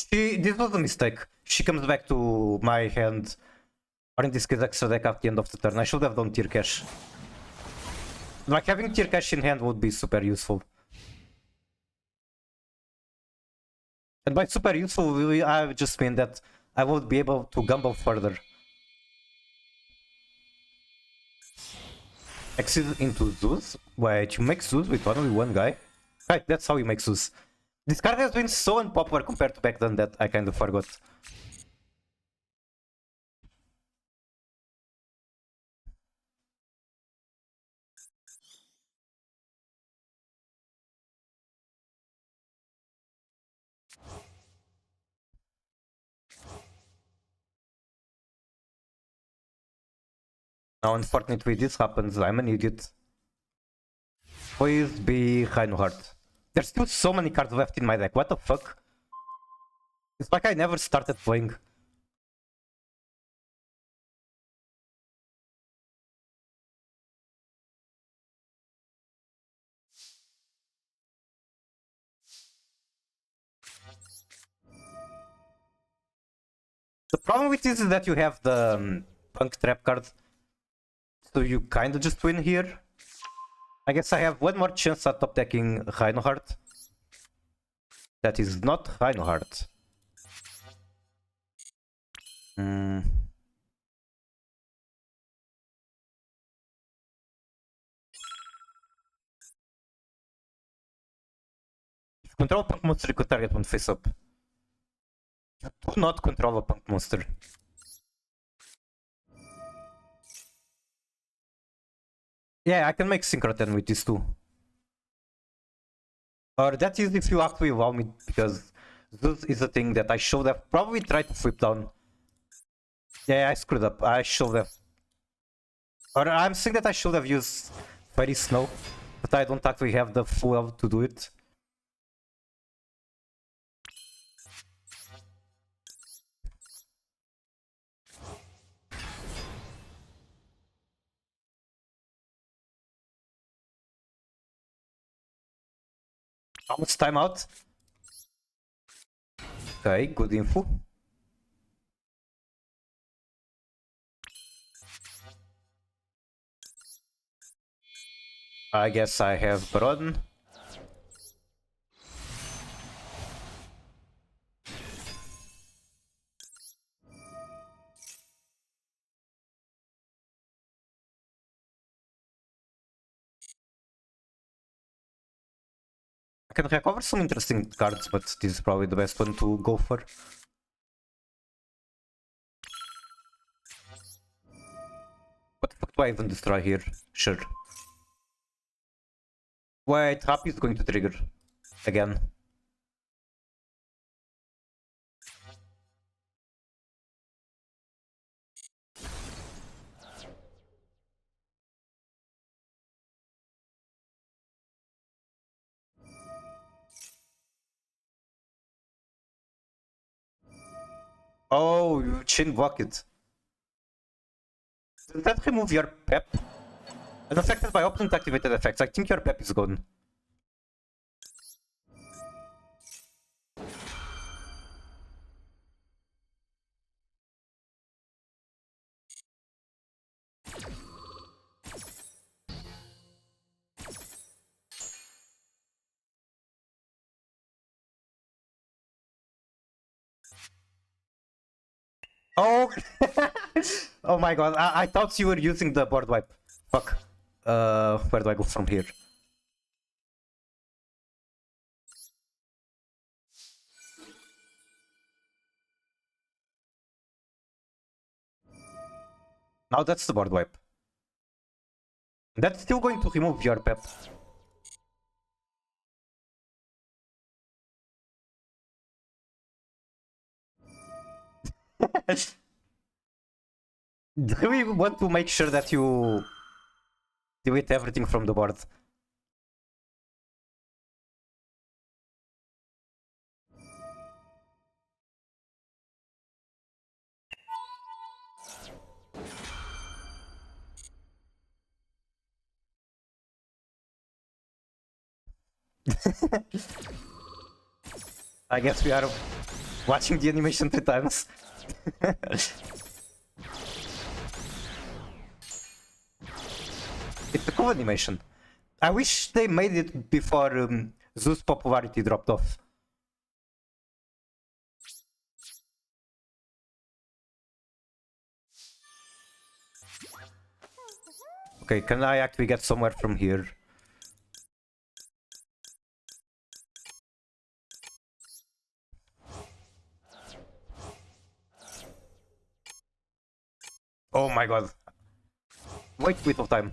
This was a mistake. She comes back to my hand, or in this case extra deck at the end of the turn. I should have done tier cash. Like having tier cash in hand would be super useful. And by super useful, I just mean that I would be able to gamble further. Exit into Zeus? Wait, you make Zeus with only one guy? Right, that's how you make Zeus. This card has been so unpopular compared to back then that I kind of forgot. Now, unfortunately, this happens. I'm an idiot. Please be Reinhardt. There's still so many cards left in my deck. What the fuck? It's like I never started playing. The problem with this is that you have the Punk Trap card. So you kinda just win here. I guess I have one more chance at top decking Reinhardt. That is not Reinhardt. Control punk monster equal target when face up. to not control a punk monster. Yeah, I can make Synchro 10 with these two. Or that is if you actually allow me, because this is a thing that I should have probably tried to flip down. Yeah, I screwed up. I should have. Or I'm saying that I should have used Fairy Snow, but I don't actually have the full health to do it. Almost timeout. Okay, good info. I guess I have Baron. I can recover some interesting cards, but this is probably the best one to go for. What the fuck do I even destroy here? Sure. Wait, Happy is going to trigger again. Oh, you chain block it. Does that remove your pep? Unaffected by opponent activated effects. I think your pep is gone. Oh! Oh my god, I thought you were using the board wipe. Fuck. Where do I go from here? Now that's the board wipe. That's still going to remove your pep. Do we want to make sure that you delete everything from the board? I guess we are watching the animation 3 times. It's a cool animation. I wish they made it before Zeus' popularity dropped off. Okay, can I actually get somewhere from here? Oh my god. Wait bit of time.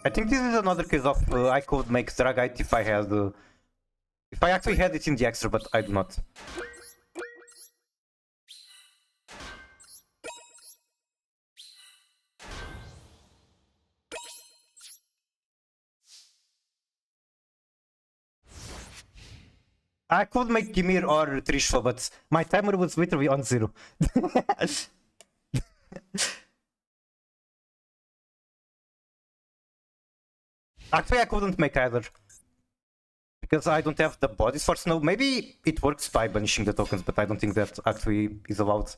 I think this is another case of I could make Tearjade if I had... if I actually had it in the extra, but I do not. I could make Gimir or Trishfa, but my timer was literally on 0. Actually, I couldn't make either. Because I don't have the bodies for Snow. Maybe it works by banishing the tokens, but I don't think that actually is allowed.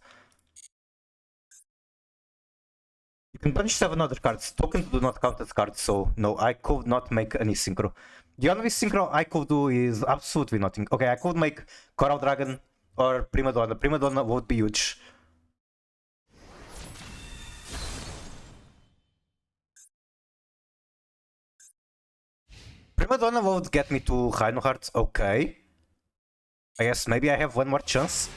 You can banish 7 other cards. Tokens do not count as cards, so no, I could not make any synchro. The only synchro I could do is absolutely nothing. Okay, I could make Coral Dragon or Prima Donna. Prima Donna would be huge. Prima Donna would get me to Reinhardt. Okay. I guess maybe I have one more chance.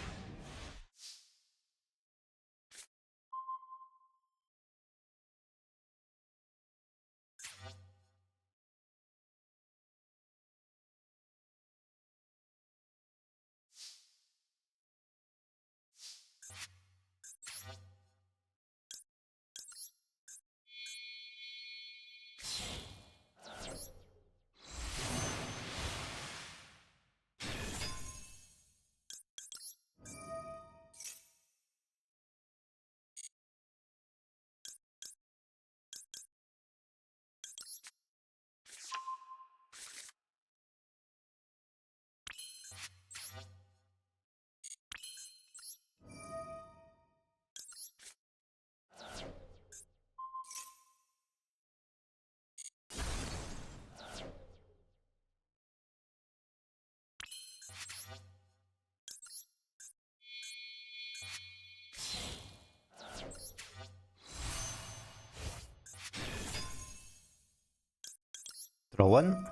Draw one.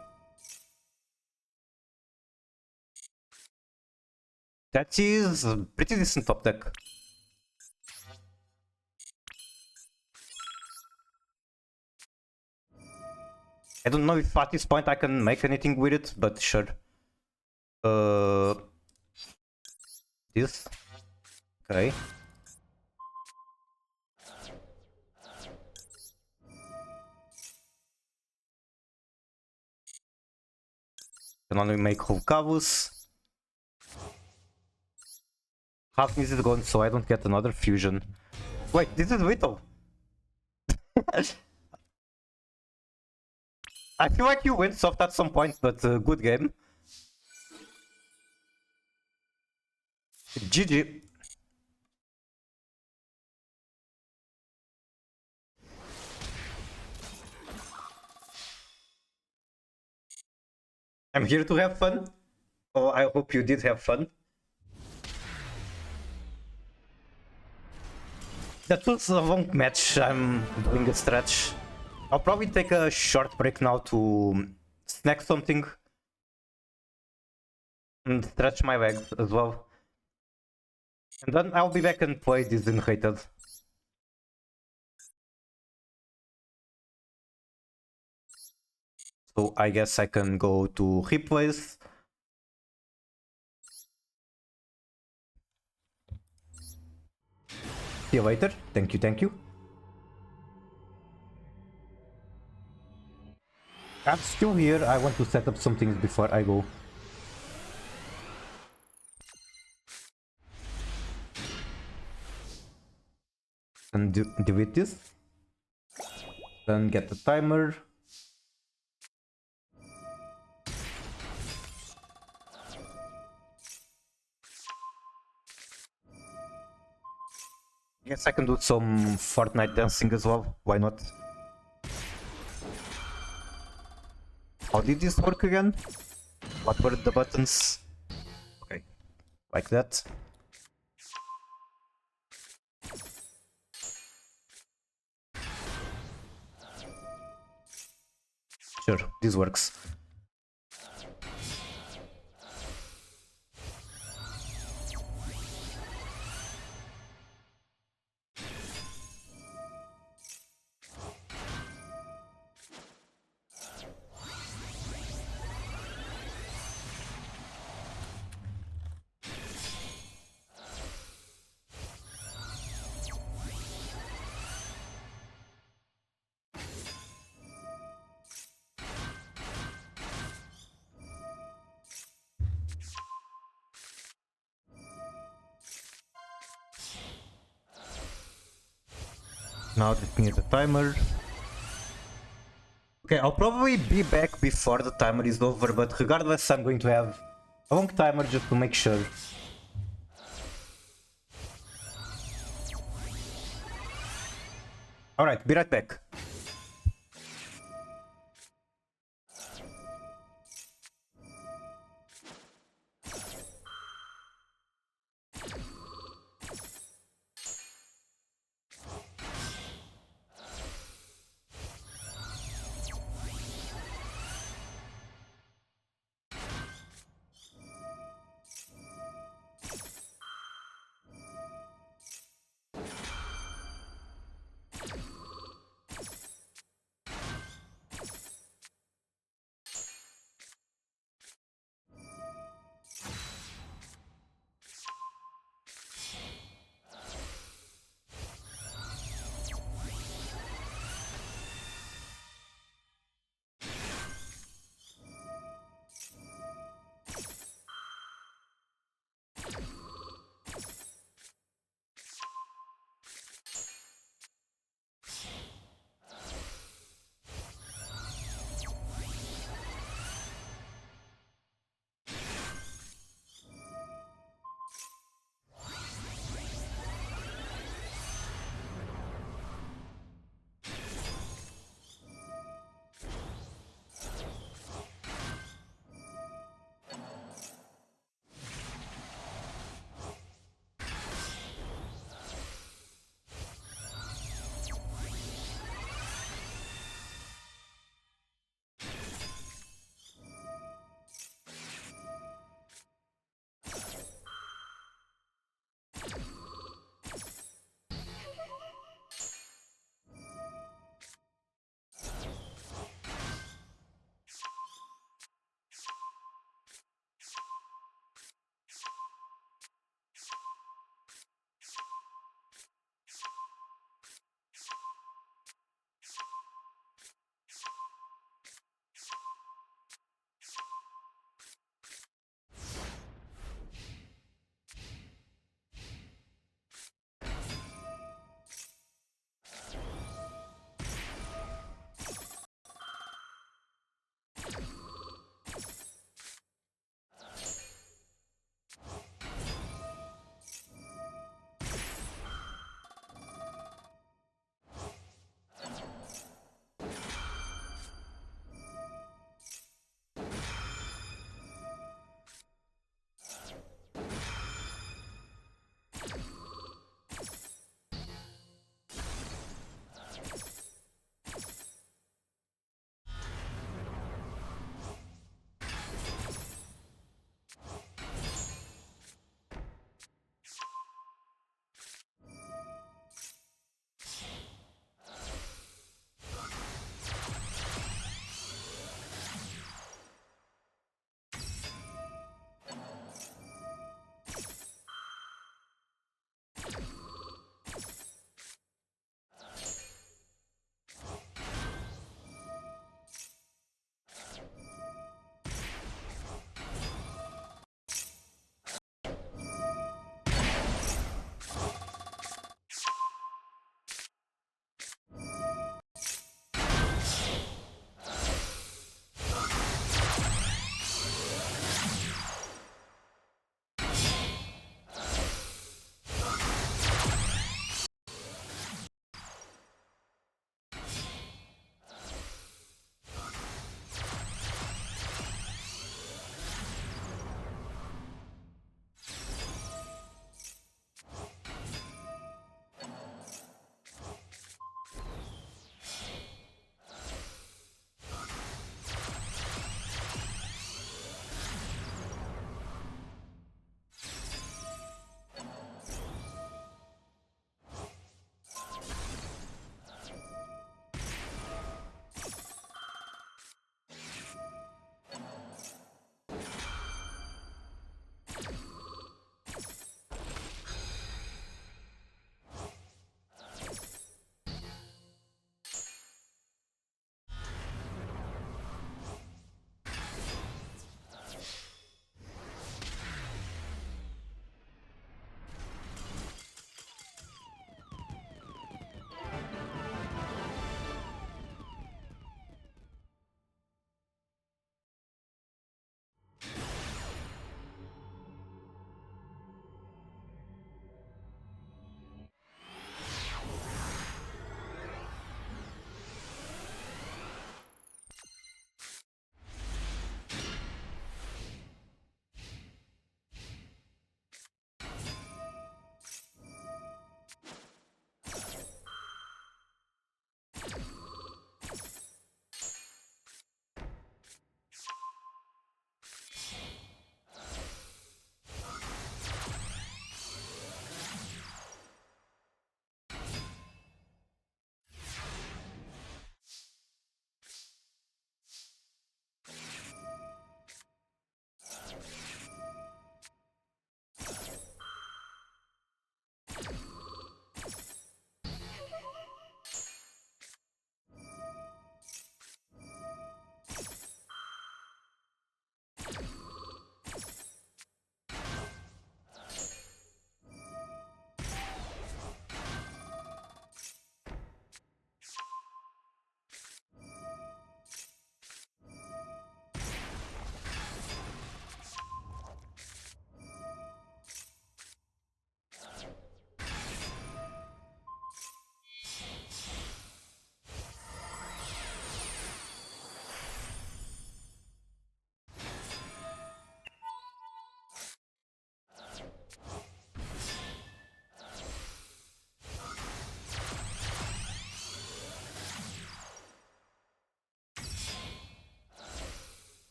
That is a pretty decent top deck. I don't know if at this point I can make anything with it, but sure. This. Okay. Can only make Hulkavus. Half needs it gone, so I don't get another fusion. Wait, this is Whittle. I feel like you went soft at some point, but good game. GG. I'm here to have fun. Oh, I hope you did have fun. That was a long match. I'm doing a stretch. I'll probably take a short break now to snack something and stretch my legs as well. And then I'll be back and play Disinhated. So I guess I can go to replays. See you later. Thank you, thank you. I'm still here. I want to set up some things before I go. And delete this. Then get the timer. Guess I can do some Fortnite dancing as well. Why not? How did this work again? What were the buttons? Okay, like that. Sure, this works. Now let me hit the timer. Okay, I'll probably be back before the timer is over, but regardless, I'm going to have a long timer just to make sure. Alright, be right back.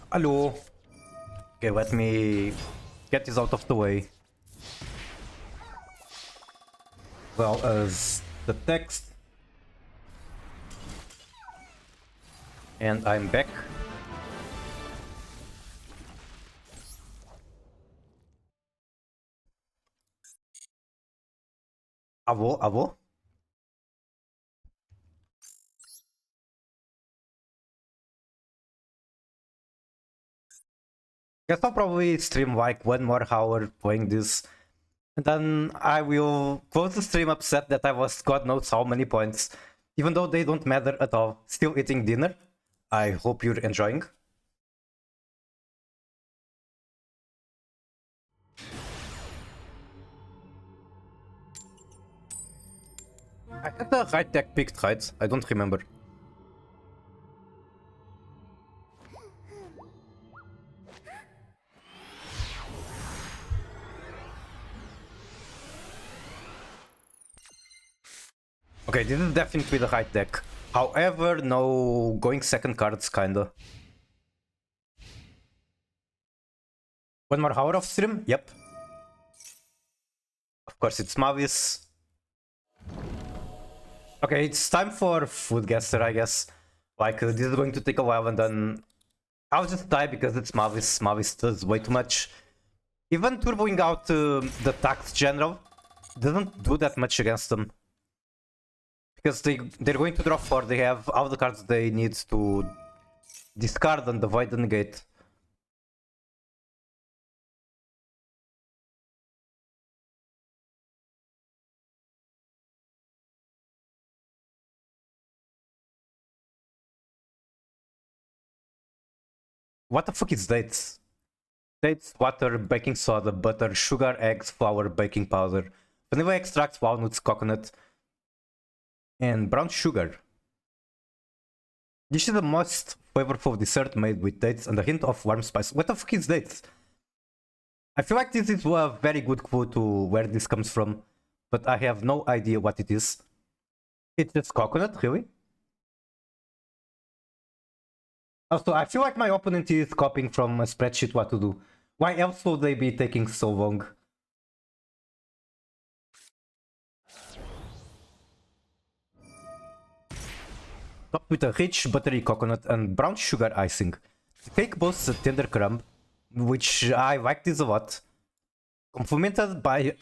Hello. Okay, let me get this out of the way. Well as the text. And I'm back. Avo, avo. Guess I'll probably stream like 1 more hour playing this. And then I will close the stream upset that I lost God knows how many points. Even though they don't matter at all. Still eating dinner. I hope you're enjoying. I had the right deck picked, right? I don't remember. Okay, this is definitely the right deck. However, no going second cards, kinda. 1 more hour of stream? Yep. Of course, it's Mavis. Okay, it's time for Foodgaster, I guess. Like, this is going to take a while, and then I'll just die because it's Mavis. Mavis does way too much. Even turboing out the tax general doesn't do that much against them. Because they're going to draw 4, they have all the cards they need to discard and avoid the negate. What the fuck is dates? Dates, water, baking soda, butter, sugar, eggs, flour, baking powder, vanilla extract, walnuts, coconut, and brown sugar. This is the most flavorful dessert made with dates and a hint of warm spice. What the fuck is dates? I feel like this is a very good clue to where this comes from, but I have no idea what it is. It's just coconut, really? Also, I feel like my opponent is copying from a spreadsheet what to do. Why else would they be taking so long? Topped with a rich buttery coconut and brown sugar icing. The cake boasts a tender crumb, which I like this a lot, complemented by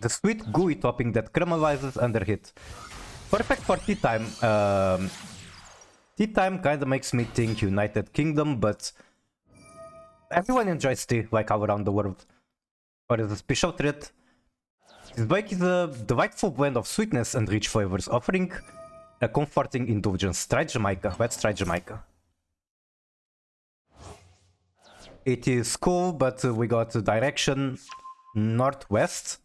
the sweet gooey topping that caramelizes under it. Perfect for tea time. Tea time kinda makes me think United Kingdom, but everyone enjoys tea, like all around the world. Or as a special treat, this bake is a delightful blend of sweetness and rich flavors, offering a comforting indulgence. Try Jamaica. Let's try Jamaica. It is cool, but we got direction northwest.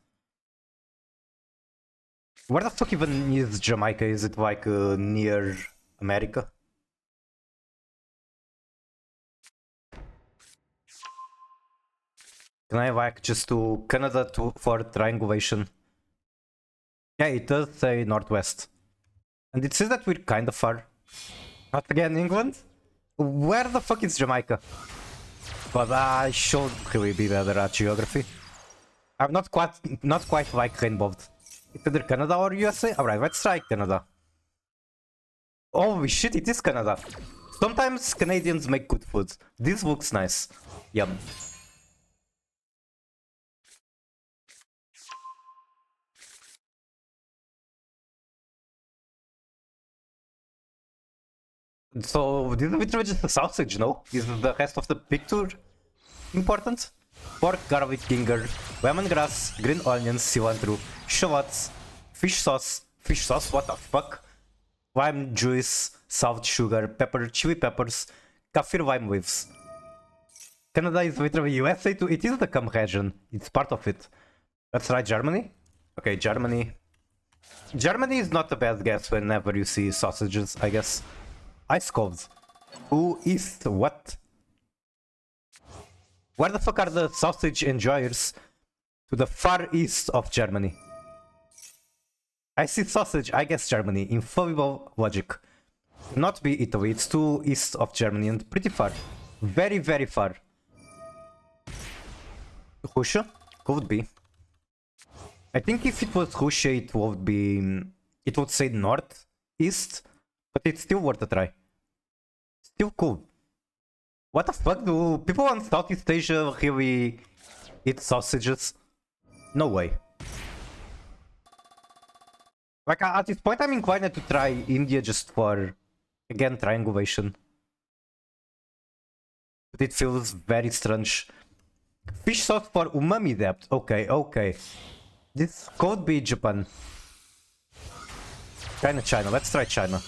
Where the fuck even is Jamaica? Is it like near America? Can I like just to Canada for triangulation? Yeah, it does say northwest. And it says that we're kind of far. Not again England? Where the fuck is Jamaica? But I should really be better at geography. I'm not quite like rainbowed. It's either Canada or USA. Alright, let's try Canada. Holy shit, it is Canada. Sometimes Canadians make good food. This looks nice. Yum. So this is literally just a sausage, no? Is the rest of the picture important? Pork, garlic, ginger, lemongrass, green onions, cilantro, shallots, fish sauce, what the fuck? Lime juice, salt, sugar, pepper, chili peppers, kaffir lime leaves. Canada is literally USA too. It is the cum region. It's part of it. Let's try Germany. Okay, Germany. Germany is not a bad guess whenever you see sausages, I guess. Ice cold. Who is what? Where the fuck are the sausage enjoyers? To the far east of Germany. I see sausage, I guess Germany. Infallible logic. Not be Italy, it's too east of Germany and pretty far. Very, very far. Russia? Could be. I think if it was Russia, it would be... It would say north, east, but it's still worth a try. Still cool. What the fuck, do people in Southeast Asia really eat sausages? No way. Like, at this point, I'm inclined to try India just for, again, triangulation. But it feels very strange. Fish sauce for umami depth. Okay, okay. This could be Japan. China. Let's try China.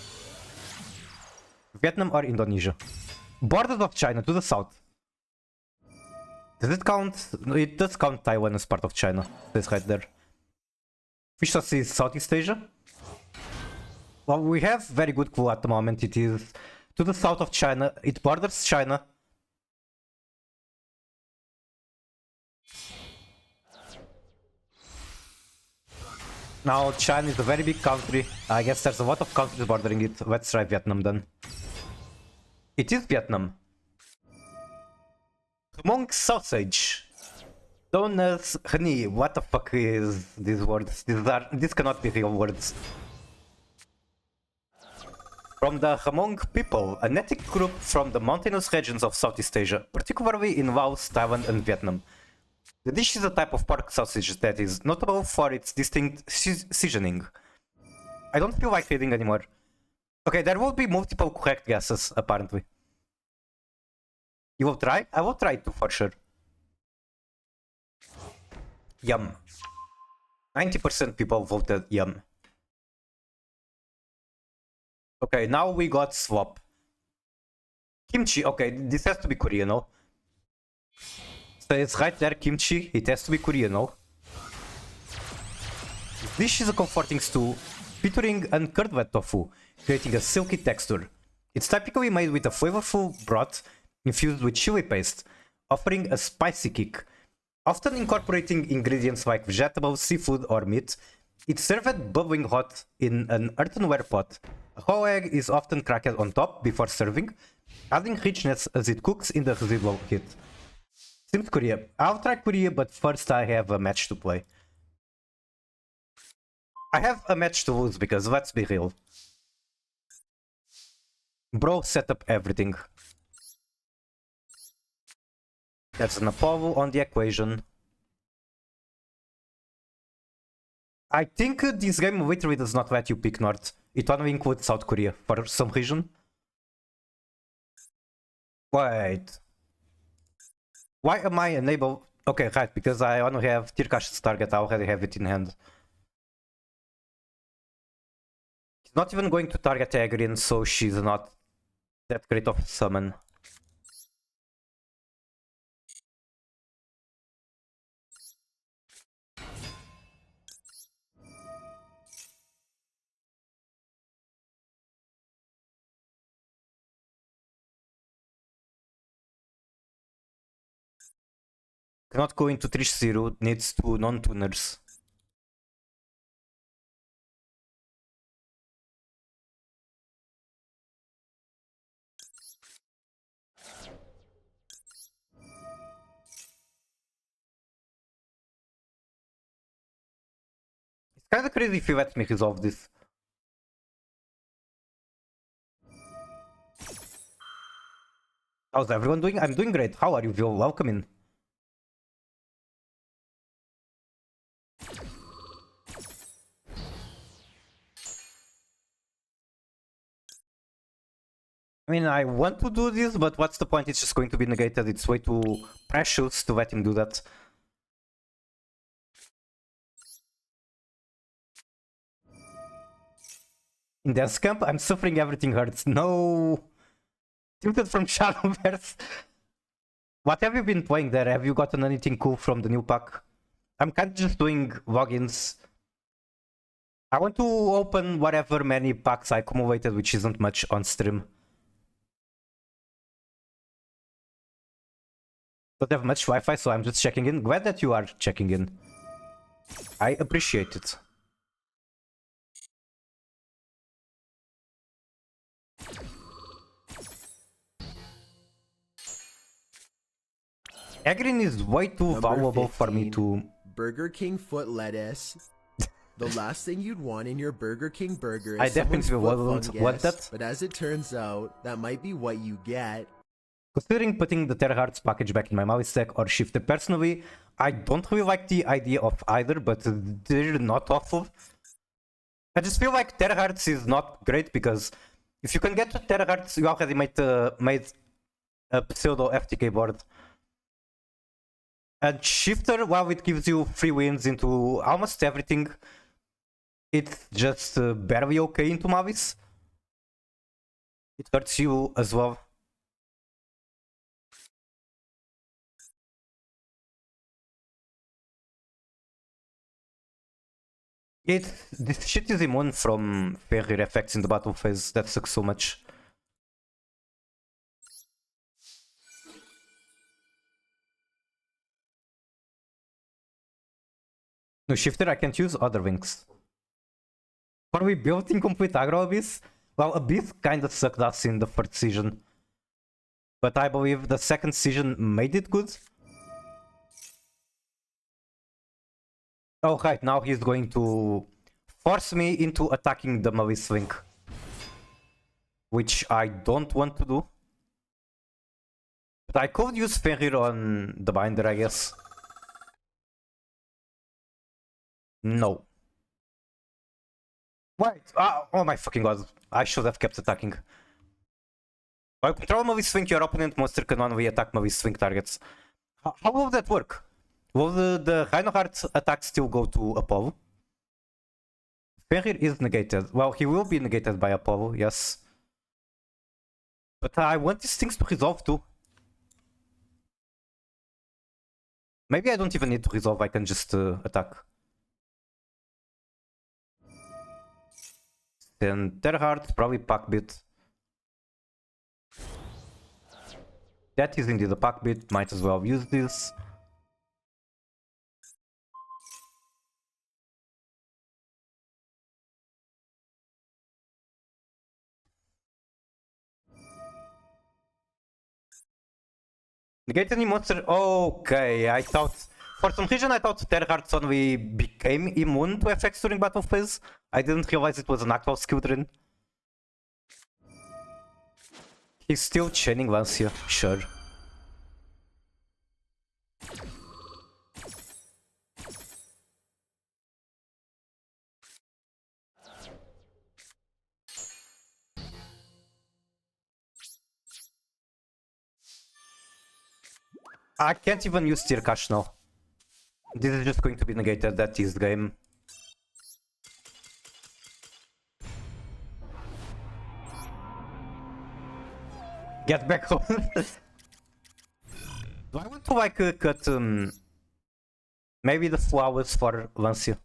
Vietnam or Indonesia? Borders of China to the south. Does it count? No, it does count Taiwan as part of China. It's right there. Fish sauce is Southeast Asia. Well, we have very good clue at the moment. It is to the south of China. It borders China. Now, China is a very big country. I guess there's a lot of countries bordering it. Let's try Vietnam then. It is Vietnam. Monk sausage. Known as honey. What the fuck is these words? These cannot be real words. From the Hmong people, an ethnic group from the mountainous regions of Southeast Asia, particularly in Laos, Thailand, and Vietnam. The dish is a type of pork sausage that is notable for its distinct seasoning. I don't feel like reading anymore. Okay, there will be multiple correct guesses, apparently. You will try? I will try too, for sure. Yum. 90% people voted yum. Okay, now we got swap. Kimchi, okay, this has to be Korean, no? So it's right there, kimchi, it has to be Korean, no? This dish is a comforting stew featuring uncurd wet tofu, creating a silky texture. It's typically made with a flavorful broth infused with chili paste, offering a spicy kick. Often incorporating ingredients like vegetables, seafood, or meat, it's served bubbling hot in an earthenware pot. A whole egg is often cracked on top before serving, adding richness as it cooks in the residual heat. Seems Korea. I'll try Korea, but first I have a match to play. I have a match to lose because let's be real. Bro set up everything. There's an Apollo on the equation. I think this game literally does not let you pick North. It only includes South Korea for some reason. Wait. Why am I unable? Okay, right, because I only have Tearjade's target, I already have it in hand. He's not even going to target Agrian, so she's not that great of a summon. Cannot go into 3-0, needs two non-tuners. It's kinda crazy if he lets me resolve this. How's everyone doing? I'm doing great. How are you, Vil? Welcome in. I mean, I want to do this, but what's the point? It's just going to be negated. It's way too precious to let him do that. In Death's Camp, I'm suffering, everything hurts. No! Tilted from Shadowverse. What have you been playing there? Have you gotten anything cool from the new pack? I'm kind of just doing logins. I want to open whatever many packs I accumulated, which isn't much, on stream. Don't have much Wi-Fi, so I'm just checking in. Glad that you are checking in. I appreciate it. Agrin is way too Number valuable for me 15, to... Burger King foot lettuce. The last thing you'd want in your Burger King burger is I someone's definitely foot wouldn't fungus, want that. but as it turns out, that might be what you get. Considering putting the Tearjade package back in my Mage deck or Shifter personally, I don't really like the idea of either, but they're not awful. I just feel like Tearjade is not great because if you can get to Tearjade, you already made a pseudo FTK board. And Shifter, while it gives you free wins into almost everything, it's just barely okay into Mavis. It hurts you as well. This shit is immune from failure effects in the battle phase. That sucks so much. No Shifter, I can't use other wings. Are we built in complete aggro Abyss? Well, Abyss kinda sucked us in the first season. But I believe the second season made it good. Oh, right, now he's going to force me into attacking the Malice Link. Which I don't want to do. But I could use Fenrir on the Binder, I guess. No. Wait, oh my fucking god. I should have kept attacking. While control Malice Swing, your opponent monster can only attack Malice Swing targets. How will that work? Will the Reinhardt attack still go to Apollo? Fenrir is negated. Well, he will be negated by Apollo, yes. But I want these things to resolve too. Maybe I don't even need to resolve, I can just attack. Then Tearjade, probably Pack Bit. That is indeed a Pack Bit, might as well use this. Negate any monster. Okay, I thought. For some reason, I thought Tearjade only became immune to effects during battle phase. I didn't realize it was an actual skill drain. He's still chaining Lancia, sure. I can't even use Tear Cash now. This is just going to be negated, that is the game. Get back home. Do I want to like cut maybe the flowers for Lancia?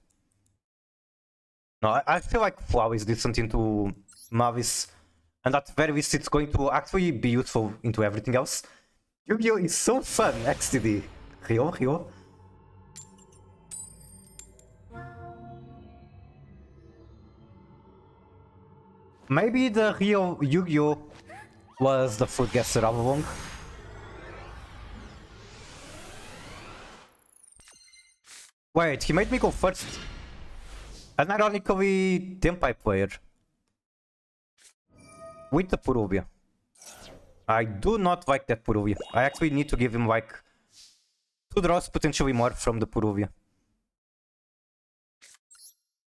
No, I feel like Flower is decent into Mavis, and at very least it's going to actually be useful into everything else. Yu-Gi-Oh is so fun, XTD. Rio. Maybe the real Yu-Gi-Oh was the food guesser all along. Wait, he made me go first. An ironically Tempai player. With the Puruvia. I do not like that Puruvia. I actually need to give him like 2 draws, potentially more from the Puruvia.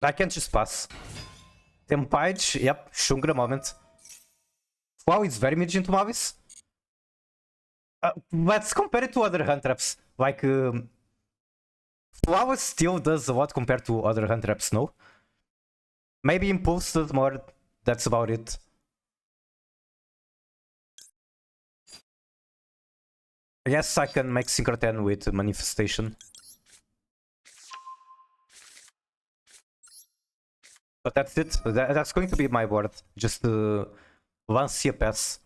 I can't just pass. Tempage, yep, Shungra moment. Wow, it's very mid into Mavis. Let's compare it to other hand traps. Like, Flower still does a lot compared to other hand traps, no? Maybe Impulse does more, that's about it. I guess I can make Synchrotron with Manifestation. But that's it, that's going to be my board. Just Lancia pass.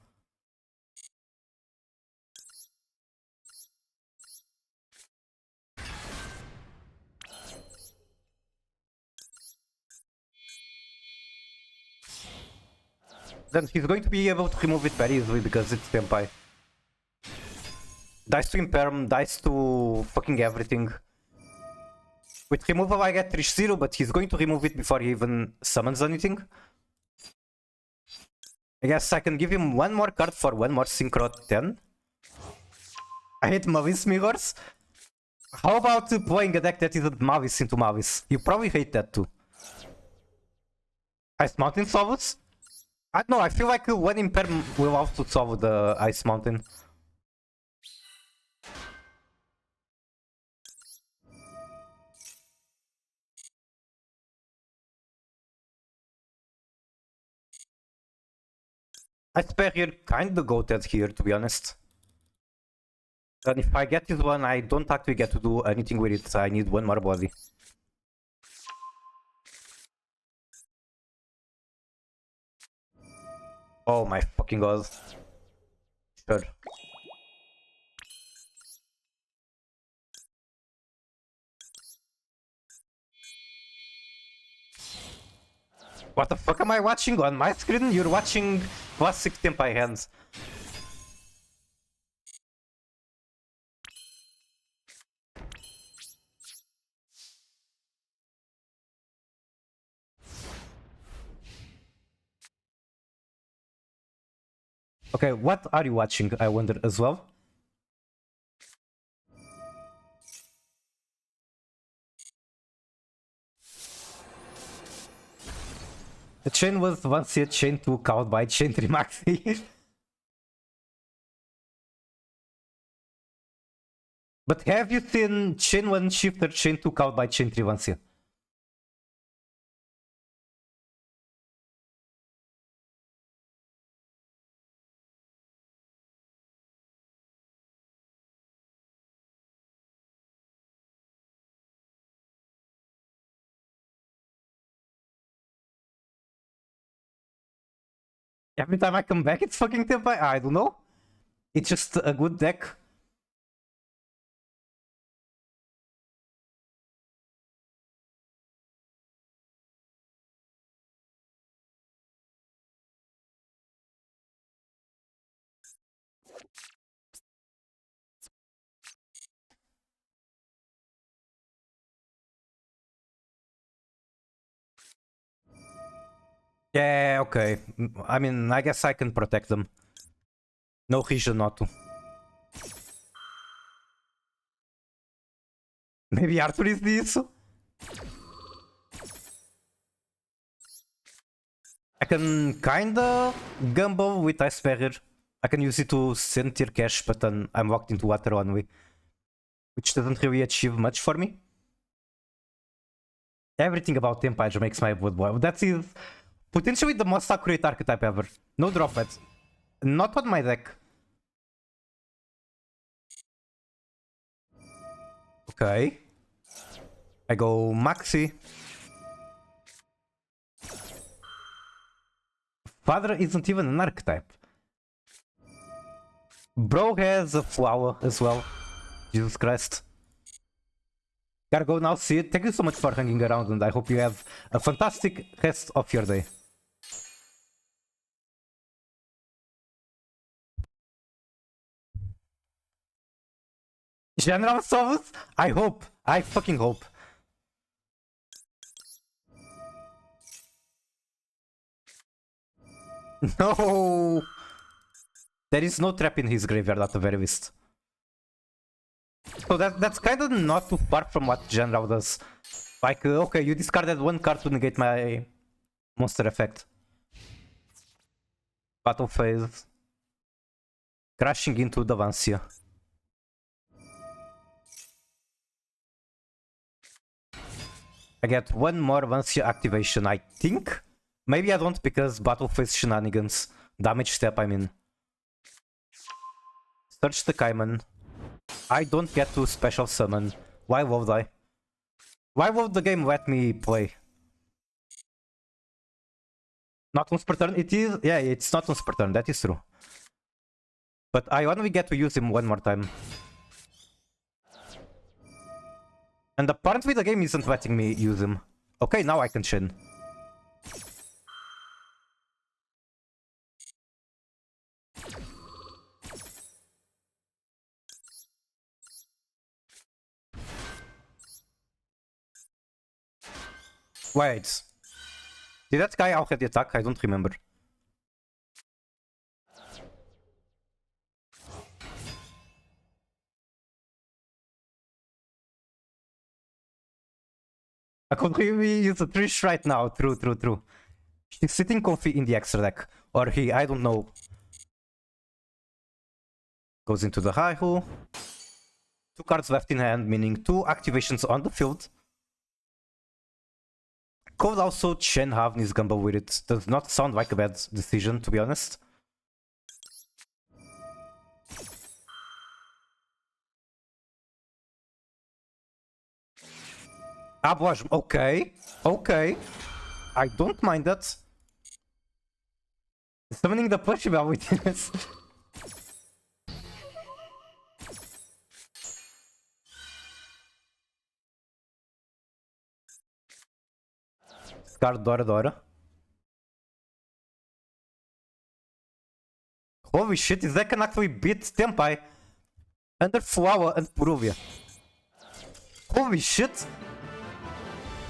Then he's going to be able to remove it very easily because it's Tempai. dies to Imperm, dies to fucking everything. With removal I get 3-0, but he's going to remove it before he even summons anything. I guess I can give him one more card for one more Synchro 10. I hate Mavis mirrors. How about playing a deck that isn't Mavis into Mavis? You probably hate that too. Ice Mountain solves? I don't know, I feel like one Imperm will also solve the Ice Mountain. Ice Barrier kinda goated here, to be honest. And if I get this one, I don't actually get to do anything with it, I need one more body. Oh my fucking god. Sure. What the fuck am I watching on my screen? You're watching classic Tempai hands. Okay, what are you watching, I wonder as well? The chain was once a chain 2 cowed by chain 3 maxi. But have you seen chain 1 shifter chain 2 cowed by chain 3 once yet? Every time I come back it's fucking Tempai, I don't know. It's just a good deck. Yeah, okay. I mean, I guess I can protect them. No reason not to. Maybe Arthur is this? I can kinda gamble with Ice Barrier. I can use it to send tier cash, but then I'm locked into water one way. Which doesn't really achieve much for me. Everything about Tempage makes my blood boil. That is potentially the most accurate archetype ever. No drop it. Not on my deck. Okay. I go Maxi. Father isn't even an archetype. Bro has a flower as well. Jesus Christ. Gotta go now, see it. Thank you so much for hanging around and I hope you have a fantastic rest of your day. General Souls? I hope. I fucking hope. No! There is no trap in his graveyard at the very least. So that's kind of not too far from what General does. Like, okay, you discarded one card to negate my monster effect. Battle phase. Crashing into the Vancia. I get one more Vancia activation, I think. Maybe I don't because battle phase shenanigans. Damage step, I mean. Search the Kaiman. I don't get to special summon. Why would I? Why would the game let me play? Not once per turn? It is? Yeah, it's not once per turn, that is true. But I only get to use him one more time. And apparently the game isn't letting me use him. Okay, now I can chain. Wait. Did that guy already attack? I don't remember. I could really use a Trish right now. True. She's sitting comfy in the extra deck. Or he, I don't know. Goes into the Raihu. 2 cards left in hand, meaning 2 activations on the field. Could also chain Havni's Gumball with it. Does not sound like a bad decision, to be honest. Abwash, okay. I don't mind that. Summoning the plushie bell with this. Scar Dora. Holy shit, this deck can actually beat Tempai under Fuawa and Puruvia. Holy shit!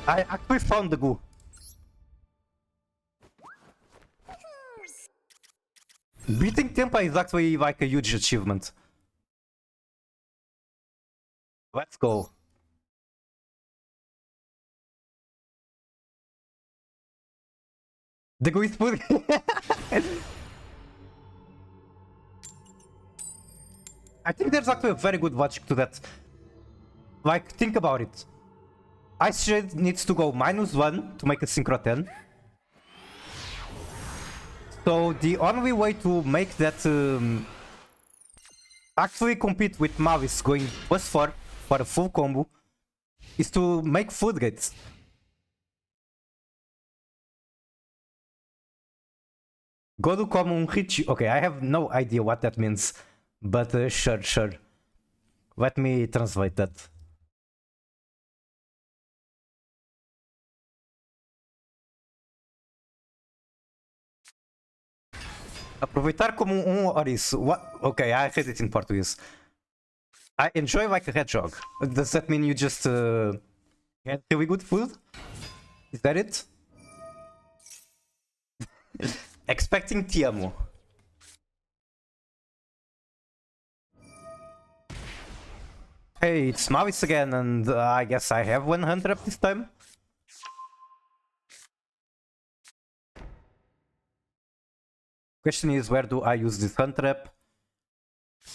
I actually found the Gluu. Beating Tempai is actually like a huge achievement. Let's go. The Gluu is put. I think there's actually a very good logic to that. Like, think about it. Ice Shade needs to go -1 to make a Synchro 10. So the only way to make that actually compete with Mavis going +4 for a full combo is to make Floodgates. Godu como Richie. Okay, I have no idea what that means, but sure. Let me translate that. Aproveitar como ouriço. What? Okay, I read it in Portuguese. I enjoy like a hedgehog. Does that mean you just get really good food? Is that it? Expecting Te amo. Hey, it's Mavis again, and I guess I have 100 up this time. Question is, where do I use this hunt trap?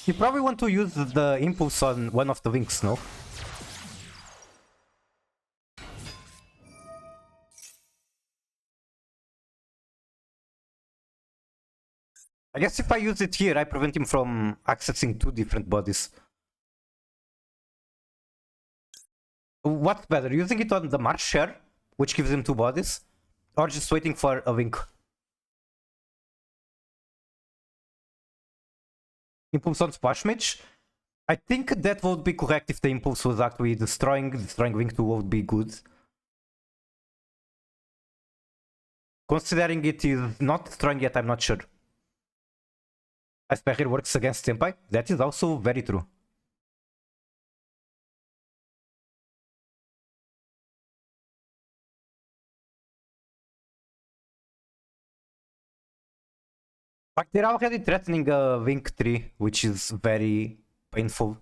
You probably want to use the impulse on one of the links, no? I guess if I use it here, I prevent him from accessing 2 different bodies. What's better, using it on the March share, which gives him 2 bodies, or just waiting for a link? Impulse on Splash Mage? I think that would be correct if the impulse was actually destroying Link 2 would be good. Considering it is not destroying yet, I'm not sure. Asperger works against Senpai? That is also very true. But they're already threatening a Link 3, which is very painful.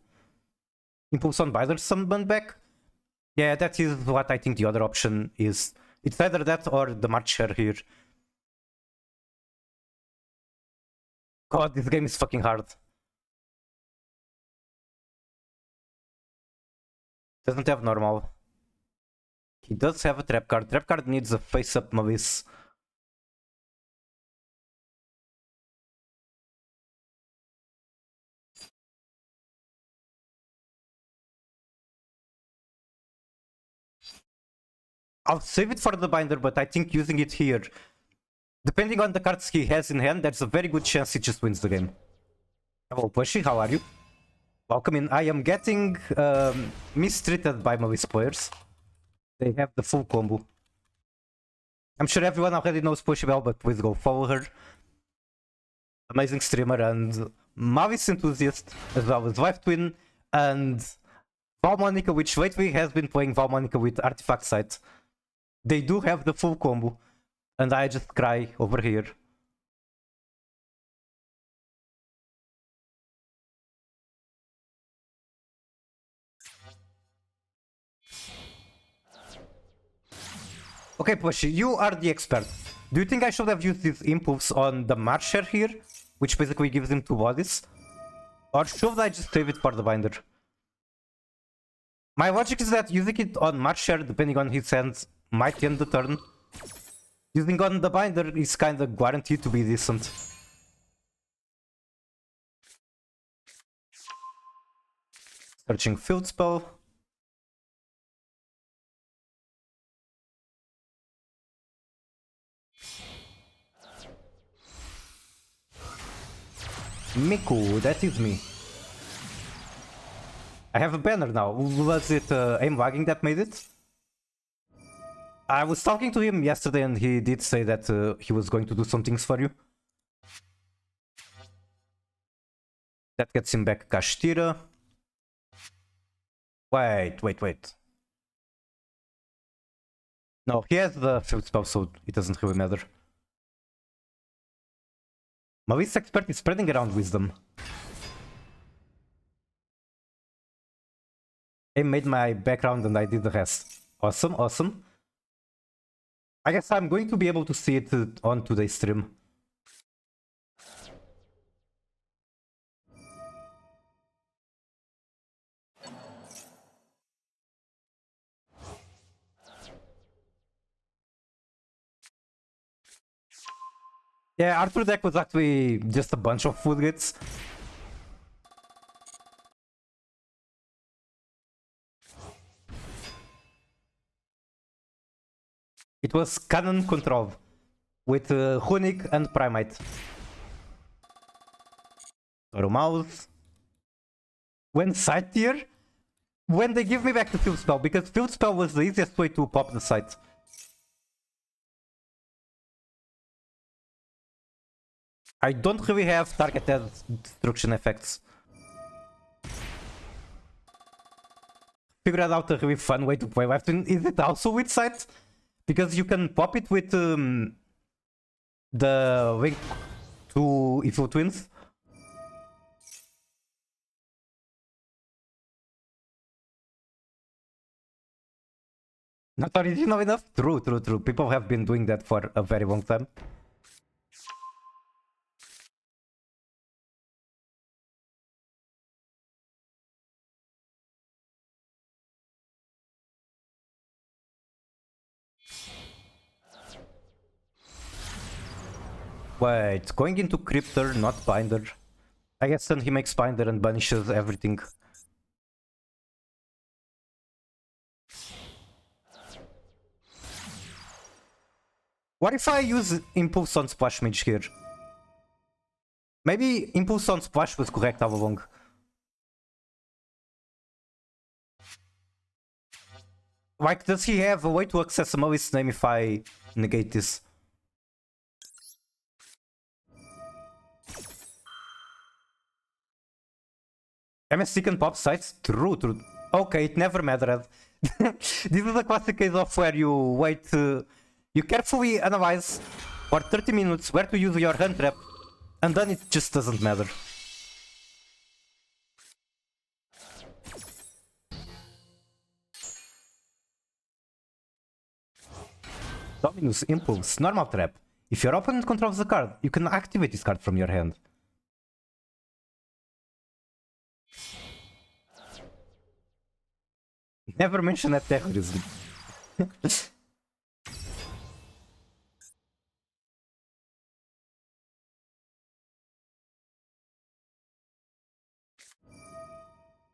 Impulse on Bider summon back? Yeah, that is what I think the other option is. It's either that or the Marcher here. God, this game is fucking hard. Doesn't have normal. He does have a trap card. Trap card needs a face-up Mavis. I'll save it for the binder, but I think using it here, depending on the cards he has in hand, there's a very good chance he just wins the game. Hello, Pushy, how are you? Welcome in. I am getting mistreated by Mavis players. They have the full combo. I'm sure everyone already knows Pushy well, but please go follow her. Amazing streamer and Mavis enthusiast, as well as Wife Twin, and Valmonica, which lately has been playing Valmonica with Artifact Sight. They do have the full combo. And I just cry over here. Okay, Pushy, you are the expert. Do you think I should have used this impulse on the Marcher here? Which basically gives him 2 bodies? Or should I just save it for the binder? My logic is that using it on Marcher, depending on his hands, might end the turn. Using on the binder is kinda guaranteed to be decent. Searching field spell. Miku, that is me. I have a banner now. Was it aim wagging that made it? I was talking to him yesterday and he did say that he was going to do some things for you. That gets him back Kashtira. Wait. No, he has the field spell, so it doesn't really matter. Malice Expert is spreading around wisdom. I made my background and I did the rest. Awesome. I guess I'm going to be able to see it on today's stream. Yeah, Arthur deck was actually just a bunch of food hits. It was Cannon Control with Runic and Primate. Mouth. When side tier? When they give me back the field spell, because field spell was the easiest way to pop the site. I don't really have targeted destruction effects. Figured out a really fun way to play Left-Wing. Is it also with sight? Because you can pop it with the link to Evil Twins. Not original enough? True. People have been doing that for a very long time. Wait, going into Cryptor, not Binder. I guess then he makes Binder and banishes everything. What if I use Impulse on Splash Mage here? Maybe Impulse on Splash was correct all along. Like, does he have a way to access a Malice name if I negate this? MSC can pop sites? True. Okay, it never mattered. This is a classic case of where you wait, you carefully analyze for 30 minutes where to use your hand trap, and then it just doesn't matter. Dominus Impulse, normal trap. If your opponent controls the card, you can activate this card from your hand. Never mention that terrorism.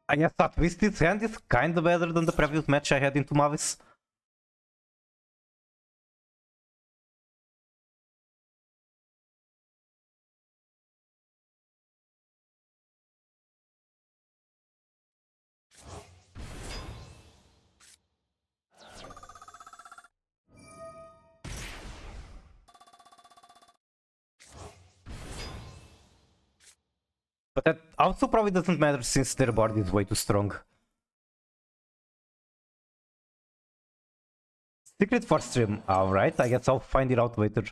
I guess at least this hand is kinda better than the previous match I had into Mavis. But that also probably doesn't matter since their board is way too strong. Secret for stream. Alright, I guess I'll find it out later.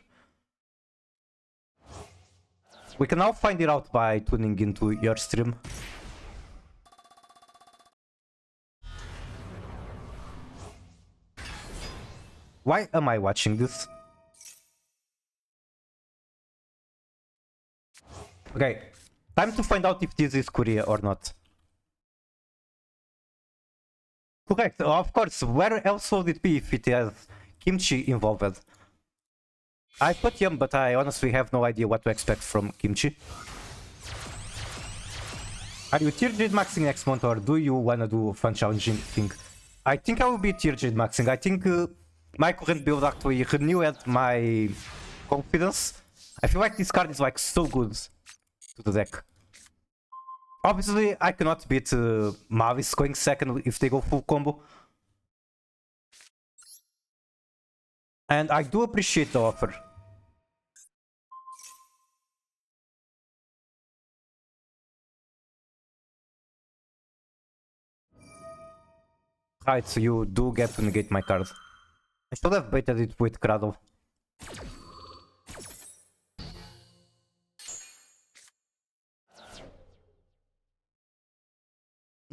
We can now find it out by tuning into your stream. Why am I watching this? Okay, time to find out if this is Korea or not. Correct, of course, where else would it be if it has kimchi involved? I put yum, but I honestly have no idea what to expect from kimchi. Are you Tearjade maxing next month, or do you wanna do a fun challenging thing? I think I will be Tearjade maxing. I think my current build actually renewed my confidence. I feel like this card is like so good to the deck. Obviously, I cannot beat Mavis going second if they go full combo. And I do appreciate the offer. Right, so you do get to negate my card. I should have baited it with Cradle.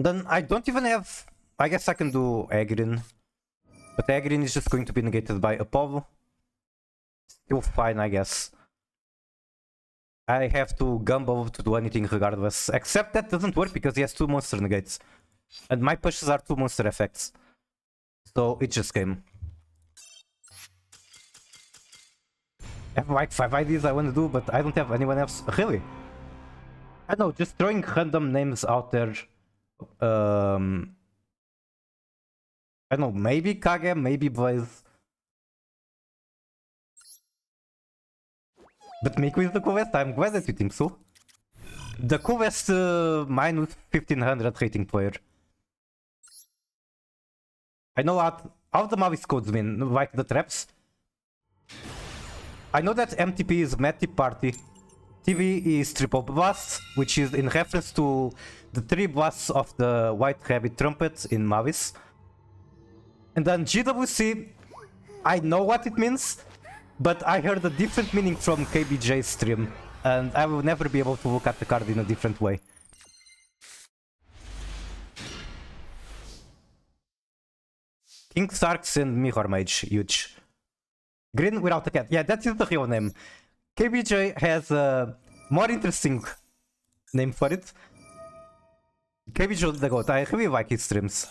Then I don't even have... I guess I can do Aggrin. But Aggrin is just going to be negated by Apollo. Still fine, I guess. I have to gamble to do anything regardless. Except that doesn't work because he has 2 monster negates. And my pushes are 2 monster effects. So it just came. I have like 5 ideas I want to do, but I don't have anyone else. Really? I don't know, just throwing random names out there. I don't know, maybe Kage, maybe Blaze. But Miku is the coolest, I'm glad that you think so. The coolest minus 1500 rating player. I know what all the Mavis codes mean, like the traps. I know that MTP is Mad Tip Party. TV is Triple Blast, which is in reference to the 3 blasts of the White Rabbit Trumpet in Mavis. And then GWC, I know what it means, but I heard a different meaning from KBJ's stream, and I will never be able to look at the card in a different way. King Sarks and Mirror Mage, huge. Green without a cat, yeah, that is the real name. KBJ has a more interesting name for it. KBJ the GOAT, I really like his streams.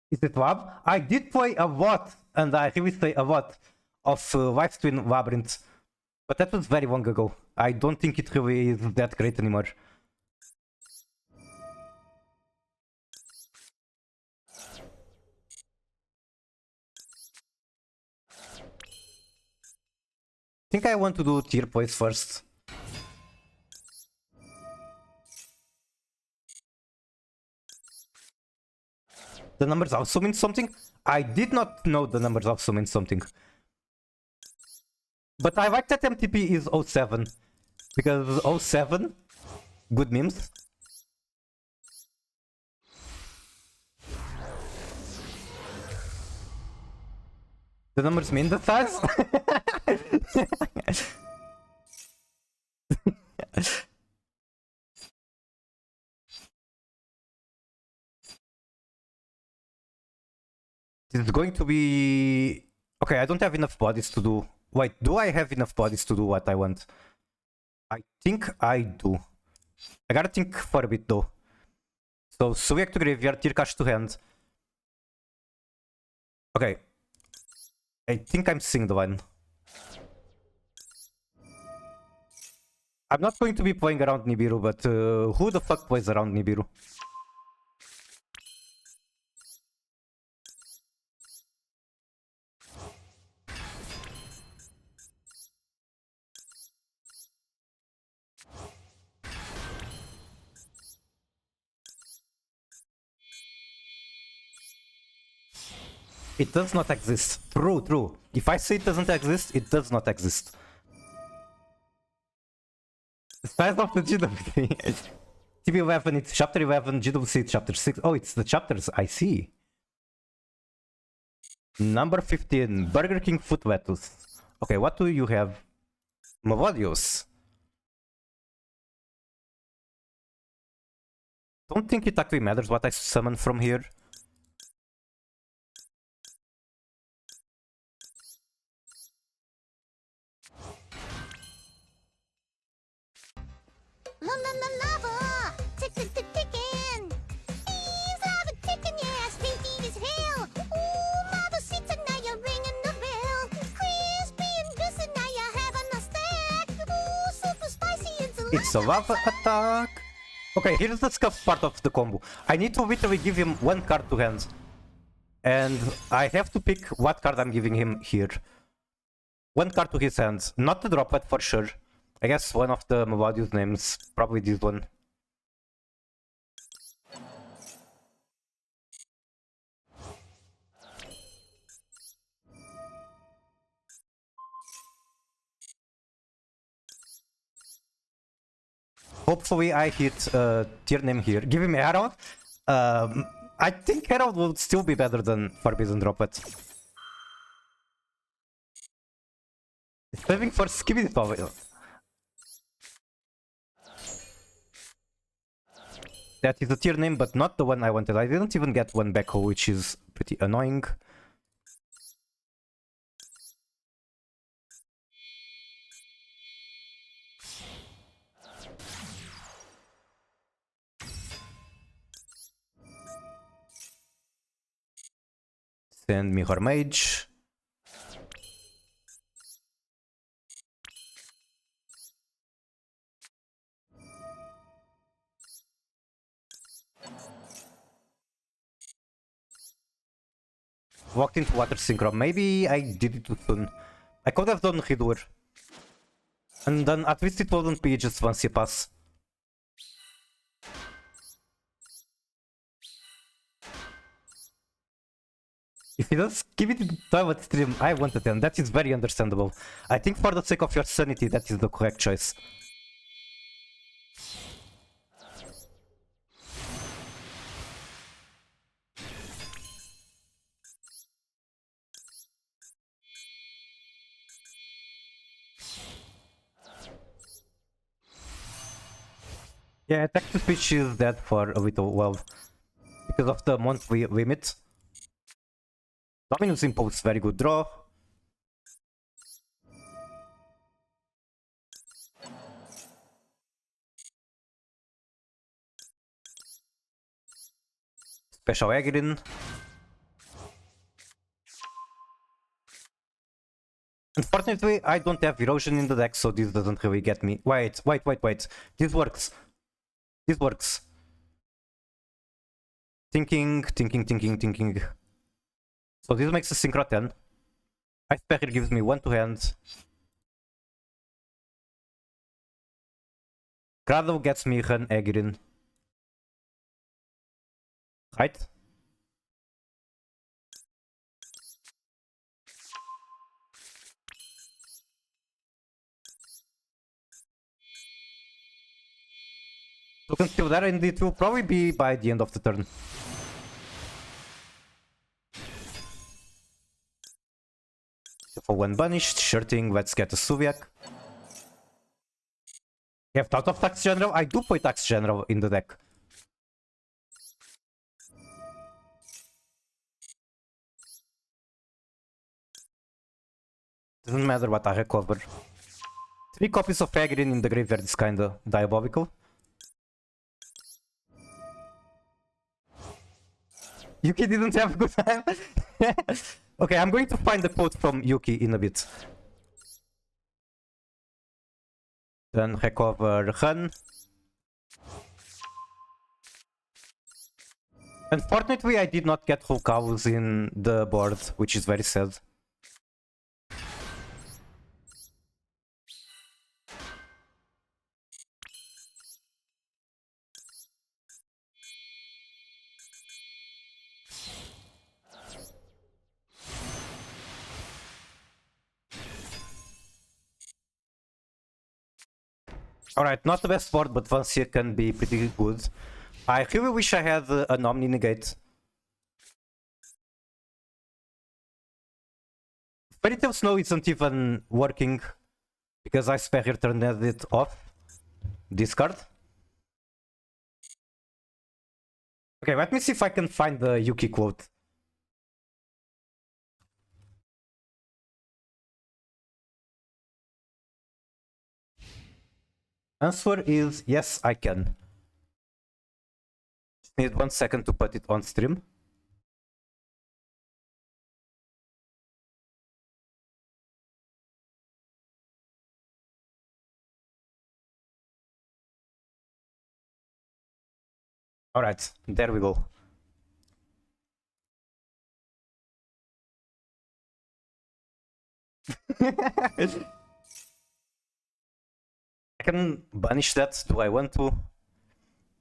Is it Lab? I did play a lot, and I really say a lot, of Lifestream Labyrinth. But that was very long ago. I don't think it really is that great anymore. I think I want to do tier plays first. The numbers also mean something? I did not know the numbers also mean something. But I like that MTP is 07. Because 07, good memes. The numbers mean the size? This is going to be... Okay, I don't have enough bodies to do... Wait, do I have enough bodies to do what I want? I think I do. I gotta think for a bit though. So, select to graveyard, tier cash to hand. Okay. I think I'm seeing the line. I'm not going to be playing around Nibiru, but who the fuck plays around Nibiru? It does not exist. True, true. If I say it doesn't exist, it does not exist. Size of the GWC. TB11, it's chapter 11, GWC chapter 6. Oh, it's the chapters, I see. Number 15, Burger King Foot Lettuce. Okay, what do you have? Melodious. Don't think it actually matters what I summon from here. Lava! Tickin'! Please have a tickin', yeah, speedy as hell! Ooh, mother seats and now you're ringing the bell! Crispy and juicy, now you're having a snack! Ooh, super spicy and delicious! It's a lava attack! Okay, here's the scuff part of the combo. I need to literally give him one card to hand. And I have to pick what card I'm giving him here. One card to his hand. Not the droplet for sure. I guess one of the Melodious names, probably this one. Hopefully I hit tier name here. Give him Herald. I think Herald would still be better than Forbidden Droplet. Saving for Skibidi Power. That is a tier name, but not the one I wanted. I didn't even get one back, which is pretty annoying. Send me her Mage. Walked into Water Synchro. Maybe I did it too soon. I could have done Hidur. And then at least it wouldn't be just one pass. If he does give it to toilet stream, I wanted them. That is very understandable. I think for the sake of your sanity, that is the correct choice. Yeah, attack to speech is dead for a little while. Because of the monthly limit. Dominus Impulse, very good draw. Special Agrin. Unfortunately, I don't have erosion in the deck, so this doesn't really get me. Wait. This works. This works. Thinking. So this makes a Synchro 10. Ice Pecker gives me 1 to hand. Grado gets me an Agrin. Right? Token still there, and it will probably be by the end of the turn. For one banished, shirting, let's get a Suviak. You have thought of Tax General? I do play Tax General in the deck. Doesn't matter what I recover. 3 copies of Agrin in the graveyard is kinda diabolical. Yuki didn't have a good time. Okay, I'm going to find the quote from Yuki in a bit. Then recover Han. Unfortunately, I did not get whole cows in the board, which is very sad. Alright, not the best board, but Vancia can be pretty good. I really wish I had an Omni Negate. Fairy Tail Snow isn't even working because I spare turned it off. Discard. Okay, let me see if I can find the Yuki quote. Answer is yes, I can. Just need 1 second to put it on stream. Alright, there we go. I can banish that. Do I want to?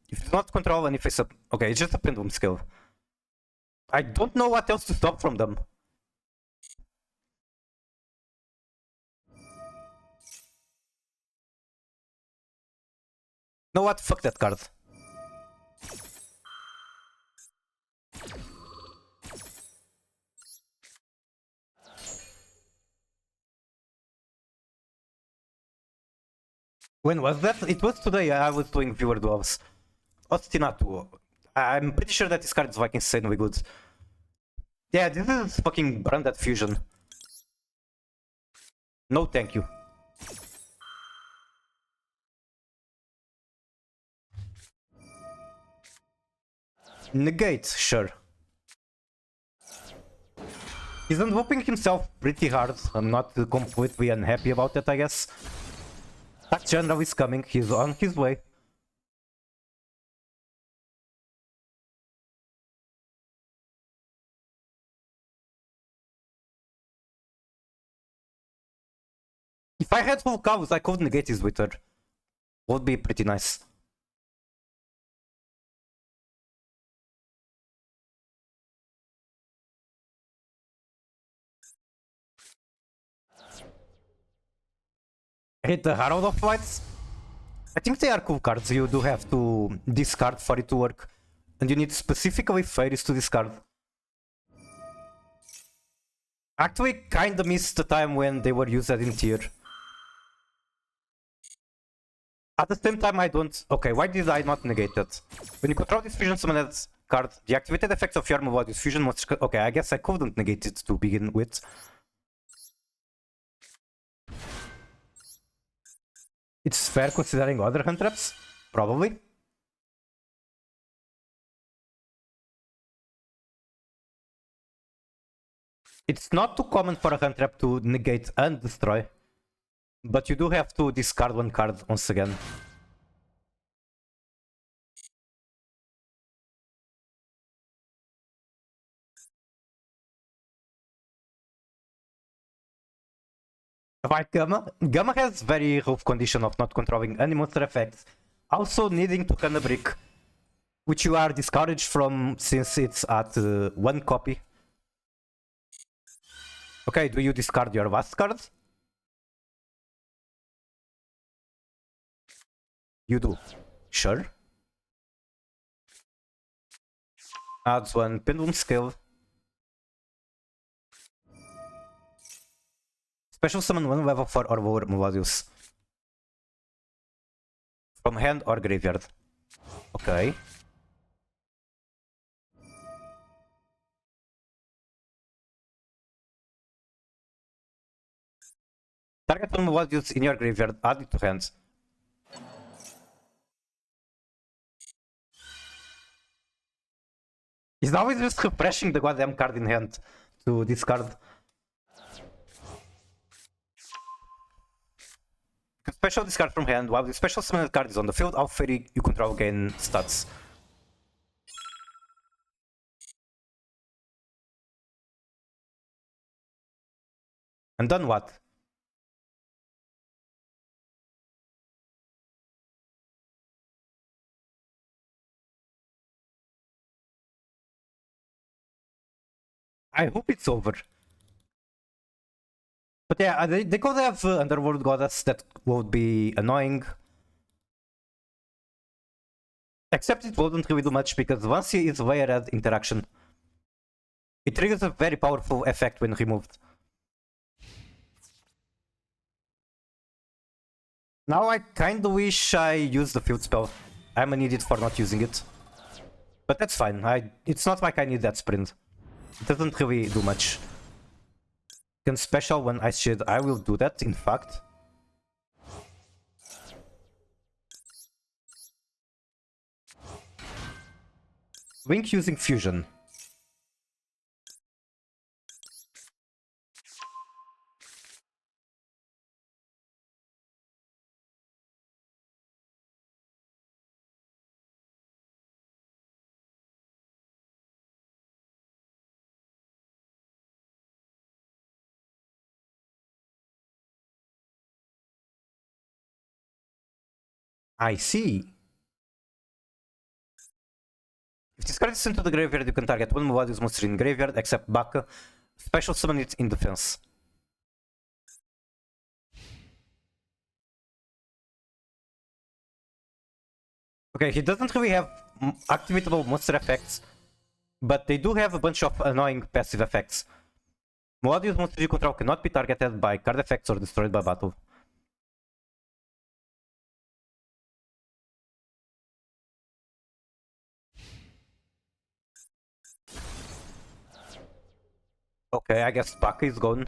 If it's not control and if it's a... Okay, it's just a pendulum skill. I don't know what else to stop from them. Know what? Fuck that card. When was that? It was today. I was doing viewer duels. Ostinato. I'm pretty sure that this card is like insanely good. Yeah, this is fucking branded fusion. No, thank you. Negate, sure. He's unwhooping himself pretty hard. I'm not completely unhappy about that, I guess. That general is coming. He's on his way. If I had full cows, I could negate his Wither. Would be pretty nice. I hate the Herald of Lights. I think they are cool cards. You do have to discard for it to work. And you need specifically fairies to discard. Actually, kinda missed the time when they were used in tier. At the same time, I don't... Okay, why did I not negate that? When you control this fusion summoned card, the activated effect of your move this fusion must... Okay, I guess I couldn't negate it to begin with. It's fair considering other hand traps? Probably. It's not too common for a hand trap to negate and destroy. But you do have to discard one card once again. Like Gamma. Gamma has very rough condition of not controlling any monster effects. Also needing to run a brick. Which you are discouraged from since it's at 1 copy. Okay, do you discard your last card? You do. Sure. Adds 1 pendulum skill. Special summon 1 level 4 or lower Melodius. From hand or graveyard. Okay. Target 1 Melodius in your graveyard, add it to hand. He's always just refreshing the goddamn card in hand to discard. Special discard from hand. While the special summoned card is on the field, all fairy you control gain stats. And then what? I hope it's over. But yeah, they could have Underworld Goddess, that would be annoying. Except it wouldn't really do much because once he is way ahead interaction, it triggers a very powerful effect when removed. Now I kinda wish I used the field spell. I'm an idiot for not using it. But that's fine. It's not like I need that sprint. It doesn't really do much. Can special when Ice Shade. I will do that, in fact. Wink using fusion. I see. If this card is sent to the graveyard, you can target one Melodious monster in graveyard except Baka. Special summon it in defense. Okay, he doesn't really have activatable monster effects, but they do have a bunch of annoying passive effects. Melodious monsters you control cannot be targeted by card effects or destroyed by battle. Okay, I guess Baka is gone.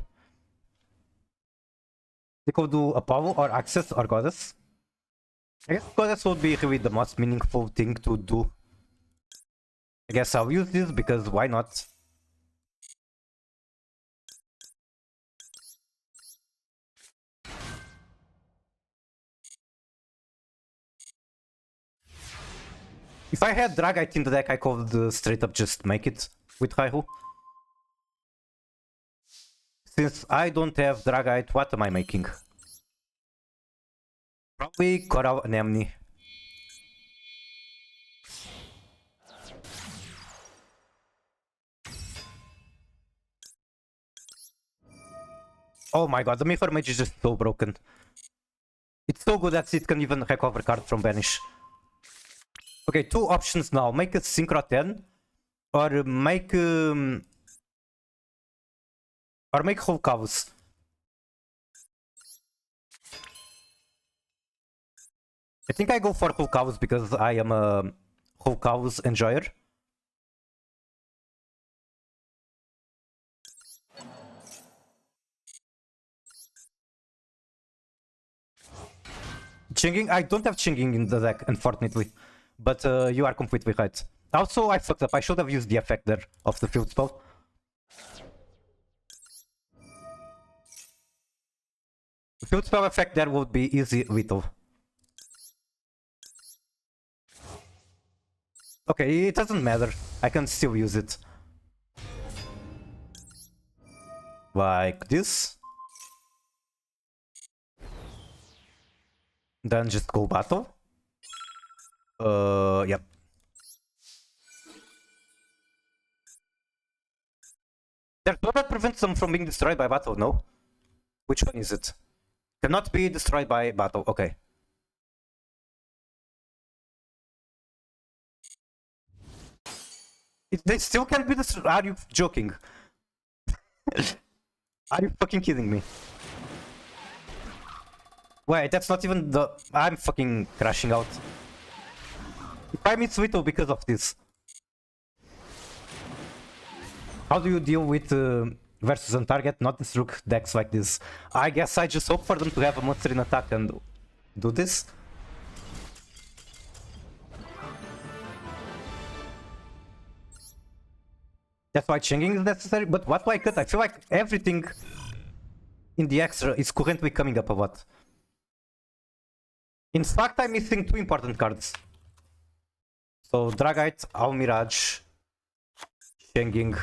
They could do Apollo or Access or Goddess. I guess Goddess would be really the most meaningful thing to do. I guess I'll use this because why not? If I had Dragite in the deck, I could straight up just make it with Raihu. Since I don't have Dragite, what am I making? Probably Coral Anemone. Oh my god, the Mirror Mage is just so broken. It's so good that it can even recover card from Banish. Okay, two options now. Make a Synchro 10 or make Whole Cows. I think I go for Whole Cows because I am a Whole Cows enjoyer. Chinging? I don't have Chinging in the deck, unfortunately. But you are completely right. Also, I fucked up. I should have used the effect there of the field spell. The field spell effect there would be easy lethal. Okay, it doesn't matter. I can still use it. Like this. Then just go battle. Yep. There's one that prevents them from being destroyed by battle, no? Which one is it? Cannot be destroyed by battle, okay. They still can't be destroyed. Are you joking? Are you fucking kidding me? Wait, that's not even the... I'm fucking crashing out. If I miss Little because of this. How do you deal with versus on target, not destruct decks like this? I guess I just hope for them to have a monster in attack and do this. That's why changing is necessary, but what do I cut? I feel like everything in the extra is currently coming up a lot. In fact, I'm missing two important cards. So Dragite, Almirage, Changing.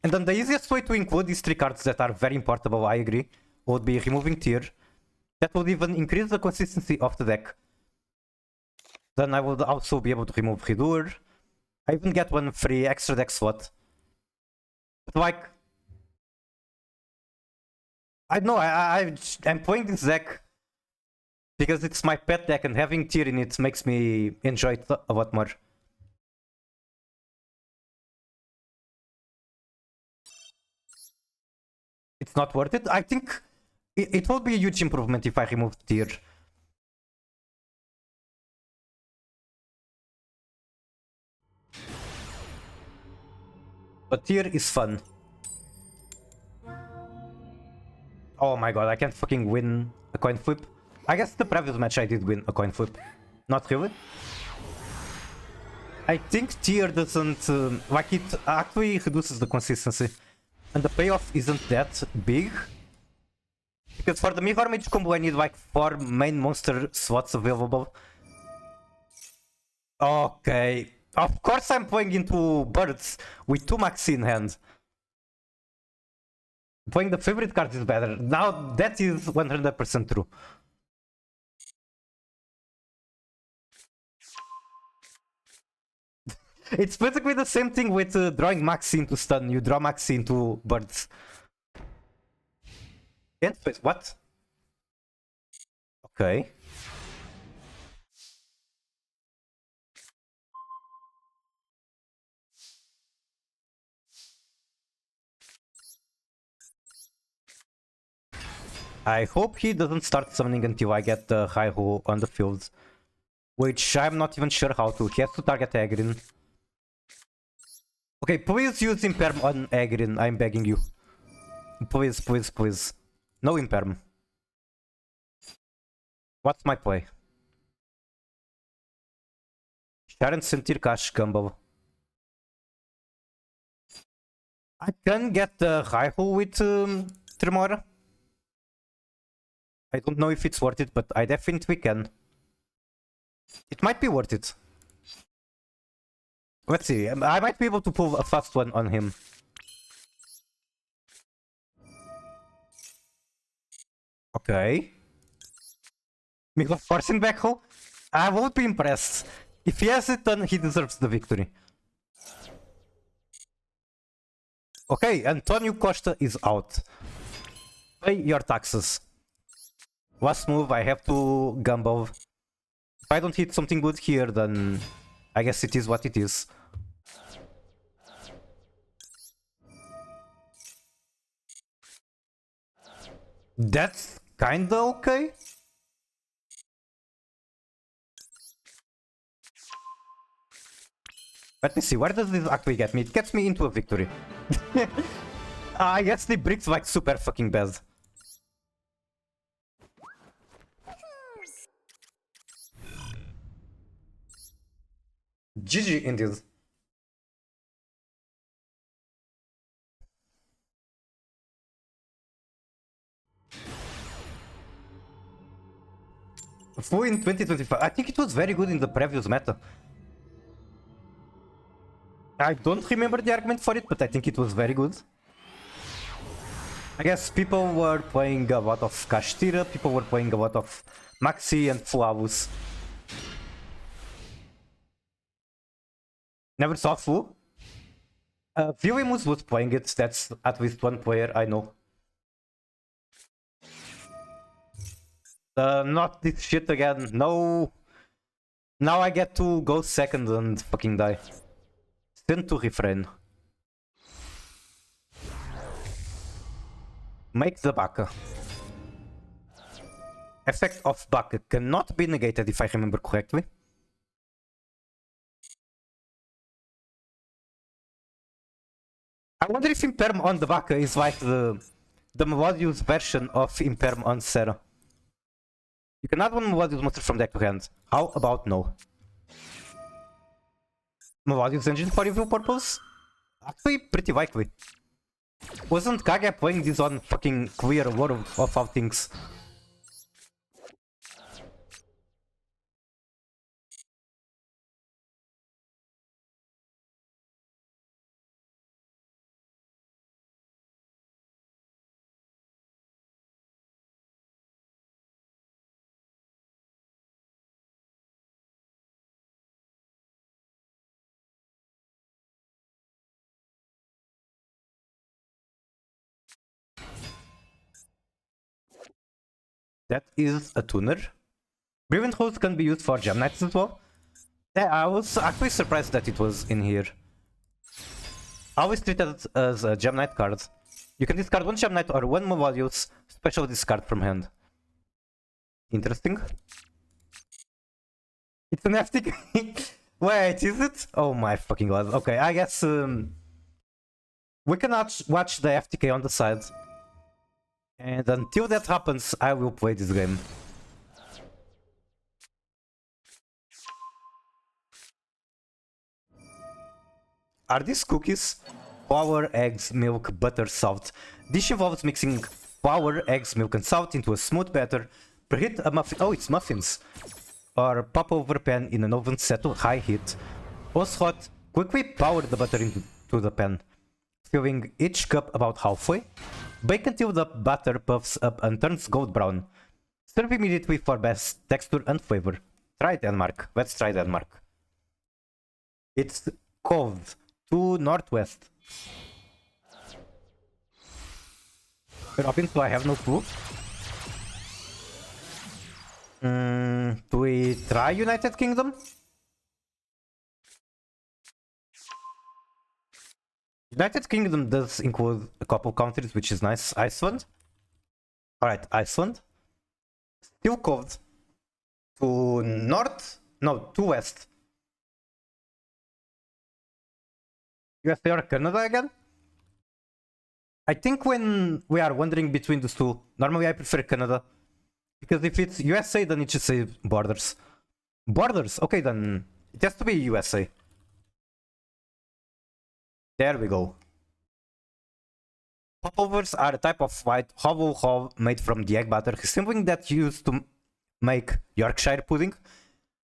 And then the easiest way to include these three cards that are very importable, I agree, would be removing Tear. That would even increase the consistency of the deck. Then I would also be able to remove Redoer. I even get one free extra deck slot. But like... I don't know, I'm playing this deck Because it's my pet deck and having Tear in it makes me enjoy it a lot more. It's not worth it. I think it will be a huge improvement if I remove Tear. But Tear is fun. Oh my god, I can't fucking win a coin flip. I guess the previous match I did win a coin flip. Not really. I think Tear doesn't... like, it actually reduces the consistency. And the payoff isn't that big. Because for the Mirror Mage combo I need like 4 main monster slots available. Okay. Of course I'm playing into birds with 2 maxi in hand. Playing the favorite card is better. Now that is 100% true. It's basically the same thing with drawing maxi into stun. You draw maxi into birds. Can't face what? Okay. I hope he doesn't start summoning until I get the high hole on the field. Which I'm not even sure how to. He has to target Agrin. Okay, please use Imperm on Agrin, I'm begging you. Please, please, please. No Imperm. What's my play? Sharon Sentir Cash Gumball. I can get the high hole with Tremor. I don't know if it's worth it, but I definitely can. It might be worth it. Let's see, I might be able to pull a fast one on him. Okay. Mega forcing back hole? I won't be impressed. If he has it done, he deserves the victory. Okay, Antonio Costa is out. Pay your taxes. Last move, I have to Gumball. If I don't hit something good here, then I guess it is what it is. That's kinda okay. Let me see, where does this actually get me? It gets me into a victory. I guess the bricks like super fucking bad. GG indeed. Full in 2025. I think it was very good in the previous meta. I don't remember the argument for it, but I think it was very good. I guess people were playing a lot of Kashtira, people were playing a lot of Maxi and Flavus. Never saw Fu. Vilimus was playing it, that's at least one player I know. Not this shit again, no. Now I get to go second and fucking die. Send to refrain. Make the Baka. Effect of Baka cannot be negated if I remember correctly. I wonder if Imperm on the Baka is like the Melodious version of Imperm on Sarah. You can add one Melodious monster from deck to hand. How about no? Melodious engine for review purpose? Actually, pretty likely. Wasn't Kage playing this on fucking Clear World of all things? That is a tuner. Breathing Hose can be used for Gem Knights as well. Yeah, I was actually surprised that it was in here. I always treat it as a Gem Knight card. You can discard one Gem Knight or one Movalius, special discard from hand. Interesting. It's an FTK. Wait, is it? Oh my fucking god. Okay, I guess we can watch the FTK on the side. And until that happens, I will play this game. Are these cookies? Flour, eggs, milk, butter, salt. Dish involves mixing flour, eggs, milk and salt into a smooth batter. Preheat a muffin. Oh, it's muffins. Or pop over pan in an oven set to high heat. Once hot, quickly pour the butter into the pan, filling each cup about halfway. Bake until the batter puffs up and turns gold brown. Serve immediately for best texture and flavor. Try Denmark. Let's try Denmark. It's cold to northwest. European, so I have no clue. Do we try United Kingdom? United Kingdom does include a couple countries, which is nice. Iceland. Alright, Iceland. Still cold. To north? No, to west. USA or Canada again? I think when we are wandering between those two, normally I prefer Canada. Because if it's USA, then it should say borders. Borders? Okay, then it has to be USA. There we go. Popovers are a type of white hollow hull made from the egg batter, something that's used to make Yorkshire pudding.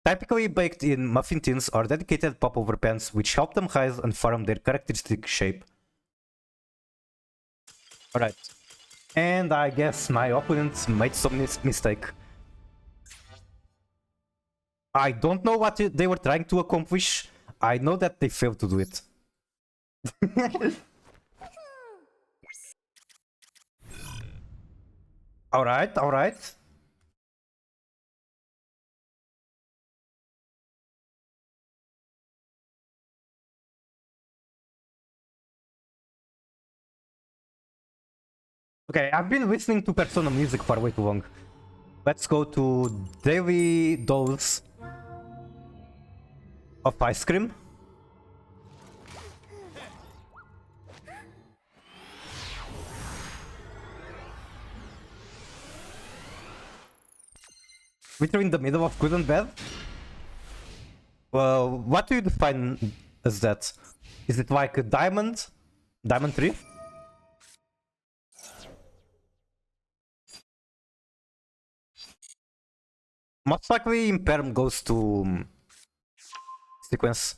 Typically baked in muffin tins or dedicated popover pans, which help them rise and form their characteristic shape. Alright. And I guess my opponent made some mistake. I don't know what they were trying to accomplish. I know that they failed to do it. Alright, alright. Okay, I've been listening to Persona music for way too long. Let's go to Daily Dose of Ice Cream. We're in the middle of good and bad. Well, what do you define as that? Is it like a diamond? Diamond 3? Most likely Imperm goes to sequence.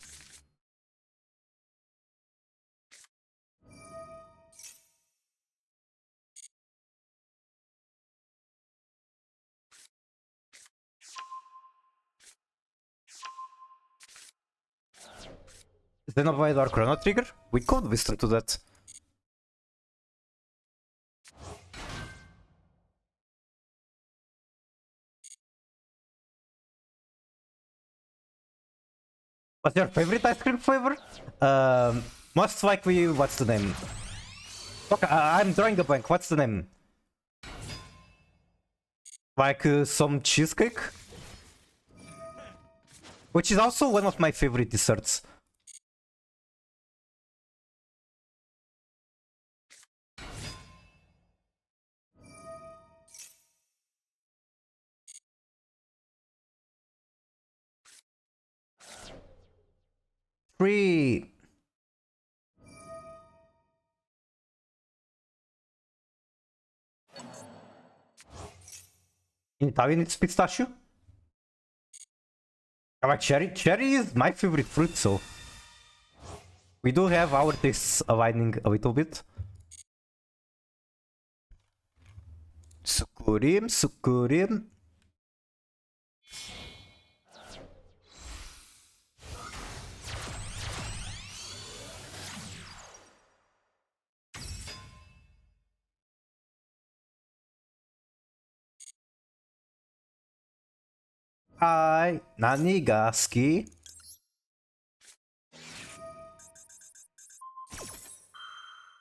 Xenoblade or Chrono Trigger? We could listen to that. What's your favorite ice cream flavor? Most likely, what's the name? Okay, I'm drawing a blank. What's the name? Like some cheesecake? Which is also one of my favorite desserts. Free. In Italian, it's pistachio. I like cherry. Cherry is my favorite fruit, so we do have our tastes aligning a little bit. Sukurim, sukurim. Hi, Nanigaski.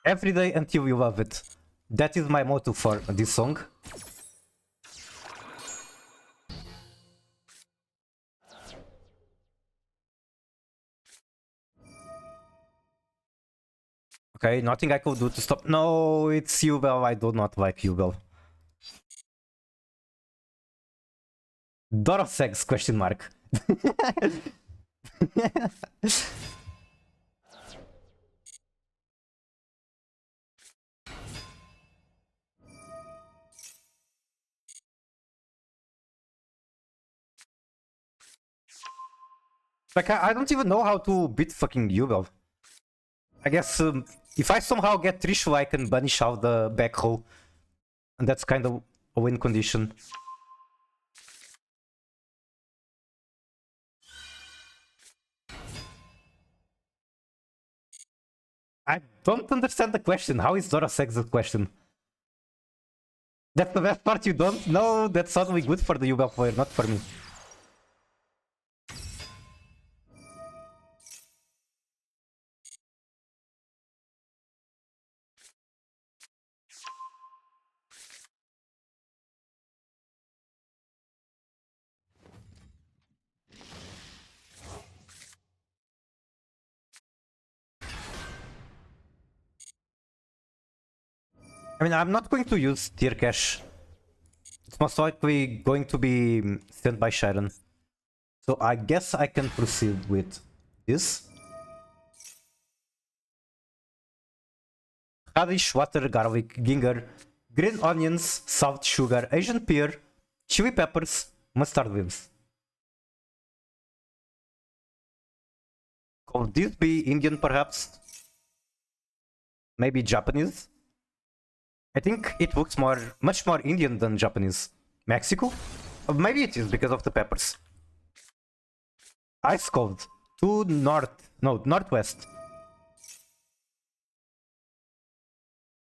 Every day until you love it. That is my motto for this song. Okay, nothing I could do to stop. No, it's Yubel. I do not like Yubel. Dorosex question mark. Like, I don't even know how to beat fucking Yubel. I guess if I somehow get Trishu, I can banish out the back row. And that's kind of a win condition. I don't understand the question. How is Dorosex the question? That's the best part, you don't know? That's suddenly good for the Yubel player, not for me. I mean, I'm not going to use tier cash. It's most likely going to be sent by Sharon. So I guess I can proceed with this. Radish, water, garlic, ginger, green onions, salt, sugar, Asian pear, chili peppers, mustard leaves. Could this be Indian perhaps? Maybe Japanese? I think it looks much more Indian than Japanese. Mexico? Maybe it is because of the peppers. Ice cold. To northwest.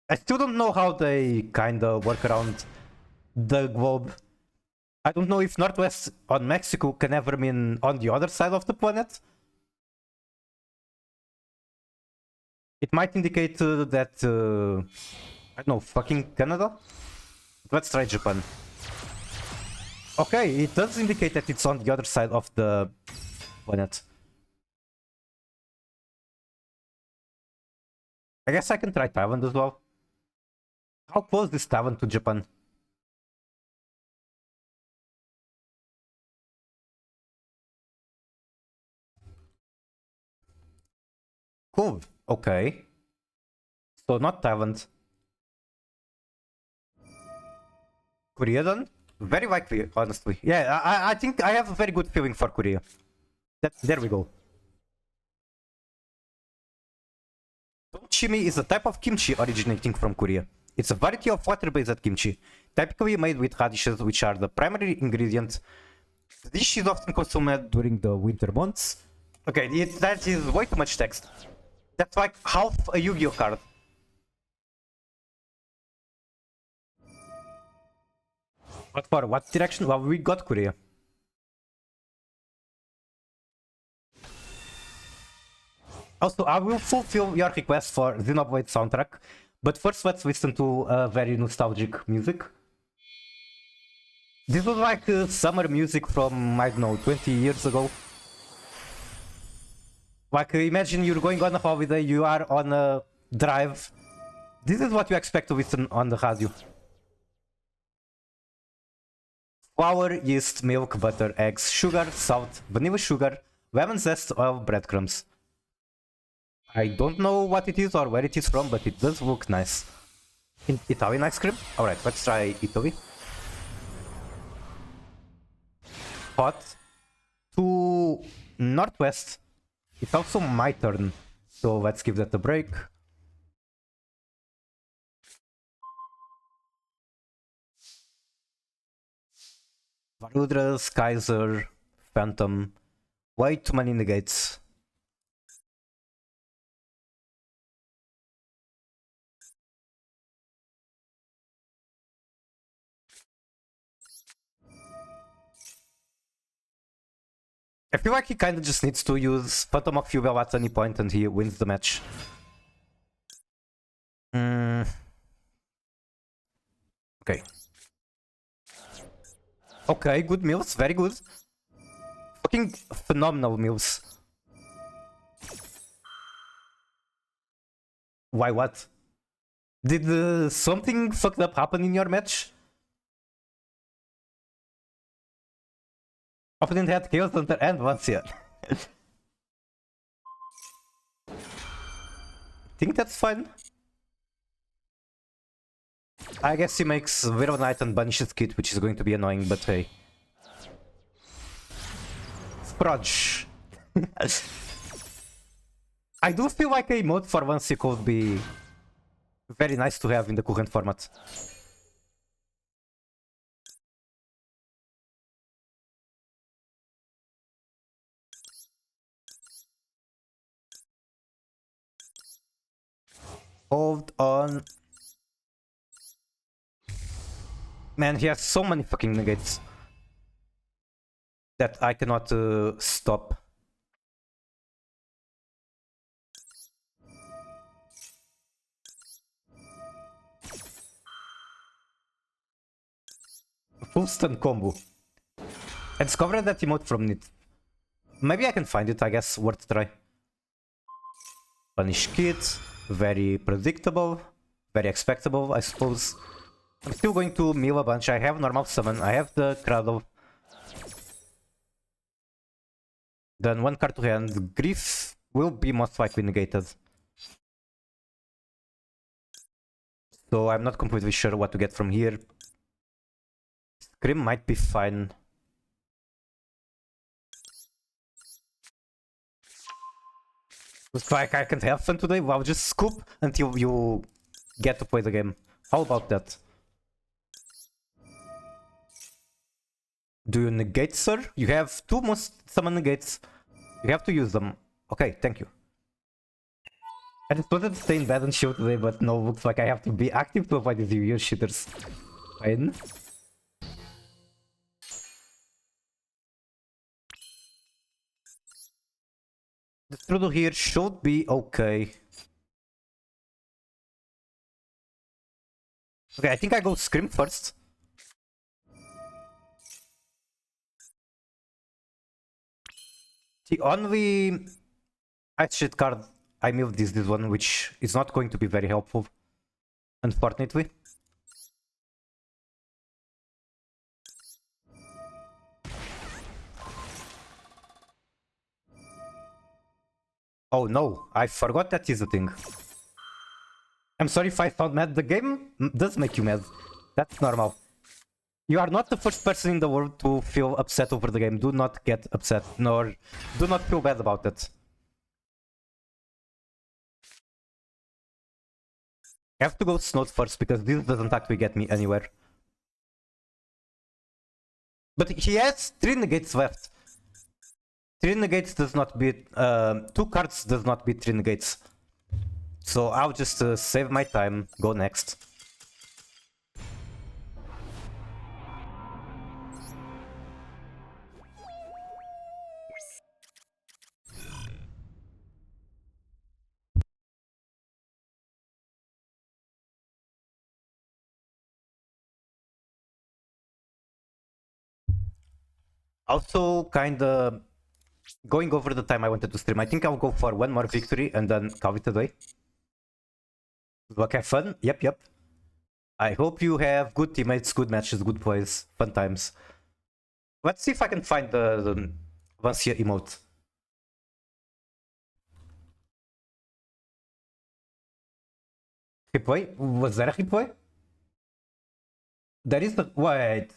I still don't know how they kinda work around the globe. I don't know if northwest on Mexico can ever mean on the other side of the planet. It might indicate that, I don't know, fucking Canada? Let's try Japan. Okay, it does indicate that it's on the other side of the planet. I guess I can try Taiwan as well. How close is Taiwan to Japan? Cool. Okay. So not Taiwan. Korea then? Very likely, honestly. Yeah, I think I have a very good feeling for Korea. There we go. Chimi is a type of kimchi originating from Korea. It's a variety of water-based kimchi, typically made with radishes, which are the primary ingredient. The dish is often consumed during the winter months. Okay, that is way too much text. That's like half a Yu-Gi-Oh card. But for what direction? Well, we got Korea. Also, I will fulfill your request for Xenoblade soundtrack, but first let's listen to very nostalgic music. This was like summer music from, I don't know, 20 years ago. Like, imagine you're going on a holiday, you are on a drive. This is what you expect to listen on the radio. Flour, yeast, milk, butter, eggs, sugar, salt, vanilla sugar, lemon zest, oil, breadcrumbs. I don't know what it is or where it is from, but it does look nice. Italian ice cream? Alright, let's try Italy. Hot. To northwest. It's also my turn. So let's give that a break. Varudras, Kaiser, Phantom. Way too many negates. I feel like he kind of just needs to use Phantom of Fuel at any point and he wins the match. Okay. Okay, good mills, very good. Fucking phenomenal mills. Why, what? Did something fucked up happen in your match? Opponent had Chaos Hunter and Vancia. Think that's fine. I guess he makes Widow Knight and banishes Kid, which is going to be annoying, but hey. Sprudge. I do feel like a emote for Vancia could be very nice to have in the current format. Hold on. Man, he has so many fucking negates that I cannot stop. Full stun combo. I discovered that emote from it. Maybe I can find it, I guess, worth try. Punish Kid. Very predictable. Very expectable, I suppose. I'm still going to mill a bunch. I have normal summon. I have the Cradle. Then one card to hand. Grief will be most likely negated. So I'm not completely sure what to get from here. Scream might be fine. Looks like I can't have fun today. Well, just scoop until you get to play the game. How about that? Do you negate, sir? You have two most summon negates. You have to use them. Okay, thank you. I just wanted to stay in bed and show today, but no, looks like I have to be active to avoid these weird shitters. Fine. The strudel here should be okay. Okay, I think I go Scream first. The only ice shit card I moved is this one, which is not going to be very helpful, unfortunately. Oh no, I forgot that is a thing. I'm sorry if I sound mad. The game does make you mad. That's normal. You are not the first person in the world to feel upset over the game. Do not get upset, nor do not feel bad about it. I have to go Snowed first because this doesn't actually get me anywhere. But he has 3 negates left. 3 negates does not beat... 2 cards does not beat 3 negates. So I'll just save my time, go next. Also, kinda going over the time I wanted to stream. I think I'll go for one more victory and then call it a day. Okay, fun. Yep. I hope you have good teammates, good matches, good plays, fun times. Let's see if I can find the Vancia emote. Replay? Was there a replay? There is the... Wait.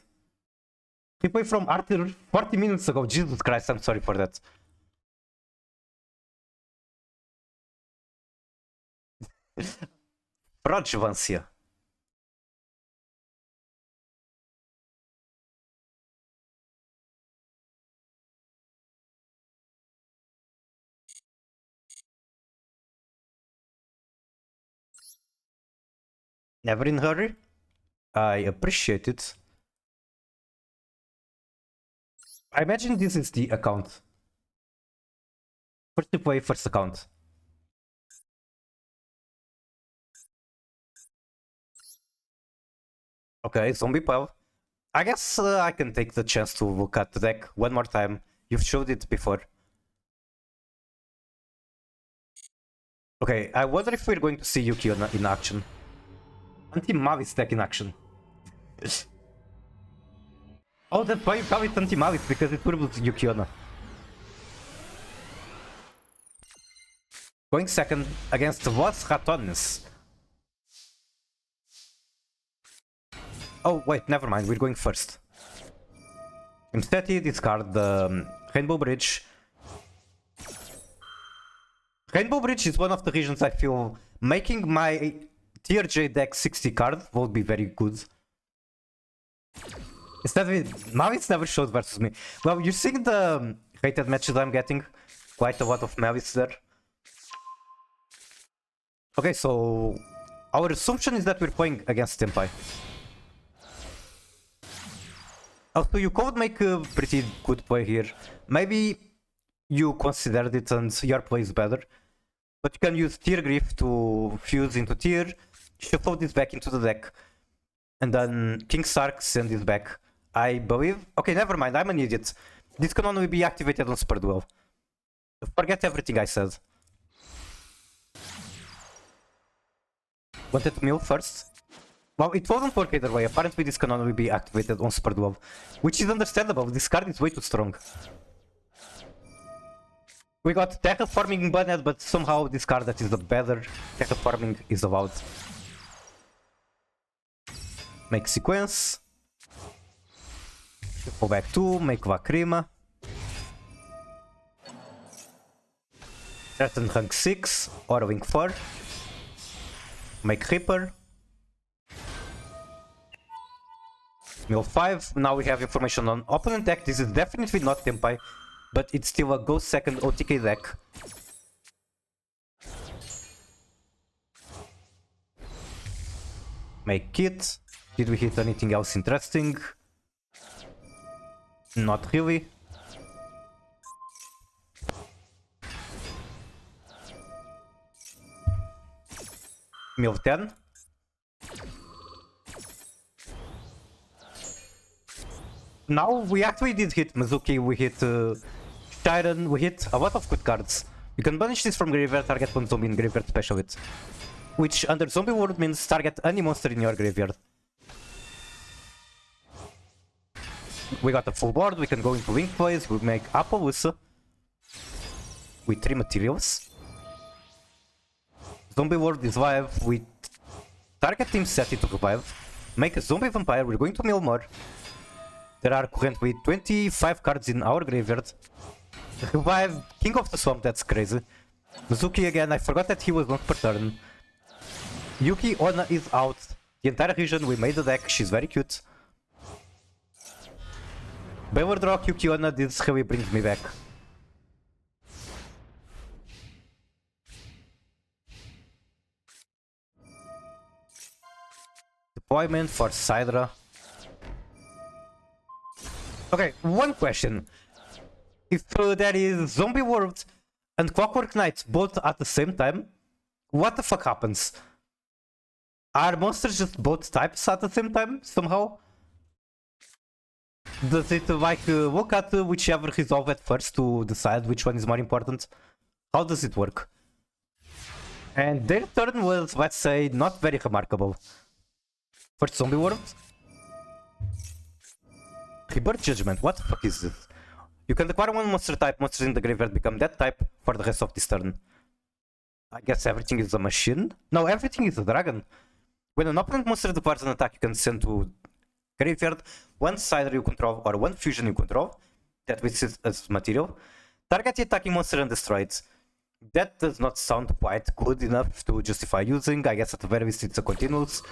Replay from Arthur 40 minutes ago. Jesus Christ, I'm sorry for that. Proj Vancia. Never in hurry. I appreciate it. I imagine this is the account. First replay, first account. Okay, zombie pile. I guess I can take the chance to look at the deck one more time. You've showed it before. Okay, I wonder if we're going to see Yuki in action. Anti-Mavis deck in action. Oh, that's why you call it Anti-Mavis, because it turbos Yukiona. Going second against Los Ratones. Oh, wait, never mind, we're going first. Instead, he discard the Rainbow Bridge. Rainbow Bridge is one of the reasons I feel making my Tearjade deck 60 card would be very good. Instead of it, Mavis never showed versus me. Well, you're seeing the rated matches I'm getting. Quite a lot of Mavis there. Okay, so our assumption is that we're playing against Tempai. Also, you could make a pretty good play here. Maybe you considered it and your play is better. But you can use Tear Grief to fuse into Tear, shuffle this back into the deck, and then King Sark send this back. I believe... Okay, never mind, I'm an idiot. This can only be activated on Super Duel. Forget everything I said. Wanted to mill first? Well, it wasn't work either way. Apparently this can only be activated on Super Duel. Which is understandable, this card is way too strong. We got Terraforming banned, but somehow this card that is the better Terraforming is allowed. Make sequence. Go back 2, make Lacrima. Threaten rank 6, or Wing 4. Make Reaper. Mill 5, now we have information on opponent deck. This is definitely not Tempai, but it's still a go second OTK deck. Make Kit. Did we hit anything else interesting? Not really. Mill 10. Now we actually did hit Mizuki, we hit Shiren, we hit a lot of good cards. You can banish this from graveyard, target one zombie in graveyard, special it. Which under zombie world means target any monster in your graveyard. We got a full board, we can go into Link plays, we make Appaloosa with 3 materials. Zombie world is live, we target team set it to revive. Make a zombie vampire, we're going to mill more. There are currently 25 cards in our graveyard. Revive King of the Swamp, that's crazy. Mizuki again, I forgot that he was not per turn. Yuki Onna is out. The entire region, we made the deck, she's very cute. Backward Rock, Yuki Onna, this really brings me back. Deployment for Sidra. Okay, one question. If there is Zombie World and Clockwork Knight both at the same time, what the fuck happens? Are monsters just both types at the same time, somehow? Does it like look at whichever resolve at first to decide which one is more important? How does it work? And their turn was, let's say, not very remarkable. First Zombie World. Rebirth Judgment, what the fuck is this? You can acquire one monster type, monsters in the graveyard become that type for the rest of this turn. I guess everything is a machine? No, everything is a dragon. When an opponent monster departs an attack, you can send to graveyard one Cider you control or one fusion you control that which is as material. Target the attacking monster and destroy it. That does not sound quite good enough to justify using. I guess at the very least it's a continuous,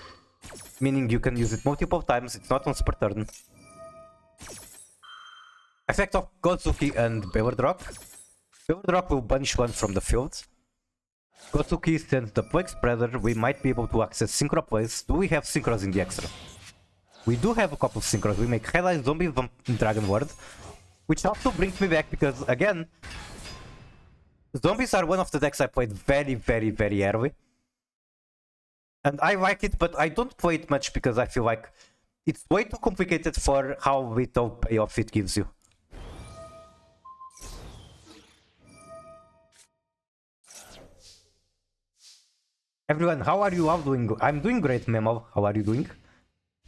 meaning you can use it multiple times, it's not once per turn. Effect of Gozuki and Backward Rock. Backward Rock will banish one from the field. Gozuki sends the Plague Spreader, we might be able to access Synchro plays. Do we have Synchros in the extra? We do have a couple of Synchros, we make Highlight Zombie Dragon Ward. Which also brings me back because, again, Zombies are one of the decks I played very early. And I like it, but I don't play it much because I feel like it's way too complicated for how little payoff it gives you. Everyone, how are you all doing? I'm doing great, Memo. How are you doing?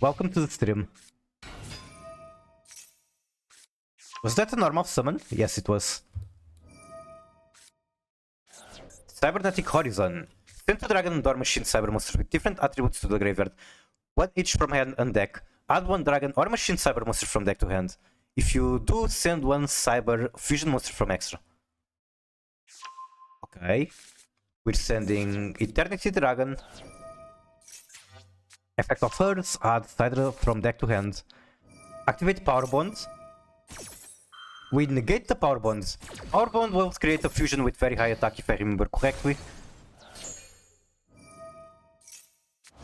Welcome to the stream. Was that a normal summon? Yes, it was. Cybernetic Horizon. Send to Dragon and Door Machine Cyber Monsters with different attributes to the graveyard. One each from hand and deck. Add one Dragon or Machine Cyber Monster from deck to hand. If you do, send one Cyber Fusion Monster from extra. Okay. We're sending Eternity Dragon. Effect of Hers, add Hydra from deck to hand. Activate Power Bond. We negate the Power Bonds. Power Bond will create a fusion with very high attack if I remember correctly.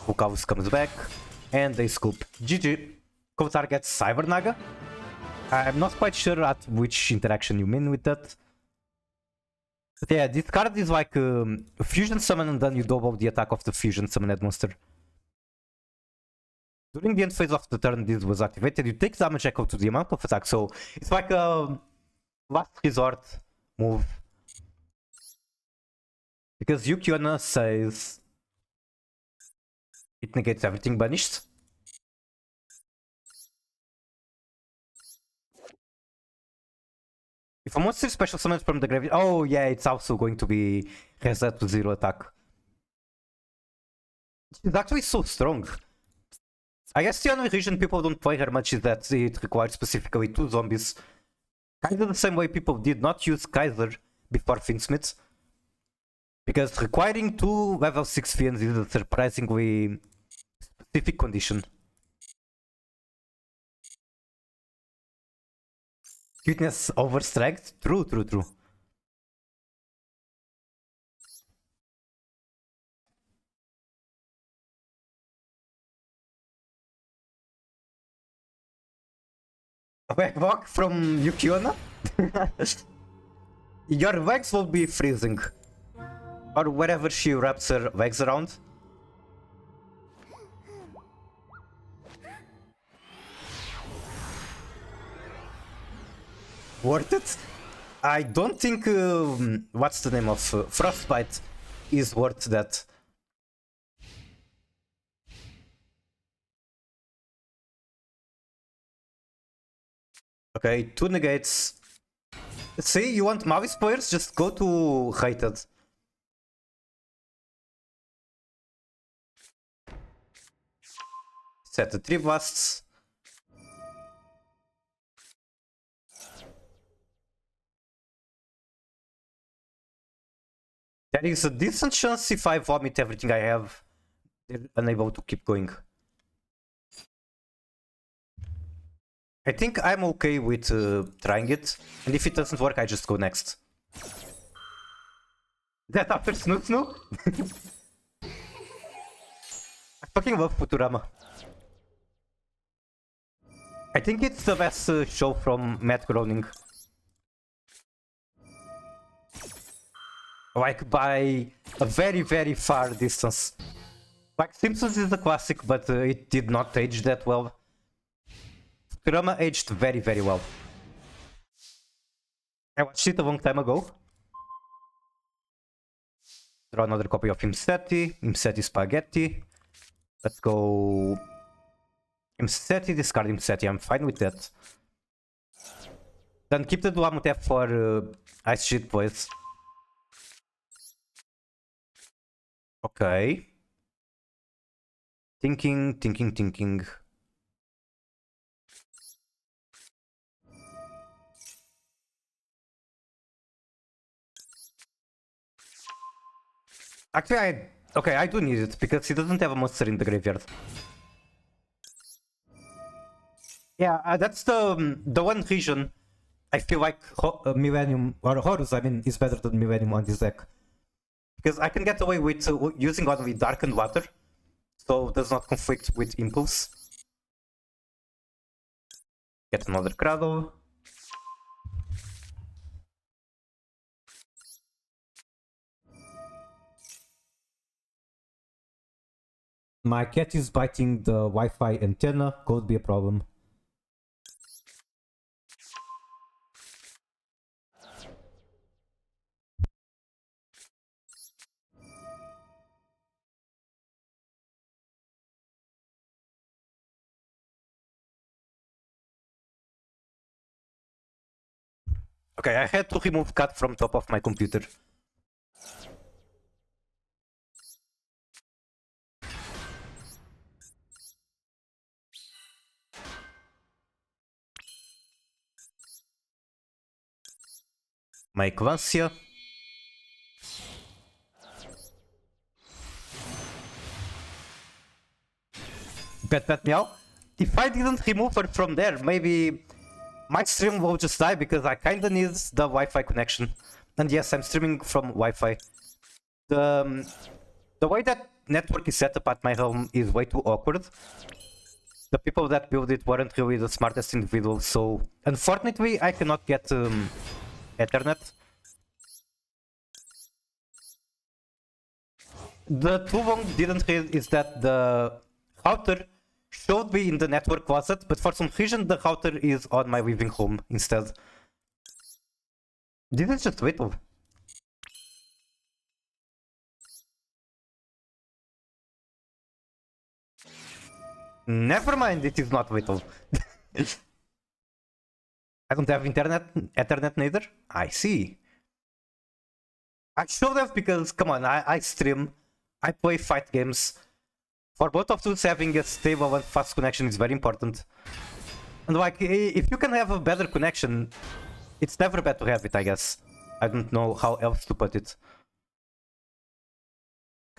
Vukaus comes back. And they scoop. GG. Co-target Cyber Naga. I'm not quite sure at which interaction you mean with that. But yeah, this card is like a fusion summon and then you double the attack of the fusion summoned monster. During the end phase of the turn this was activated, you take damage equal to the amount of attack, so it's like a last resort move. Because Yukiona says it negates everything banished. If a monster is special summoned from the graveyard, oh yeah, it's also going to be reset to 0 attack. It's actually so strong. I guess the only reason people don't play her much is that it requires specifically 2 zombies. Kind of the same way people did not use Kaiser before Finsmith. Because requiring 2 level 6 Fiends is a surprisingly specific condition. Cuteness over strength? True. Backwalk from Yukiona? Your legs will be freezing. Or wherever she wraps her legs around. Worth it? I don't think what's the name of Frostbite is worth that. Okay, 2 negates. See, you want Mavis players? Just go to Hated. Set the 3 blasts. There is a decent chance if I vomit everything I have, they're unable to keep going. I think I'm okay with trying it, and if it doesn't work, I just go next. That after Snoot Snoot? I fucking love Futurama. I think it's the best show from Matt Groening. Like by a very far distance. Like Simpsons is a classic, but it did not age that well. Futurama aged very well. I watched it a long time ago. Draw another copy of Imseti Spaghetti. Let's go Imseti, discard Imseti, I'm fine with that. Then keep the Duamutef for Ice Sheet, please. Okay. Thinking. Actually, I do need it because he doesn't have a monster in the graveyard. Yeah, that's the one reason I feel like Millennium or Horus, I mean, is better than Millennium on this deck. Because I can get away with using only Darkened Water, so it does not conflict with Impulse. Get another Cradle. My cat is biting the Wi-Fi antenna, could be a problem. Okay, I had to remove cat from top of my computer. My Equancia. Pet meow. If I didn't remove her from there, maybe my stream will just die because I kinda need the Wi-Fi connection. And yes, I'm streaming from Wi-Fi. The way that network is set up at my home is way too awkward. The people that built it weren't really the smartest individuals, so unfortunately I cannot get Ethernet. The too long didn't read is that the router should be in the network closet, but for some reason the router is on my living room instead. This is just Whittle. Never mind, it is not Whittle. I don't have Ethernet neither. I see. I should have because, come on, I stream, I play fight games. For both of us, having a stable and fast connection is very important. And like, if you can have a better connection, it's never bad to have it, I guess. I don't know how else to put it.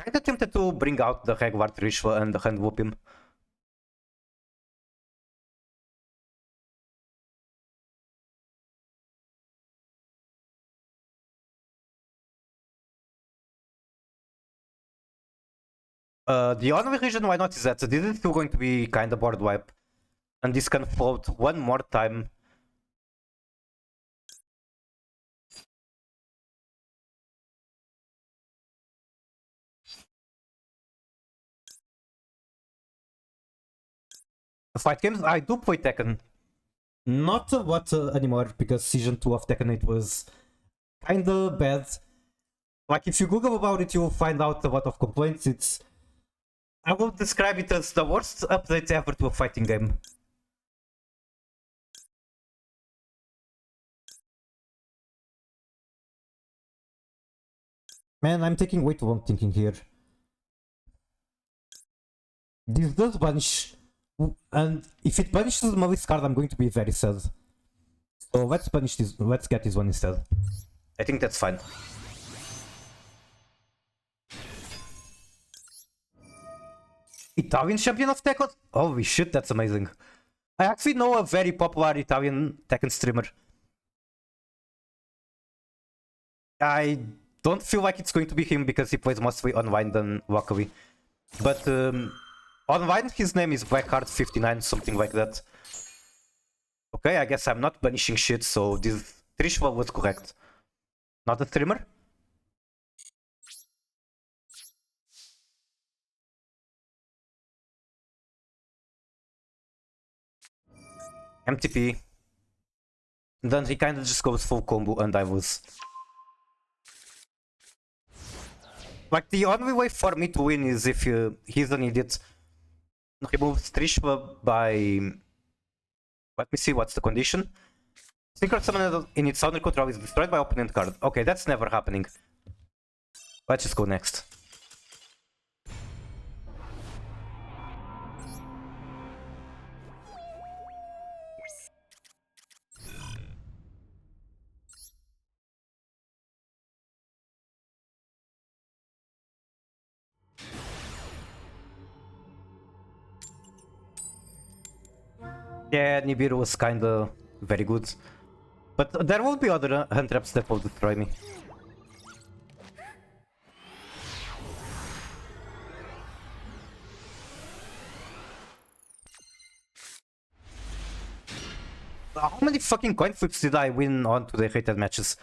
Kinda tempted to bring out the regular Trishwa and hand whoop him. The only reason why not is that this is still going to be kinda board wipe. And this can float one more time. Fight games, I do play Tekken. Not a lot anymore, because Season 2 of Tekken 8 was kinda bad. Like, if you Google about it, you'll find out a lot of complaints. I will describe it as the worst update ever to a fighting game. Man, I'm taking way too long thinking here. This does punish, and if it punishes Malice card, I'm going to be very sad. So let's punish this, let's get this one instead. I think that's fine. Italian champion of Tekken? Holy shit, that's amazing. I actually know a very popular Italian Tekken streamer. I don't feel like it's going to be him because he plays mostly online than locally. But online his name is Blackheart59, something like that. Okay, I guess I'm not banishing shit, so this Trishwa was correct. Not a streamer? MTP. Then he kinda just goes full combo and I lose. Like, the only way for me to win is if he's an idiot. Removes Trishwa by... Let me see, what's the condition? Secret summon in its owner control is destroyed by opponent card. Okay, that's never happening. Let's just go next. Yeah, Nibiru was kinda very good. But there will be other hand traps that will destroy me. How many fucking coin flips did I win on today hated matches?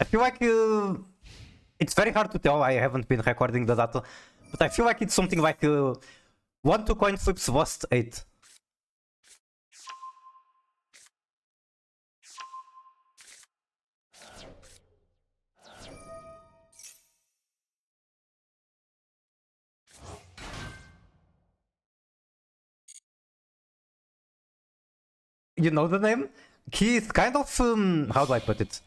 I feel like it's very hard to tell, I haven't been recording the data. But I feel like it's something like 1-2 coin flips lost 8. You know the name? He is kind of how do I put it?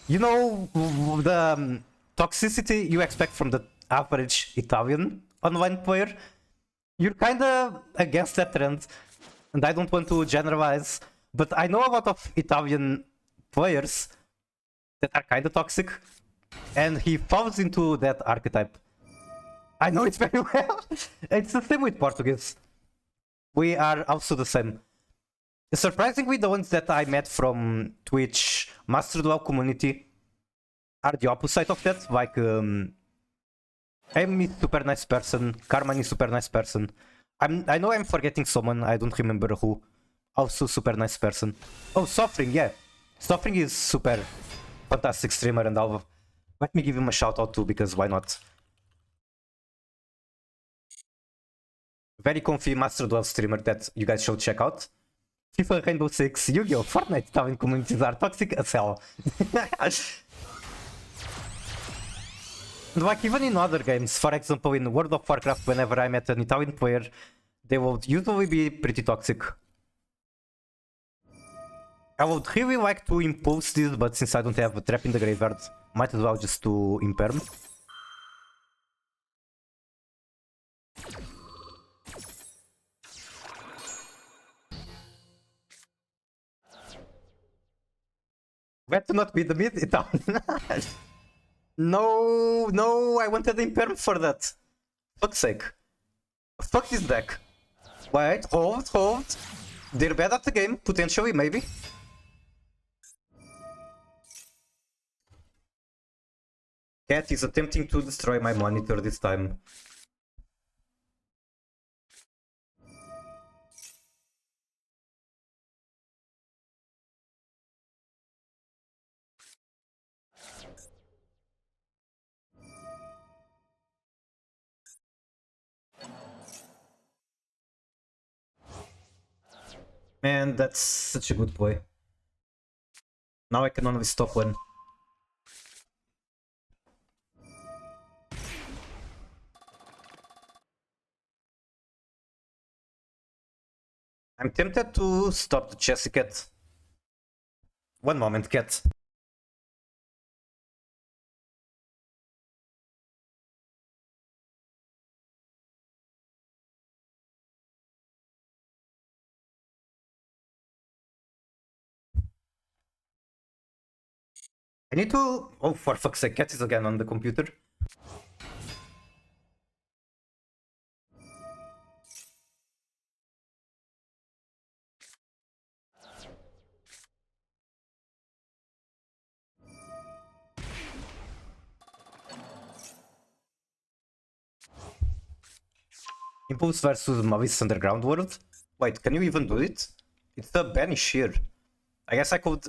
You know the toxicity you expect from the average Italian online player? You're kinda against that trend, and I don't want to generalize, but I know a lot of Italian players that are kinda toxic, and he falls into that archetype. I know it very well. It's the same with Portuguese. We are also the same. Surprisingly, the ones that I met from Twitch Master Duel community are the opposite of that. Like, Amy is super nice person, Carmen is super nice person. I know I'm forgetting someone, I don't remember who. Also super nice person. Oh, Suffering, yeah. Suffering is super fantastic streamer, and let me give him a shout out too, because why not? Very comfy Master Duel streamer that you guys should check out. FIFA, Rainbow Six, Yu-Gi-Oh! Fortnite Italian communities are toxic as hell. And like even in other games, for example in World of Warcraft, whenever I met an Italian player, they would usually be pretty toxic. I would really like to impose this, but since I don't have a trap in the graveyard, might as well just to imperm. Let not be the mid Italian. No, no, I wanted imperm for that. Fuck's sake. Fuck this deck. Wait, hold. They're bad at the game, potentially, maybe. Cat is attempting to destroy my monitor this time. Man, that's such a good play. Now I can only stop one. I'm tempted to stop the Chessy Cat. One moment, Cat. I need to... Oh, for fuck's sake, Cat is again on the computer. Impulse versus Mavis Underground World? Wait, can you even do it? It's the banish here. I guess I could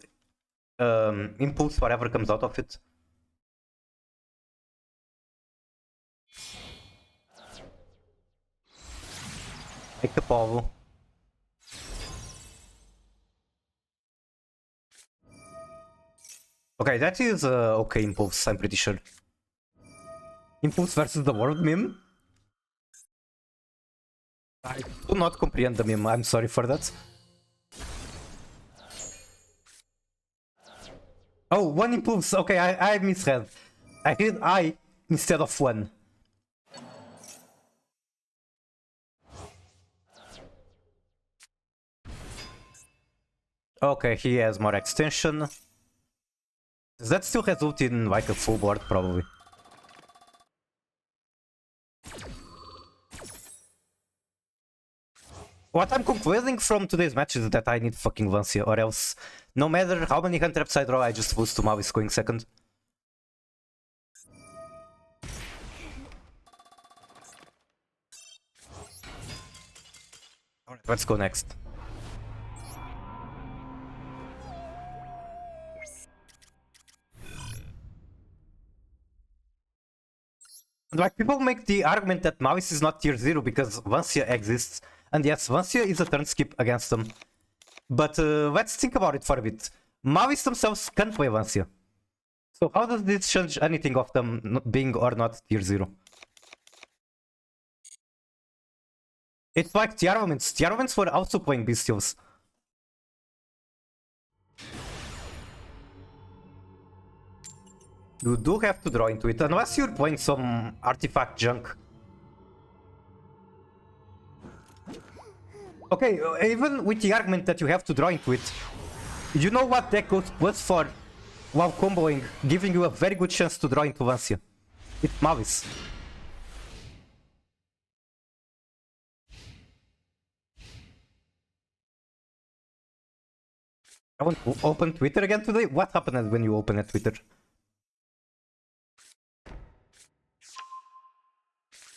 impulse whatever comes out of it. Make the Paulo. Okay, that is okay impulse, I'm pretty sure. Impulse versus the world meme? I do not comprehend the meme, I'm sorry for that. Oh, one impulse, okay, I misread. I read I instead of one. Okay, he has more extension. Does that still result in like a full board? Probably. What I'm concluding from today's match is that I need fucking Lancia, or else no matter how many hand traps I draw, I just lose to Mavis going second. Alright, let's go next. Like, people make the argument that Mavis is not tier 0 because Vancia exists. And yes, Vancia is a turn skip against them. But let's think about it for a bit. Mavis themselves can't play Vancia. So how does this change anything of them being or not tier 0? It's like Tearjade. Tearjade were also playing Bestials. You do have to draw into it, unless you're playing some artifact junk. Okay, even with the argument that you have to draw into it, you know what deck goes plus for while comboing, giving you a very good chance to draw into Vancia. It's Mavis. I want to open Twitter again today? What happened when you open a Twitter?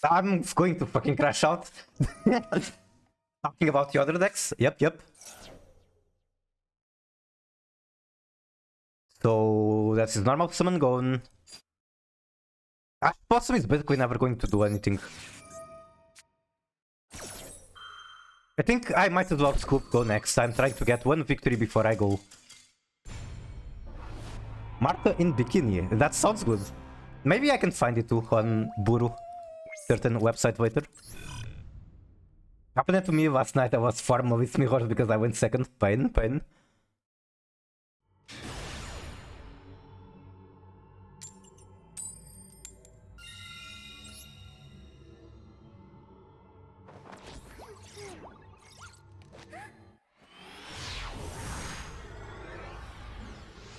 I'm going to fucking crash out. Talking about the other decks? Yep. So that's his normal summon gone. Possum is basically never going to do anything. I think I might as well Scoop go next. I'm trying to get one victory before I go. Martha in bikini. That sounds good. Maybe I can find it too on Buru. Certain website later. Happened to me last night. I was farming with mirrors because I went second. Pain.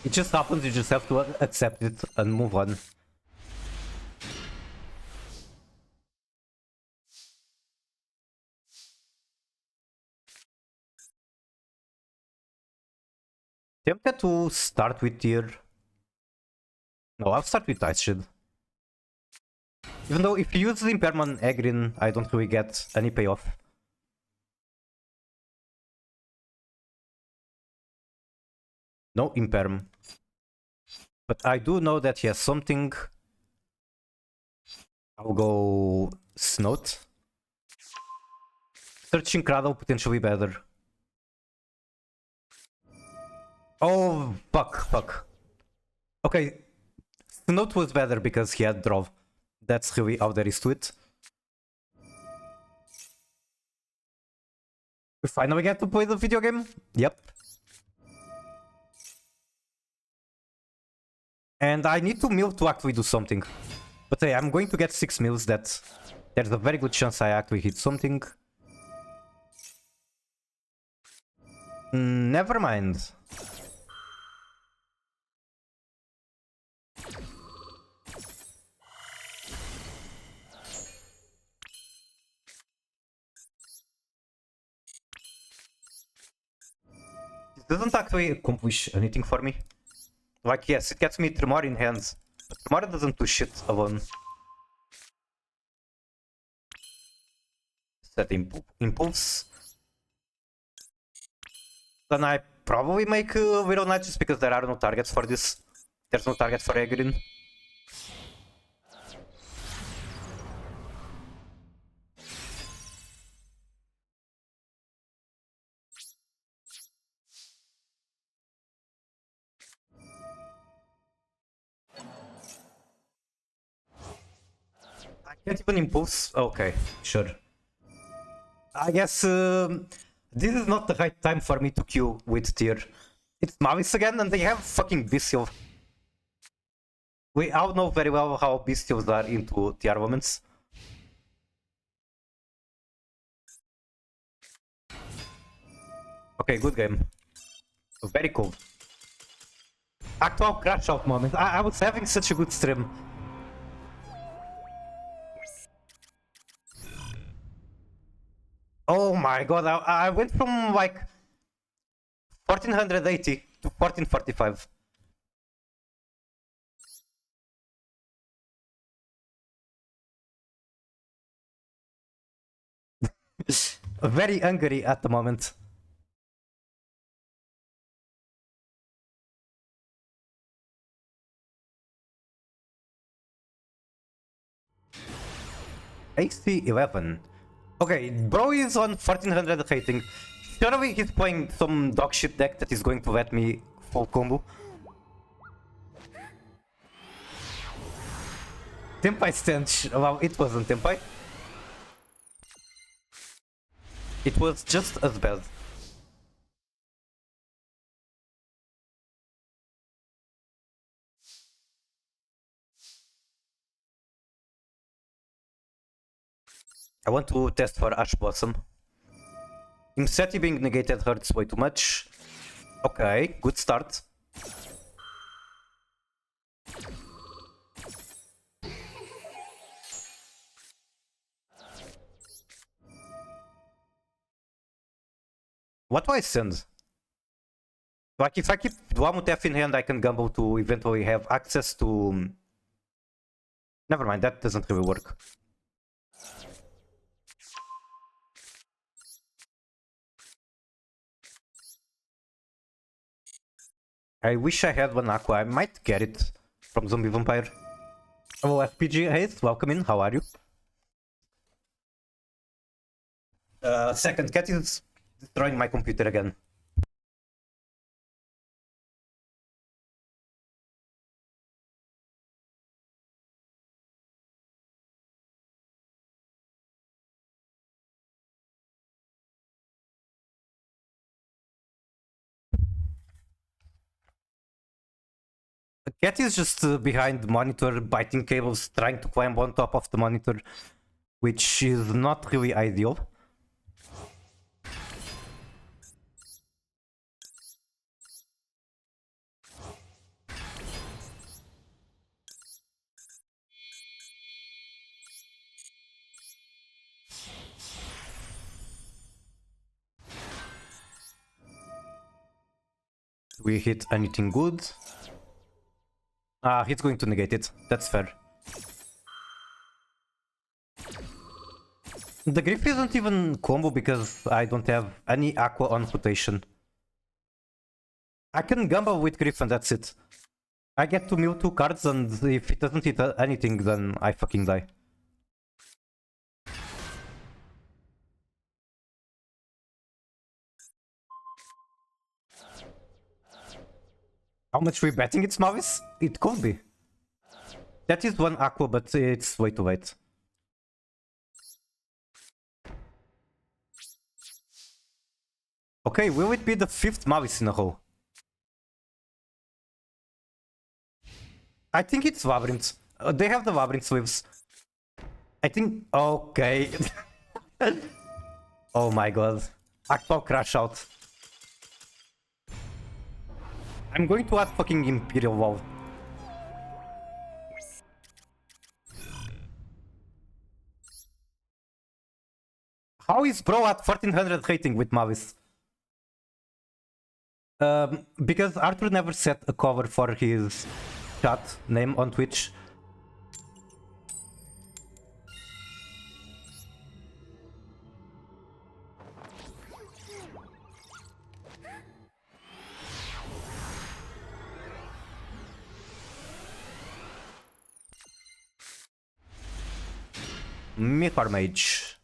It just happens, you just have to accept it and move on. Tempted to start with tier. No, I'll start with Ice Shield. Even though if you use the Imperman Egrin, I don't really get any payoff. No Imperm. But I do know that he has something. I'll go Snout. Searching Cradle potentially better. Oh, fuck. Okay, Snout was better because he had draw. That's really how there is to it. We finally get to play the video game? Yep. And I need to mill to actually do something. But hey, I'm going to get 6 mills. That there's a very good chance I actually hit something. Never mind. It doesn't actually accomplish anything for me. Like, yes, it gets me Tremor in hands, but Tremor doesn't do shit alone. Set Impulse. Then I probably make Widow Knight just because there are no targets for this. There's no target for Egrin. I can't even Impulse. Okay, sure. I guess this is not the right time for me to queue with tier. It's Mavis again, and they have fucking Bestial. We all know very well how Bestials are into tier moments. Okay, good game. Very cool. Actual crash out moment. I was having such a good stream. Oh my god, I went from like 1480 to 1445. Very angry at the moment. AC 11. Okay, bro is on 1400 rating. Surely he's playing some dog shit deck that is going to let me full combo. Tempai stench. Well, it wasn't Tempai. It was just as bad. I want to test for Ash Blossom. Imseti being negated hurts way too much. Okay, good start. What do I send? Like, if I keep Dwamutef in hand, I can gamble to eventually have access to... Never mind, that doesn't really work. I wish I had one Aqua. I might get it from Zombie Vampire. Hello, FPG Haze. Welcome in. How are you? Second cat is destroying my computer again. The cat is just behind the monitor, biting cables, trying to climb on top of the monitor, which is not really ideal. We hit anything good? Ah, he's going to negate it. That's fair. The Griff isn't even combo because I don't have any Aqua on rotation. I can gamble with Griff and that's it. I get to mill 2 cards and if it doesn't hit anything then I fucking die. How much we betting it's Mavis? It could be. That is one Aqua, but it's way too late. Okay, will it be the 5th Mavis in a row? I think it's Labyrinth. They have the Labyrinth sleeves. I think... Okay. Oh my god. Actual crash out. I'm going to add fucking Imperial Wall. How is bro at 1400 rating with Mavis? Because Arthur never set a cover for his chat name on Twitch. Mirror Mage.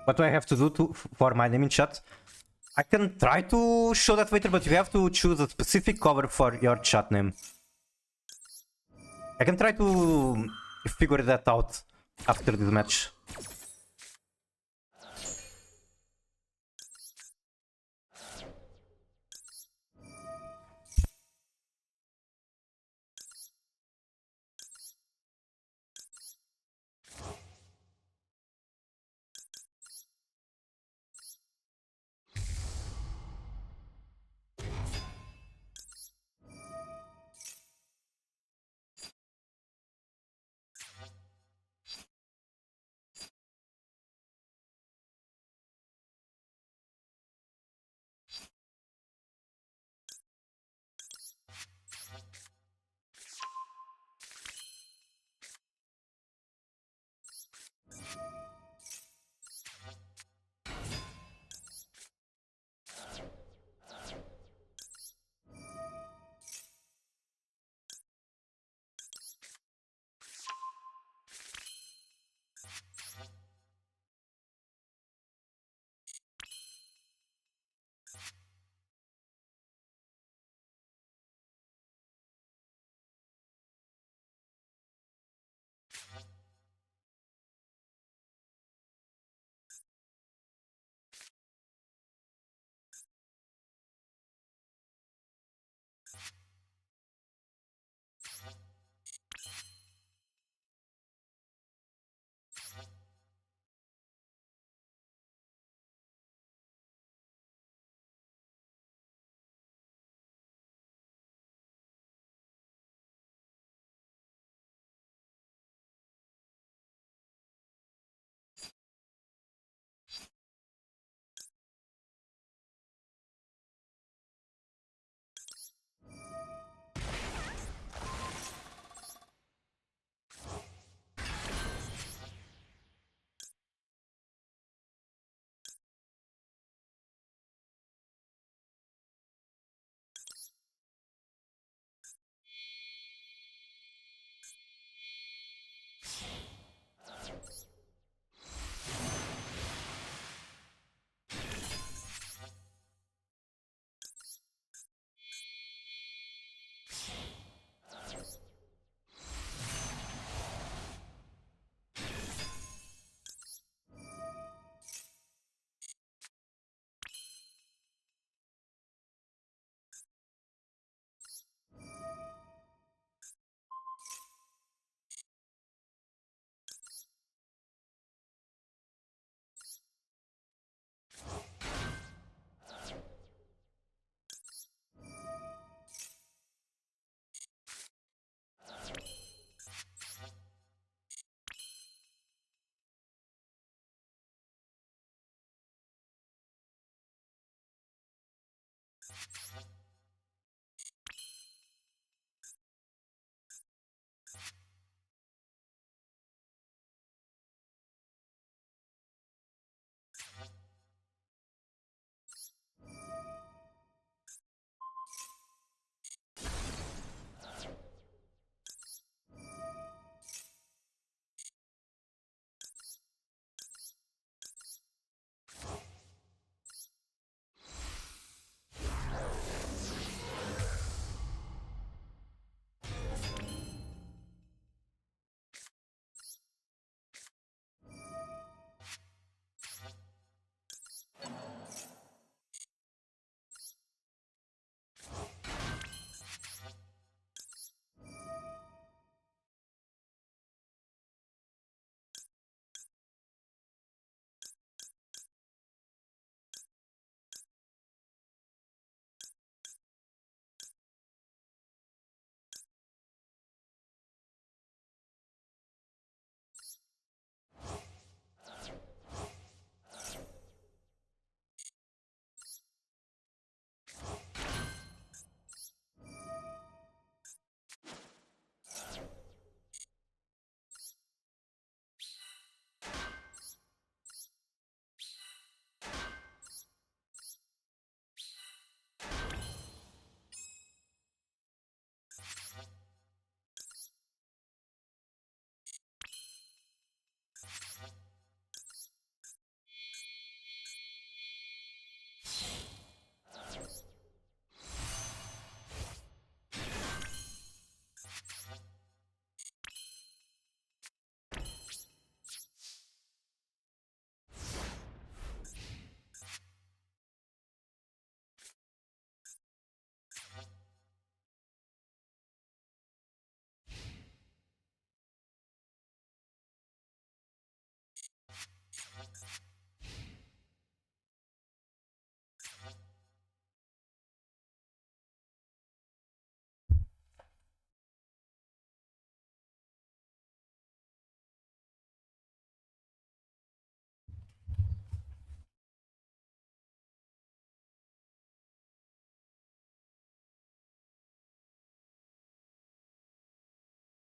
What do I have to do for my name in chat? I can try to show that later, but you have to choose a specific cover for your chat name. I can try to figure that out after this match.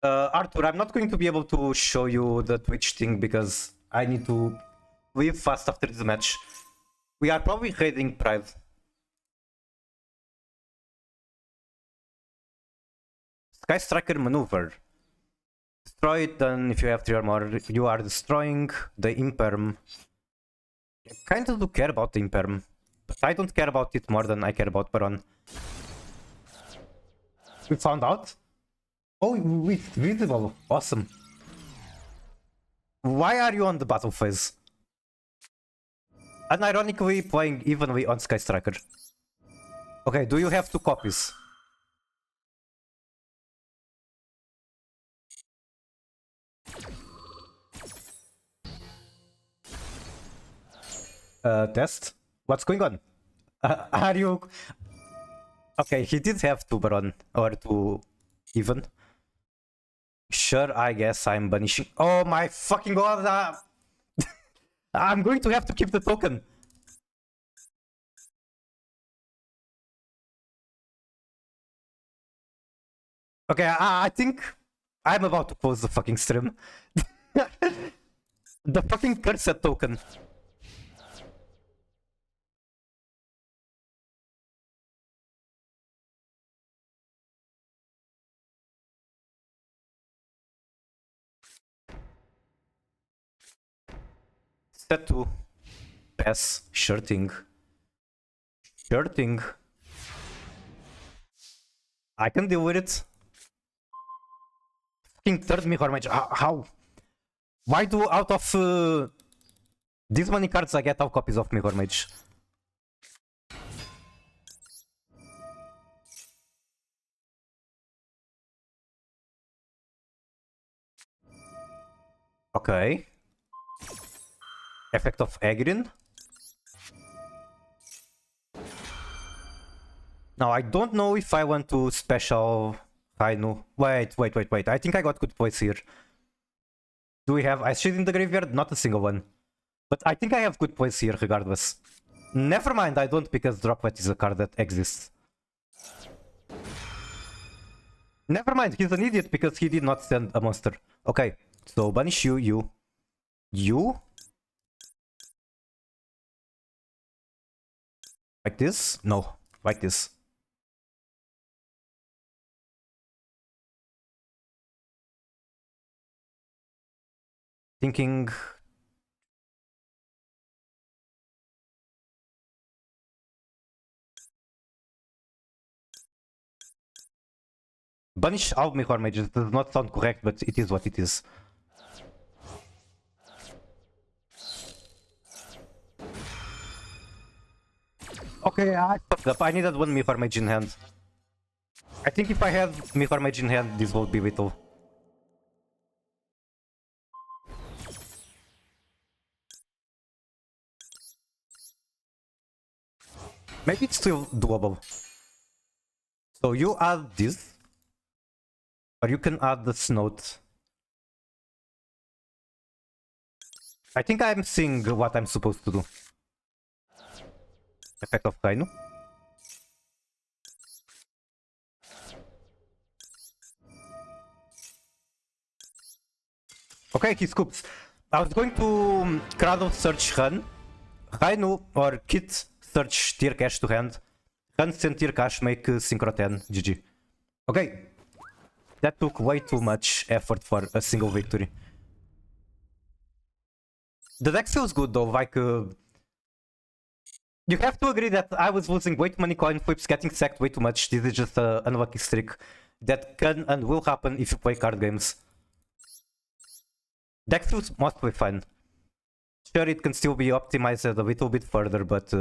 Arthur, I'm not going to be able to show you the Twitch thing because I need to leave fast after this match. We are probably raiding Pride. Sky Striker maneuver. Destroy it, then if you have 3 or more, you are destroying the Imperm. I kinda do care about the Imperm, but I don't care about it more than I care about Baron. We found out? Oh, it's visible. Awesome. Why are you on the battle phase? Unironically playing evenly on Sky Striker. Okay, do you have 2 copies? Test? What's going on? Are you... Okay, he did have 2 Baron, or 2 even. Sure, I guess I'm banishing... Oh my fucking god! I'm going to have to keep the token. Okay, I think I'm about to close the fucking stream. The fucking cursed token. Set to pass shirting. Shirting. I can deal with it. Fucking third mirror mage. How? Why do out of these many cards I get all copies of mirror mage? Okay. Effect of Agrin. Now I don't know if I want to special Hainu. Wait. I think I got good points here. Do we have Ice Shade in the graveyard? Not a single one. But I think I have good points here regardless. Never mind, I don't, because Droplet is a card that exists. Never mind, he's an idiot because he did not send a monster. Okay, so banish you. You? Like this? No, like this. Thinking... Banish all Mirror Mages does not sound correct, but it is what it is. Okay, I fucked up. I needed 1 Mirror Mage in hand. I think if I had Mirror Mage in hand, this would be lethal. Maybe it's still doable. So you add this, or you can add the Snout. I think I'm seeing what I'm supposed to do. Effect of Kainu. Okay, he scoops. I was going to Cradle search Run, Kainu or Kit search Tier Cash to hand. Run send Tier Cash, make Synchro 10, GG. Okay. That took way too much effort for a single victory. The deck feels good though, like... You have to agree that I was losing way too many coin flips, getting sacked way too much. This is just an unlucky streak that can and will happen if you play card games. Deck feels mostly fine. Sure, it can still be optimized a little bit further, but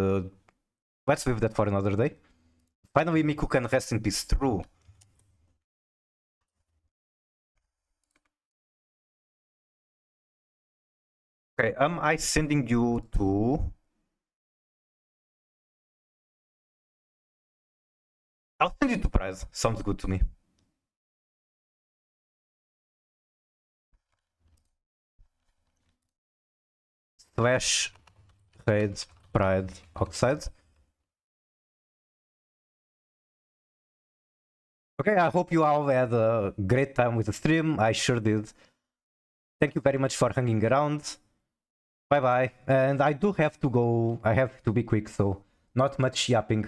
let's leave that for another day. Finally, Miku can rest in peace. True. Okay, am I sending you to... I'll send you to Prize. Sounds good to me. Slash raid Pride Oxide. Okay, I hope you all had a great time with the stream. I sure did. Thank you very much for hanging around. Bye bye. And I do have to go. I have to be quick, so not much yapping.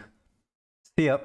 See ya.